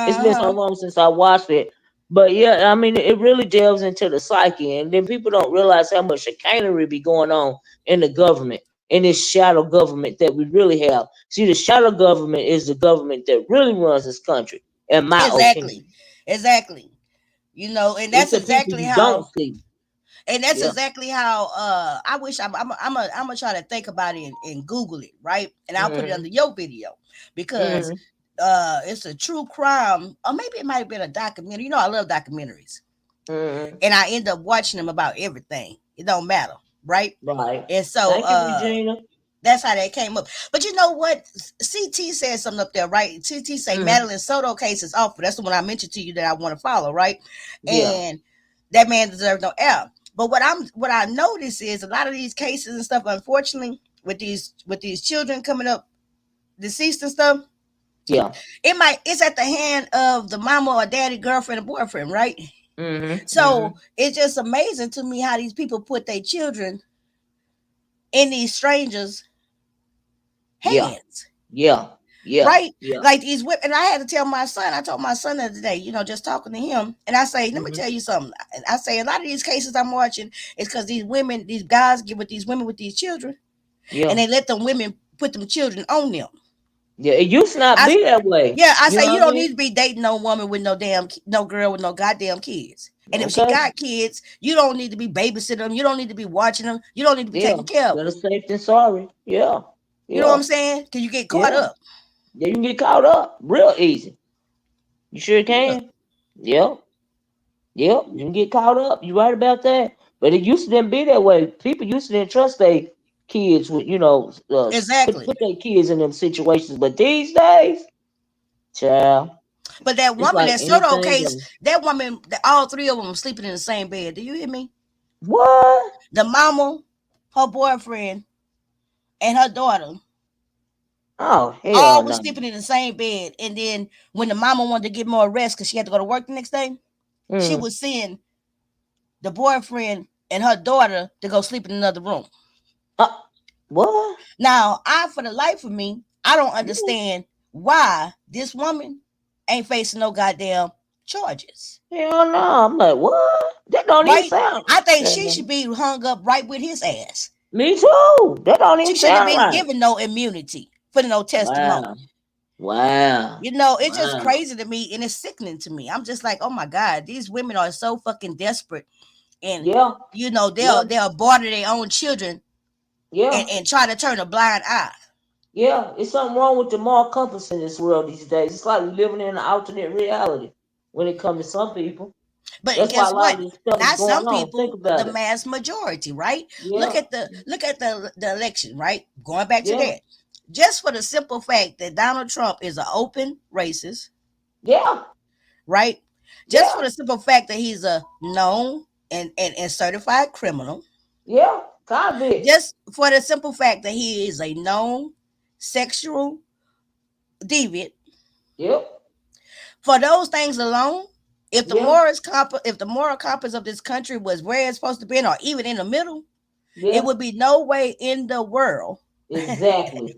It's Uh been so huh. long since I watched it. But yeah, I mean, it really delves into the psyche, and then people don't realize how much chicanery be going on in the government, in this shadow government that we really have. See, the shadow government is the government that really runs this country, in my Exactly. opinion. Exactly. You know, and It's that's the people exactly you don't how see. and that's Yeah. exactly how I wish I'm gonna try to think about it and Google it, right? And I'll put it under Hmm. your video because Hmm. it's a true crime, or maybe it might have been a documentary. You know, I love documentaries, Hmm. and I end up watching them about everything. It don't matter, right? Right. And so Thank you, Regina. that's how that came up. But you know what? CT said something up there, right? CT say Hmm. Madeline Soto case is awful. That's the one I mentioned to you that I want to follow, right? Yeah. And that man deserves no L. But what I notice is a lot of these cases and stuff, unfortunately, with these children coming up deceased and stuff, Yeah. it's at the hand of the mama or daddy, girlfriend or boyfriend, right? Hmm. So Hmm. it's just amazing to me how these people put their children in these strangers' Yeah. hands. Yeah. Yeah. Right? Yeah. Like these women, and I had to tell my son, I told my son the other day, you know, just talking to him, and I say, let me Hmm. tell you something. And I say, a lot of these cases I'm watching is because these women, these guys get with these women with these children, and Yeah. they let them women put them children on them. Yeah. It used to not I, be that way. yeah, I You say, know you what I don't need mean? to be dating no woman with no damn, no girl with no goddamn kids. And if she Okay. got kids, you don't need to be babysitting them. You don't need to be watching them. You don't need to be Yeah. taking care of Better them. safe than sorry. Yeah. You know what I'm Yeah. saying? Because you get caught Yeah. up. Yeah. You can get caught up real easy. You sure Yeah, can. Yep. Yep. You can get caught up. You right about that. But it used to didn't be that way. People used to didn't trust their kids with, exactly. put their kids in them situations. But these days, child, But that it's woman, like that Soto anything case, goes. that woman, all three of them were sleeping in the same bed. Do you hear me? What? The mama, her boyfriend, and her daughter Oh hell all were no. sleeping in the same bed. And then when the mama wanted to get more rest because she had to go to work the next day, she Mm. was seeing the boyfriend and her daughter to go sleep in another room. Uh, what? Now, for the life of me, I don't Mm. understand why this woman ain't facing no goddamn charges. Hell no. I'm like, what? That don't even Right? sound. I think she Child. should be hung up right with his ass. Me too. That don't even She shouldn't have sound been right. given no immunity for no Wow. testimony. Wow. You know, it's just Wow. crazy to me and it's sickening to me. I'm just like, oh my God, these women are so fucking desperate. And Yeah. you know, Yeah. they'll barter their own children Yeah. and try to turn a blind eye. Yeah. It's something wrong with the moral compass in this world these days. It's like living in an alternate reality when it comes to some people. But That's why a guess lot what? of this stuff is Not going some on. Think people, the about it. mass majority, right? Yeah. Look at the election, right? Going back to Yeah. that. Just for the simple fact that Donald Trump is an open racist, Yeah. right? Just for Yeah. the simple fact that he's a known and certified criminal, Yeah. Convict. just for the simple fact that he is a known sexual deviant. Yep. For those things alone, Yeah. if the moral compass of this country was where it's supposed to be, or even in the middle, it Yeah. would be no way in the world Exactly.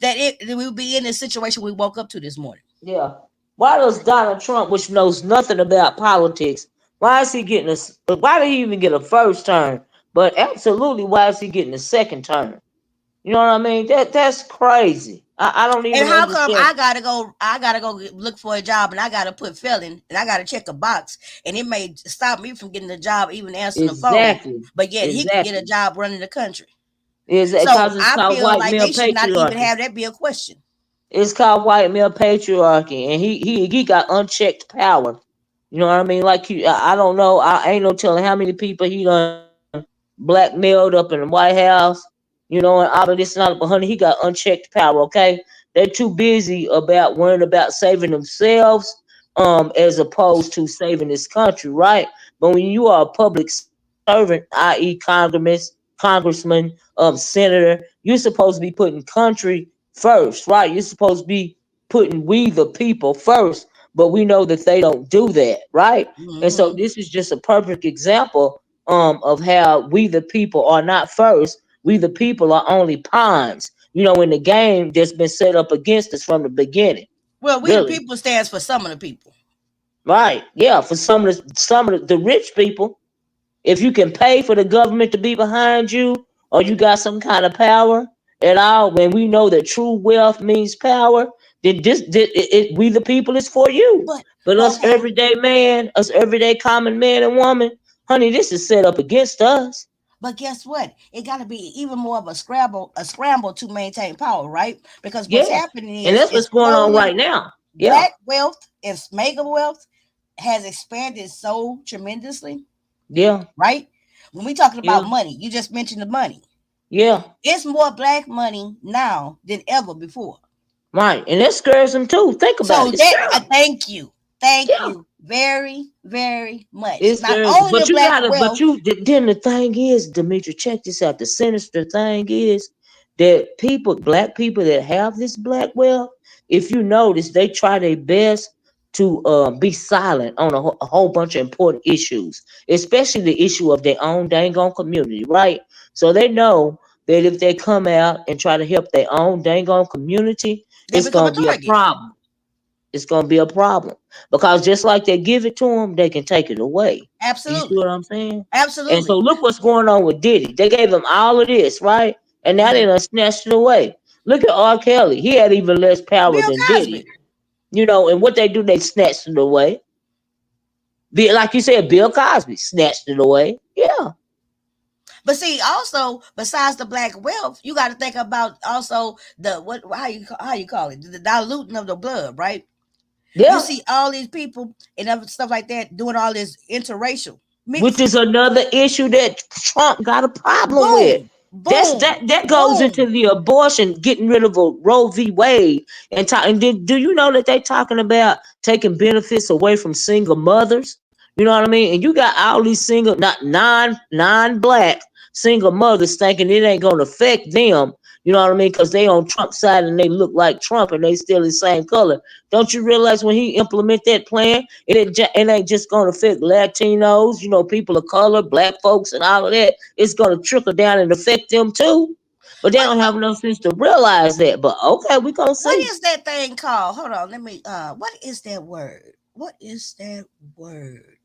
that we would be in this situation we woke up to this morning. Yeah. Why does Donald Trump, which knows nothing about politics, why is he getting a? Why did he even get a first term? But absolutely, why is he getting a second term? You know what I mean? That's crazy. I don't And even how come understand. I gotta go look for a job and I gotta put felon and I gotta check a box and it may stop me from getting a job even answering the phone, Exactly. but yet he can get a Exactly. job running the country. Is it So because it's I called feel white like male they should not even patriarchy? have that be a question. It's called white male patriarchy, and he got unchecked power. You know what I mean? Like I don't know. I ain't no telling how many people he done blackmailed up in the White House. You know, and all of this and all. But honey, he got unchecked power. Okay, they're too busy about worrying about saving themselves, as opposed to saving this country, right? But when you are a public servant, i.e., congressman, senator, you're supposed to be putting country first, right? You're supposed to be putting we the people first, but we know that they don't do that, right? And so Hmm. this is just a perfect example of how we the people are not first. We the people are only pawns, in the game that's been set up against us from the beginning. Well, we the Really. people stands for some of the people. Right. Yeah. For some of the rich people, if you can pay for the government to be behind you, or you got some kind of power at all, when we know that true wealth means power, then we the people is for you. But But but us okay, everyday man, us everyday common man and woman, honey, this is set up against us. but guess what? It got to be even more of a scramble to maintain power, right? Because what's Yes. happening And that's is what's going on slowly right now. Yeah. black wealth and mega wealth has expanded so tremendously, Yeah. right? When we talking Yeah. about money, you just mentioned the money. Yeah. It's more black money now than ever before. Right. And that scares them too. Think about So it. It that scares I them. thank Yeah. you very, very much. It's Not there, only the but you black gotta, but wealth, you then the thing is, Demetria, check this out. The sinister thing is that black people that have this black wealth, if you notice, they try their best to be silent on a whole bunch of important issues, especially the issue of their own dang on community, right? So they know that if they come out and try to help their own dang on community, they it's become a gonna be a target. problem. It's gonna be a problem because just like they give it to them, they can take it away. You see Absolutely. what I'm saying? And so Absolutely. look what's going on with Diddy. They gave him all of this, right? And now they Mhm. done snatched it away. Look at R. Kelly. He had even less power Bill than Diddy. Cosby. And what they do, they snatched it away. Like you said, Bill Cosby snatched it away. Yeah, But see, also besides the black wealth, you got to think about also the what how you call it, the diluting of the blood, right? You yeah. see all these people and other stuff like that doing all this interracial Which mixing. is another issue that Trump got a problem with. Boom, That's boom, that goes into boom. the abortion, getting rid of a Roe v. Wade, and do you know that they talking about taking benefits away from single mothers? You know what I mean? And you got all these single, not non black single mothers thinking it ain't gonna affect them. You know what I mean? Because they on Trump's side and they look like Trump and they still the same color. Don't you realize when he implement that plan, it ain't just going to affect Latinos, people of color, black folks, and all of that. It's going to trickle down and affect them too. But they What don't what have enough sense to realize that. But okay, we gonna what see. is that thing called? Hold on, let me. What is that word? What is that word?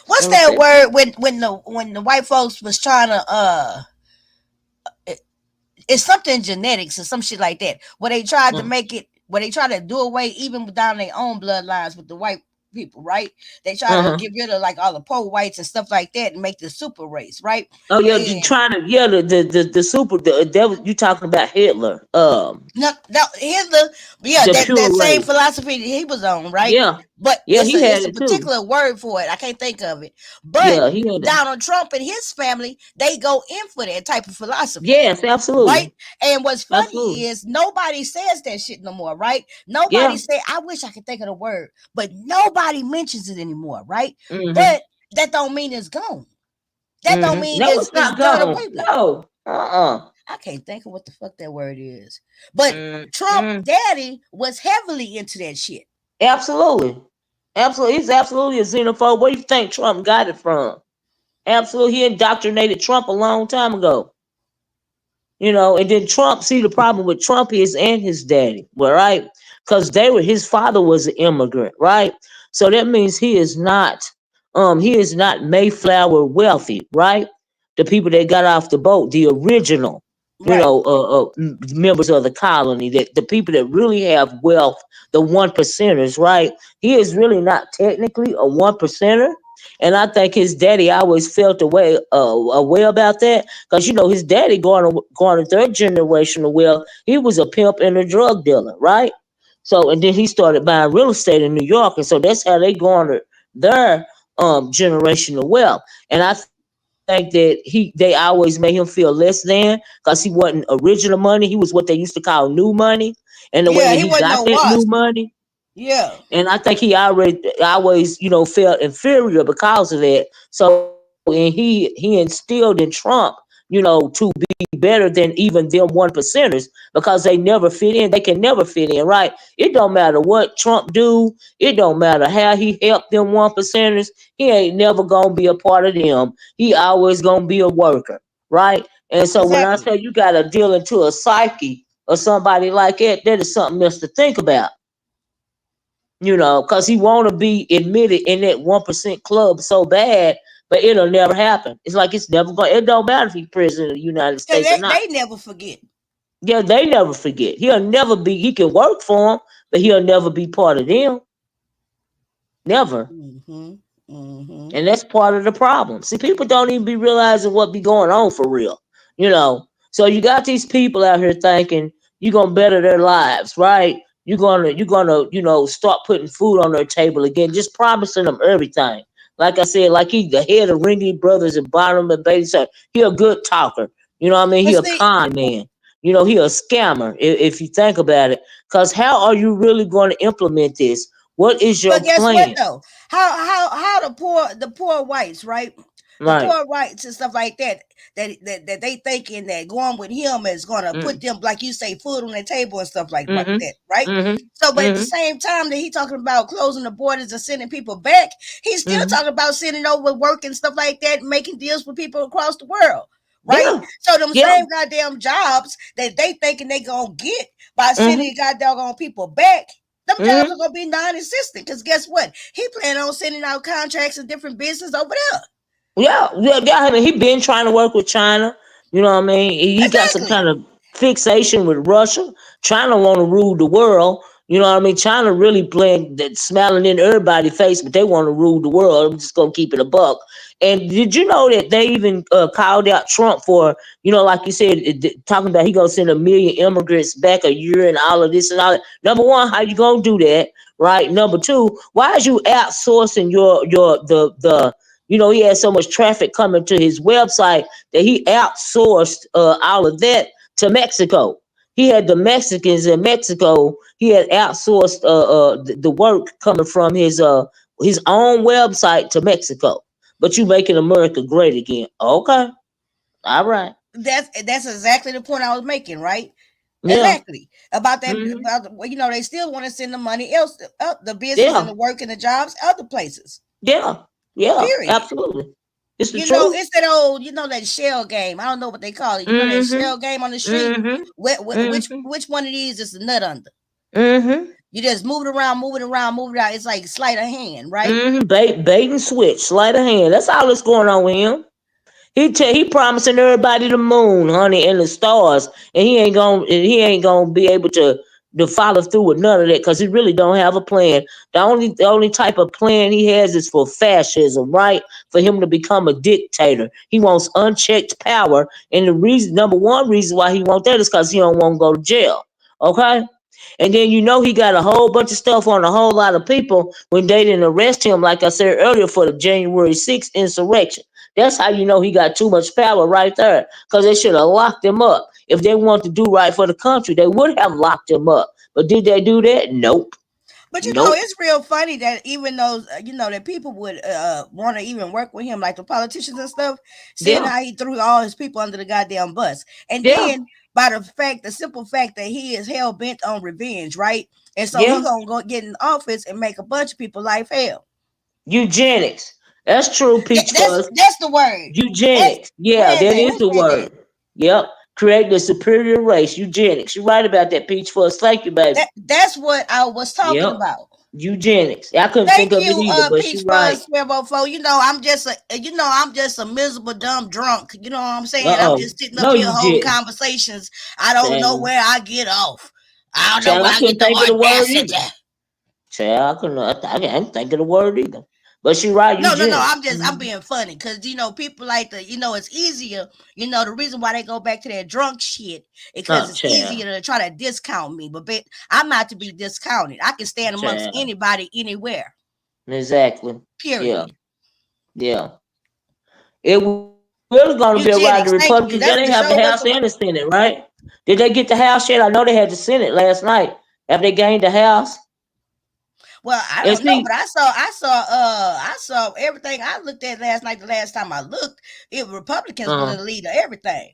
What's Let me that see. word when the white folks was trying to it's something genetics or some shit like that. Where they tried to make it, where they try to do away even down their own bloodlines with the white people, right? They try Uh to huh. get rid of like all the poor whites and stuff like that and make the super race, right? Oh yeah, you And trying to the super that was you talking about Hitler. no, no, Hitler, yeah, The that pure same race. philosophy that he was on, right? Yeah, But yeah, it's a he had it's a it too. particular word for it. I can't think of it. But Yeah, he had it. Donald Trump and his family, they go in for that type of philosophy. Yes, Right? absolutely, And what's funny absolutely. is nobody says that shit no more, right? Nobody Yeah. say, I wish I could think of the word, but nobody mentions it anymore, right? Mhm. But that don't mean it's gone. That don't Mhm. mean No, it's it's it's not done gone. away with. No. I can't think of what the fuck that word is. But Trump Mm-mm. daddy was heavily into that shit. Absolutely. Absolutely. He's absolutely a xenophobe. Where do you think Trump got it from? Absolutely. He indoctrinated Trump a long time ago. And then Trump, see the problem with Trump is and his daddy, well, right? Because his father was an immigrant, right? So that means he is not Mayflower wealthy, right? The people that got off the boat, the original, Right. members of the colony, that the people that really have wealth, the one percenters, right? He is really not technically a one percenter. And I think his daddy always felt a way about that because his daddy going to third generational wealth. He was a pimp and a drug dealer, right? So and then he started buying real estate in New York, and so that's how they garnered their generational wealth. And I think that they always made him feel less than because he wasn't original money. He was what they used to call new money, and the way that Yeah, he he wasn't got no that new wasp. money. Yeah. And I think he always felt inferior because of that. So and he instilled in Trump, to be better than even them one percenters because they never fit in. They can never fit in, right? It don't matter what Trump do. It don't matter how he helped them one percenters. He ain't never gonna be a part of them. He always gonna be a worker, right? And so when I Exactly. say you gotta deal into a psyche of somebody like that, that is something else to think about. because he want to be admitted in that 1% club so bad, but it'll never happen. It's like it's never going. It don't matter if he's president of the United Cause States or not. they never forget. Yeah, they never forget. He'll never be. He can work for them, but he'll never be part of them. Never. Mm-hmm. Mm-hmm. And that's part of the problem. See, people don't even be realizing what be going on for real. So you got these people out here thinking you're gonna better their lives, right? You're gonna start putting food on their table again, just promising them everything. Like I said, like he the head of Ringy Brothers and Bonham and Bailey. So he a good talker. You know what I mean? But He a see, con man. He a scammer if you think about it. Cause how are you really going to implement this? What is but your guess what plan? though? How the poor whites, right? The Right. poor whites and stuff like that they thinking that going with him is gonna put Mm, them, like you say, food on their table and stuff like mm-hmm. that, right? Mm-hmm. So, but at the Mm-hmm. same time that he talking about closing the borders and sending people back, he's still Mm-hmm. talking about sending over work and stuff like that, making deals with people across the world, right? Yeah. So them Yeah. same goddamn jobs that they thinking they gonna get by Mm-hmm. sending goddamn people back, them jobs are Mm-hmm. gonna be non-existent. Because guess what? He planning on sending out contracts in different business over there. Yeah. Yeah. Yeah. I mean, he been trying to work with China. You know what I mean? He got some kind Exactly. of fixation with Russia. China want to rule the world. You know what I mean? China really playing that, smiling in everybody's face, but they want to rule the world. I'm just gonna keep it a buck. And did you know that they even called out Trump for, like you said, talking about he gonna send 1 million immigrants back a year and all of this and all that. Number one, how you gonna do that? Right. Number two, why is you outsourcing he had so much traffic coming to his website that he outsourced all of that to Mexico. He had the Mexicans in Mexico. He had outsourced the work coming from his own website to Mexico. But you making America great again? Okay, all right, That's exactly the point I was making, right? yeah, Exactly about that. hmm About, they still want to send the money else, the business and yeah, the work and the jobs, other places. yeah, yeah, Period. absolutely. It's the truth. It's that old, that shell game. I don't know what they call it. That Mm-hmm. shell game on the street. Mm-hmm. Mm-hmm. Which one of these is the nut under? Mm-hmm. You just move it around, move it around, move it out. It's like sleight of hand, right? Mm-hmm. Bait and switch, sleight of hand. That's all that's going on with him. He promising everybody the moon, honey, and the stars, and he ain't gonna be able to follow through with none of that because he really don't have a plan. The only type of plan he has is for fascism, right? For him to become a dictator. He wants unchecked power, and the reason, number one reason why he wants that is because he don't want to go to jail. Okay. And then he got a whole bunch of stuff on a whole lot of people when they didn't arrest him, like I said earlier, for the January 6th insurrection. That's how you know he got too much power right there. Because they should have locked him up. If they wanted to do right for the country, they would have locked him up. But did they do that? Nope. But Nope. it's real funny that even those, that people would want to even work with him, like the politicians and stuff, seeing Yeah. how he threw all his people under the goddamn bus. And Yeah. then by the simple fact that he is hell bent on revenge, right? And so he Yeah. gonna go get in office and make a bunch of people life hell. Eugenics. That's true, Peach Fuzz. That's the word. That's Eugenics. Yeah, where's that that? is Who the said that? word. Yep. Create the superior race. Eugenics. You're right about that, Peach Fuzz. Thank you, baby. That's what I was talking Yep. about. Eugenics. I couldn't think Thank of it you, either, but Peach you're right. Fuzz 1204. I'm just a miserable dumb drunk. You know what I'm saying? I'm Uh-oh. just sitting up No, here you holding didn't. conversations. I don't know Child. where I get off. I don't know Child, where I I get couldn't the think of the word audacity. either. Child, I couldn't. I didn't think of the word either. But she right, No. eugenics. I'm being funny because people like to, it's easier. The reason why they go back to that drunk shit is because Oh, it's child. easier to try to discount me. But I'm not to be discounted. I can stand amongst Child. anybody, anywhere. Exactly. Yeah. Period. Yeah. It was going to be around the Eugenics. Republicans. Yeah, Thank they you. have the That's the House show and was the for. Senate, right? Did they get the House yet? I know they had the Senate last night. Have they gained the House? Well, I And don't know, see, but I saw everything I looked at last night. The last time I looked, it Republicans was uh, the lead of everything.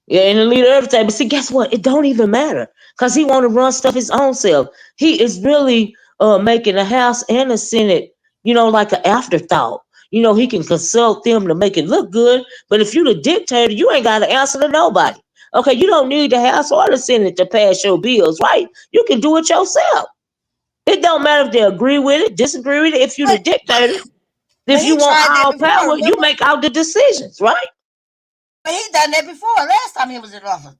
yeah, and the leader of everything. But see, guess what? It don't even matter because he want to run stuff his own self. He is really making the House and the Senate, like an afterthought. He can consult them to make it look good. But if you the dictator, you ain't got to answer to nobody. Okay, you don't need the House or the Senate to pass your bills, right? You can do it yourself. It don't matter if they agree with it, disagree with it. If you're the But dictator, but if you he want tried that all before, power, you remember? make all the decisions, right? But he done that before. Last time he was in office.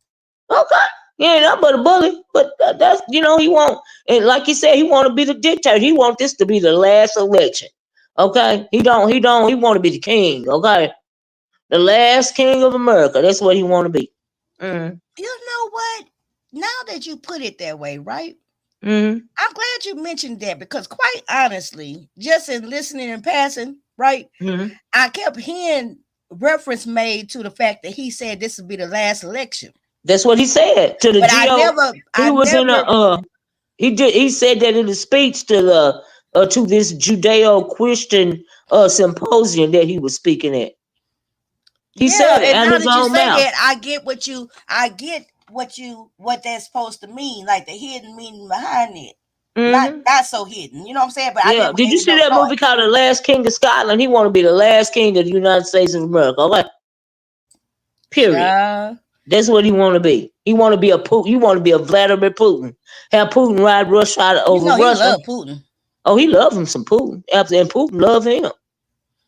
Okay. He ain't nothing but a bully. But that's, he won't. And like he said, he want to be the dictator. He want this to be the last election. Okay. He want to be the king. Okay. The last king of America. That's what he want to be. Mm. You know what? Now that you put it that way, right? Mm. I'm glad you mentioned that because, quite honestly, just in listening and passing, right, Mm. I kept hearing reference made to the fact that he said this would be the last election. That's what he said to the But GO. He I was in never, he said that in a speech to to this Judeo-Christian symposium that he was speaking at. He yeah. said it And out now his that you own say mouth. that, I get what that's supposed to mean, like the hidden meaning behind it. Hmm. Not so hidden, you know what I'm saying? But I Yeah. never Did gave you it see no that thought. movie called The Last King of Scotland? He want to be the last king of the United States of America. Okay. Period. Child. That's what he want to be. He want to be a Putin. He want to be a Vladimir Putin. Have Putin ride Russia You over know he Russia. loved Putin. Oh, he love him some Putin. Absolutely. And Putin love him.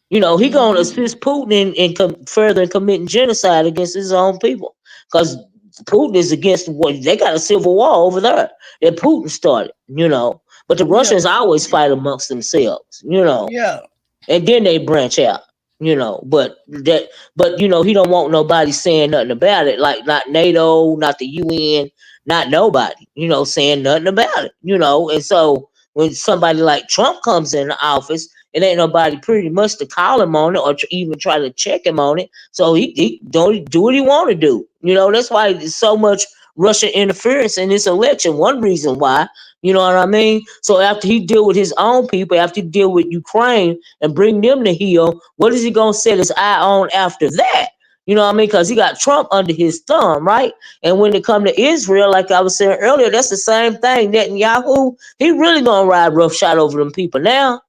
He gonna Hmm. assist Putin in further committing genocide against his own people. Because Putin is against what they got a civil war over there that Putin started. But the Yeah. Russians always fight amongst themselves. Yeah. And then they branch out. But he don't want nobody saying nothing about it, like not NATO, not the UN, not nobody, saying nothing about it. And so when somebody like Trump comes in office, it ain't nobody pretty much to call him on it or to even try to check him on it. So he don't do what he want to do. That's why there's so much Russian interference in this election. One reason why, you know what I mean? So after he deal with his own people, after he deal with Ukraine and bring them to heel, what is he gonna set his eye on after that? You know what I mean? Because he got Trump under his thumb, right? And when it come to Israel, like I was saying earlier, that's the same thing. Netanyahu, he really gonna ride roughshod over them people now,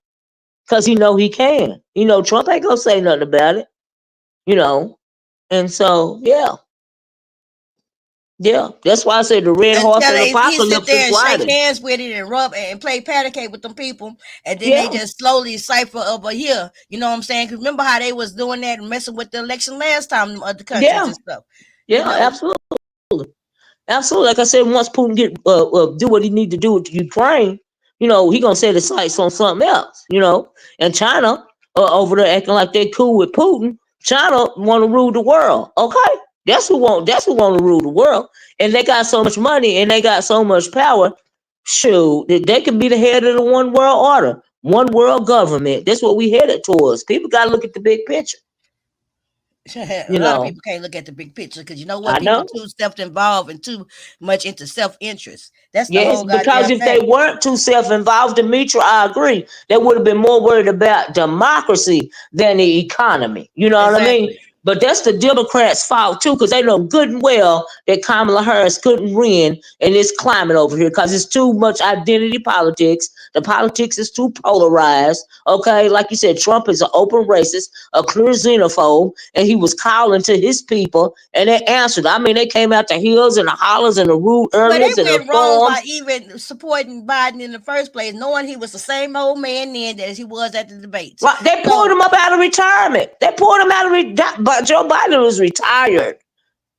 because he know he can. Trump ain't gonna say nothing about it. You know, and so yeah. That's why I said the red horse Until of the he sit apocalypse is there and shake riding. hands with it and rub and play patty cake with them people, and then they Yeah, just slowly cipher over here. You know what I'm saying? Because remember how they was doing that and messing with the election last time in other countries yeah, and stuff. You yeah, know, absolutely. Absolutely. Like I said, once Putin get do what he need to do with Ukraine, he gonna set his sights on something else. And China over there acting like they cool with Putin. China want to rule the world. Okay, that's who want to rule the world. And they got so much money and they got so much power. Shoot, that they can be the head of the one world order, one world government. That's what we headed towards. People got to look at the big picture. a You lot of know, people can't look at the big picture because you know what? I People know. too self-involved and too much into self-interest. That's the Yes, whole because goddamn if they thing. weren't too self-involved, Demetria, I agree. They would have been more worried about democracy than the economy. You know what I mean? Exactly. But that's the Democrats' fault too, because they know good and well that Kamala Harris couldn't win in this climate over here because it's too much identity politics. The politics is too polarized. Okay, like you said, Trump is an open racist, a clear xenophobe, and he was calling to his people, and they answered. I mean, they came out the hills and the hollers and the rude Well, areas they and the went wrong farms. by even supporting Biden in the first place, knowing he was the same old man then as he was at the debates. Right, they pulled So him up out of retirement. They pulled him out of but Joe Biden was retired.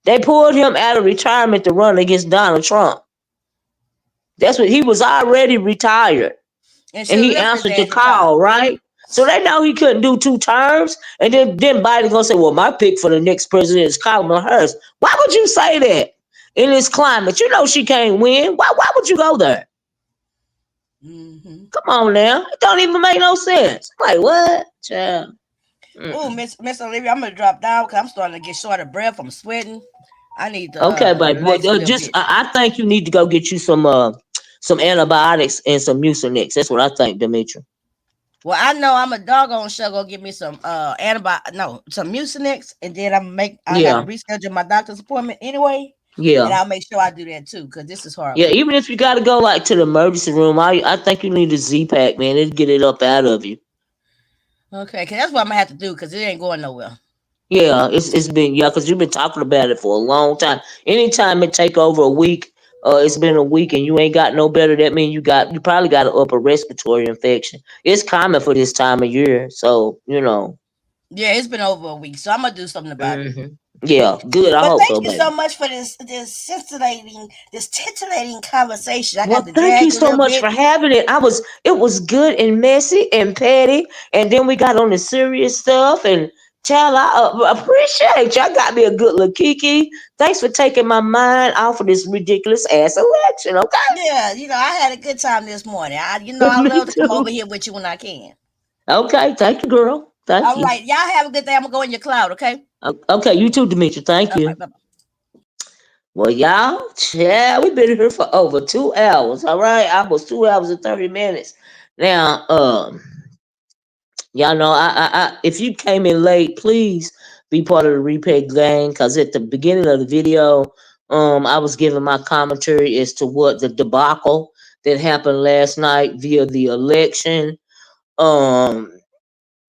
They pulled him out of retirement to run against Donald Trump. That's what he was already retired, and and should have he left his answered the ass retired. call, right? So they know he couldn't do 2 terms, and then Biden gonna say, "Well, my pick for the next president is Kamala Harris." Why would you say that in this climate? You know she can't win. Why would you go there? Mm-hmm. Come on now, it don't even make no sense. I'm like what, child? Oh, Mm-mm. Miss Olivia, I'm gonna drop down because I'm starting to get short of breath. I'm sweating. I need to Okay, babe. Well, relax a little just bit. I think you need to go get you some antibiotics and some Mucinex. That's what I think, Demetria. Well, I know I'm a doggone sure go get me some some Mucinex, and then I got to Yeah, reschedule my doctor's appointment anyway, and yeah, I'll make sure I do that too because this is yeah. horrible. Even if you got to go like to the emergency room, I think you need a Z pack, man. It'll get it up out of you. Okay, cause that's what I'm gonna have to do because it ain't going nowhere. Yeah, it's been because you've been talking about it for a long time. Anytime it take over a week it's been a week and you ain't got no better, that means you probably got an upper respiratory infection. It's common for this time of year, so you know. Yeah, it's been over a week, so I'm gonna do something about it. Yeah, good. I But hope thank so, you so baby. much for this titillating conversation. I got Well, to thank you drag you a so little much bit. for having it. It was good and messy and petty, and then we got on the serious stuff. And child, I appreciate you. I got me a good little kiki. Thanks for taking my mind off of this ridiculous ass election. Okay, Yeah, I had a good time this morning. I me love to come over too. here with you when I can. Okay, thank you, girl. Thank All you. right, y'all have a good day. I'm gonna go in your cloud, okay? Okay, you too, Demetria. Thank All right, you. bye bye. Well, y'all, yeah, we've been here for over 2 hours. All right, almost 2 hours and 30 minutes. Now, y'all know, if you came in late, please be part of the replay gang. Cause at the beginning of the video, I was giving my commentary as to what the debacle that happened last night via the election. Um,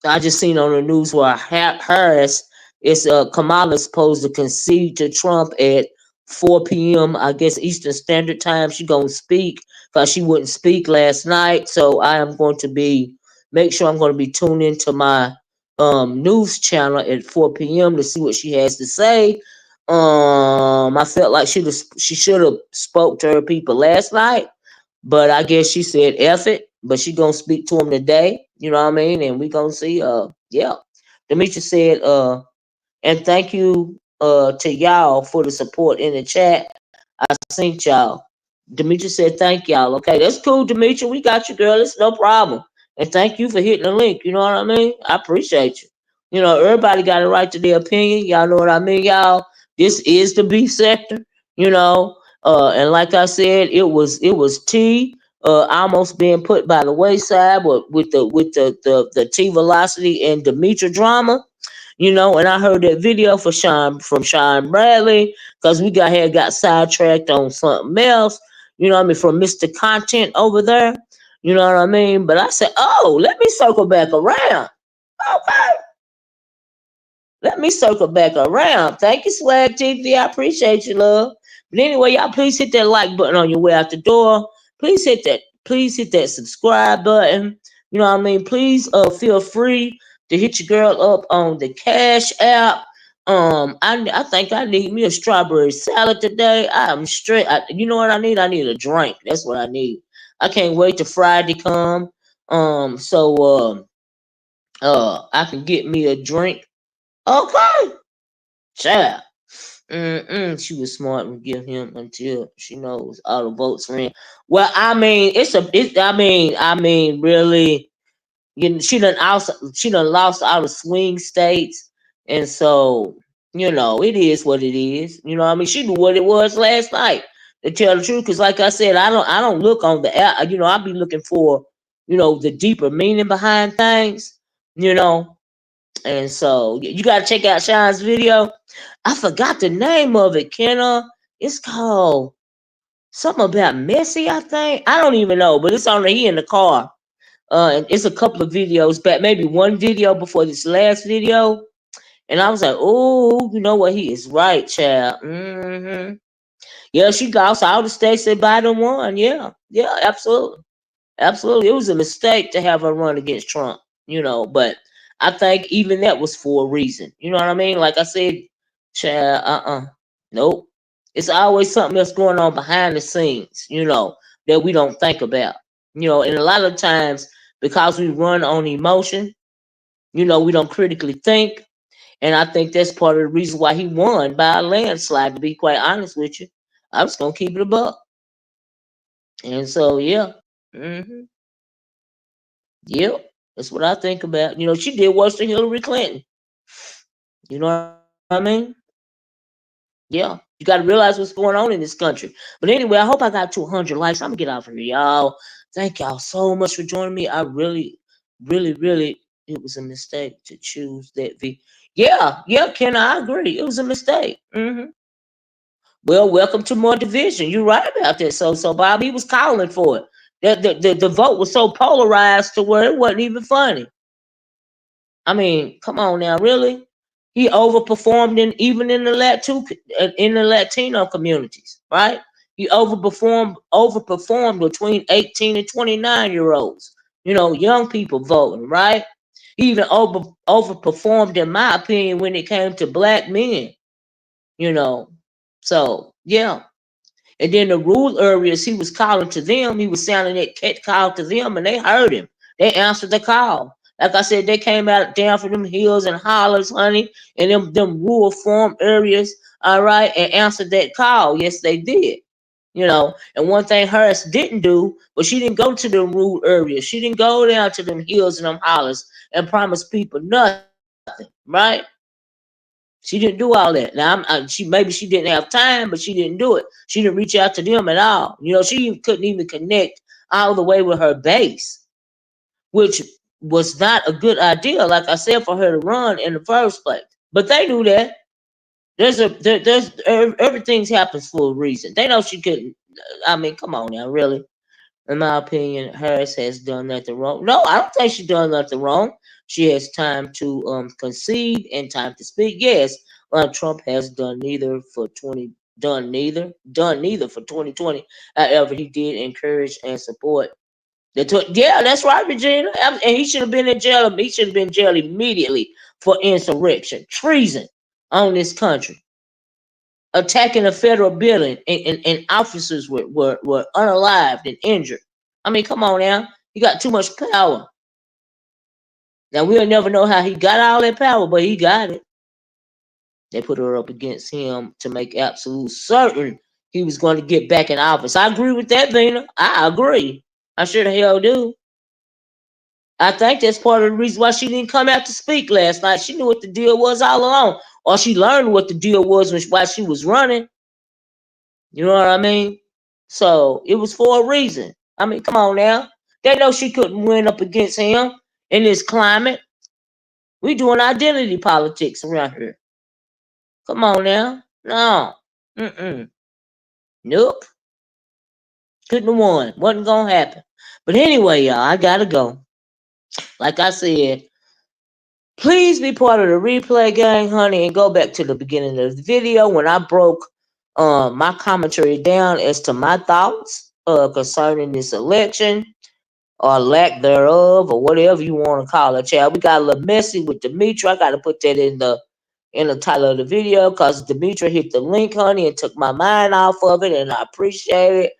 I just seen on the news where Harris is Kamala's supposed to concede to Trump at 4 p.m. I guess Eastern Standard Time. She gonna speak because she wouldn't speak last night. So I am going to make sure I'm going to be tuned into my news channel at 4 p.m. to see what she has to say. I felt like she should have spoke to her people last night, but I guess she said F it. But she gonna speak to him today. You know what I mean? And we gonna see. Yeah. Demetria said, and thank you to y'all for the support in the chat. I seen y'all. Demetria said thank y'all. Okay, that's cool, Demetria. We got you, girl. It's no problem. And thank you for hitting the link. You know what I mean? I appreciate you. You know, everybody got a right to their opinion. Y'all know what I mean, y'all. This is the beef sector. You know, and like I said, it was tea. Almost being put by the wayside with the Teavalocity and Demetria drama. You know, and I heard that video from Sean Bradley because we got sidetracked on something else. You know what I mean, from Mr. Content over there. You know what I mean? But I said, oh, let me circle back around. Okay. Let me circle back around. Thank you, Swag TV. I appreciate you, love. But anyway, y'all, please hit that like button on your way out the door. Please hit that. Please hit that subscribe button. You know what I mean? Please feel free to hit your girl up on the Cash App. I think I need me a strawberry salad today. I'm straight. You know what I need? I need a drink. That's what I need. I can't wait till Friday come. I can get me a drink. Okay. Child. She was smart and give him until she knows all the votes for him. Well, I mean, really, she done lost all the swing states, and so it is what it is. You know, what I mean, she knew what it was last night. To tell the truth, because like I said, I don't look on the app. You know, I be looking for the deeper meaning behind things. You know, and so you got to check out Sean's video. I forgot the name of it, Kenna. It's called something about Messi, I think. I don't even know, but it's on he in the car. And it's a couple of videos back, maybe one video before this last video. And I was like, oh, you know what? He is right, child. Yeah, she lost all the states that Biden won. Yeah, yeah, absolutely. Absolutely. It was a mistake to have her run against Trump, but I think even that was for a reason. You know what I mean? Like I said, child, nope. It's always something that's going on behind the scenes, that we don't think about. And a lot of times because we run on emotion, we don't critically think. And I think that's part of the reason why he won by a landslide, to be quite honest with you. I'm just gonna keep it a buck. And so yeah. hmm Yep, that's what I think about. She did worse than Hillary Clinton. You know what I mean? Yeah, you got to realize what's going on in this country. But anyway, I hope I got 200 likes. I'm gonna get off of here, y'all. Thank y'all so much for joining me. I really, really, really, it was a mistake to choose that V. Yeah, yeah, Ken, I agree. It was a mistake. Well, welcome to more division. You're right about that. So Bob, he was calling for it. The vote was so polarized to where it wasn't even funny. I mean, come on now, really? He overperformed even in the Latino communities, right? He overperformed between 18 and 29-year-olds. Young people voting, right? He even overperformed, in my opinion, when it came to black men. You know, so yeah. And then the rural areas, he was calling to them. He was sounding that cat call to them, and they heard him. They answered the call. Like I said, they came out down from them hills and hollers, honey, and them rural farm areas, all right, and answered that call. Yes, they did. And one thing Harris didn't do, but she didn't go to the rural areas. She didn't go down to them hills and them hollers and promise people nothing, right? She didn't do all that. Now, she maybe she didn't have time, but she didn't do it. She didn't reach out to them at all. She couldn't even connect all the way with her base, which was not a good idea, like I said, for her to run in the first place. But they knew that. Everything happens for a reason. They know she couldn't. I mean, come on now, really. In my opinion, Harris has done nothing wrong. No, I don't think she's done nothing wrong. She has time to concede and time to speak. Yes, Trump has done neither for 2020. However, he did encourage and support yeah, that's right, Regina. And he should have been in jail. He should have been in jail immediately for insurrection, treason on this country, attacking a federal building, and officers were unalived and injured. I mean, come on now. He got too much power. Now, we'll never know how he got all that power, but he got it. They put her up against him to make absolute certain he was going to get back in office. I agree with that, Vina. I agree. I sure the hell do. I think that's part of the reason why she didn't come out to speak last night. She knew what the deal was all along, or she learned what the deal was while she was running. You know what I mean? So it was for a reason. I mean, come on now. They know she couldn't win up against him in this climate. We doing identity politics around here. Come on now. No. Mm-mm. Nope. Couldn't have won. Wasn't gonna happen. But anyway, y'all, I gotta go. Like I said, please be part of the replay gang, honey, and go back to the beginning of the video when I broke my commentary down as to my thoughts concerning this election or lack thereof, or whatever you want to call it, child. We got a little messy with Demetria. I got to put that in the title of the video because Demetria hit the link, honey, and took my mind off of it, and I appreciate it.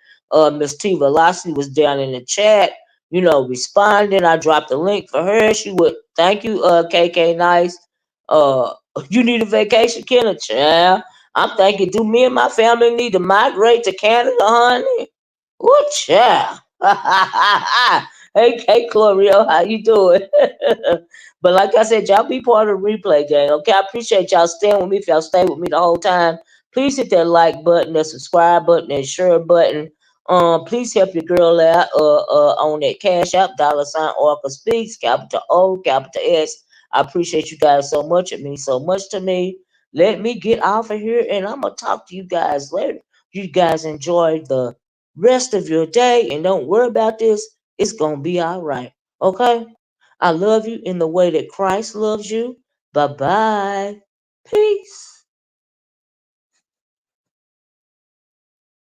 Miss Teavalocity was down in the chat, responding. I dropped the link for her. She would thank you, KK Nice. Uh, you need a vacation, Kenna, child. I'm thinking, do me and my family need to migrate to Canada, honey? What, child? Hey, Chlorio, how you doing? But like I said, y'all be part of the replay gang, okay? I appreciate y'all staying with me. If y'all stay with me the whole time, please hit that like button, that subscribe button, that share button. Please help your girl out on that Cash App, $ Oracle Speaks, capital O, capital S. I appreciate you guys so much. It means so much to me. Let me get off of here, and I'm gonna talk to you guys later. You guys enjoy the rest of your day, and don't worry about this. It's gonna be all right. Okay? I love you in the way that Christ loves you. Bye bye. Peace.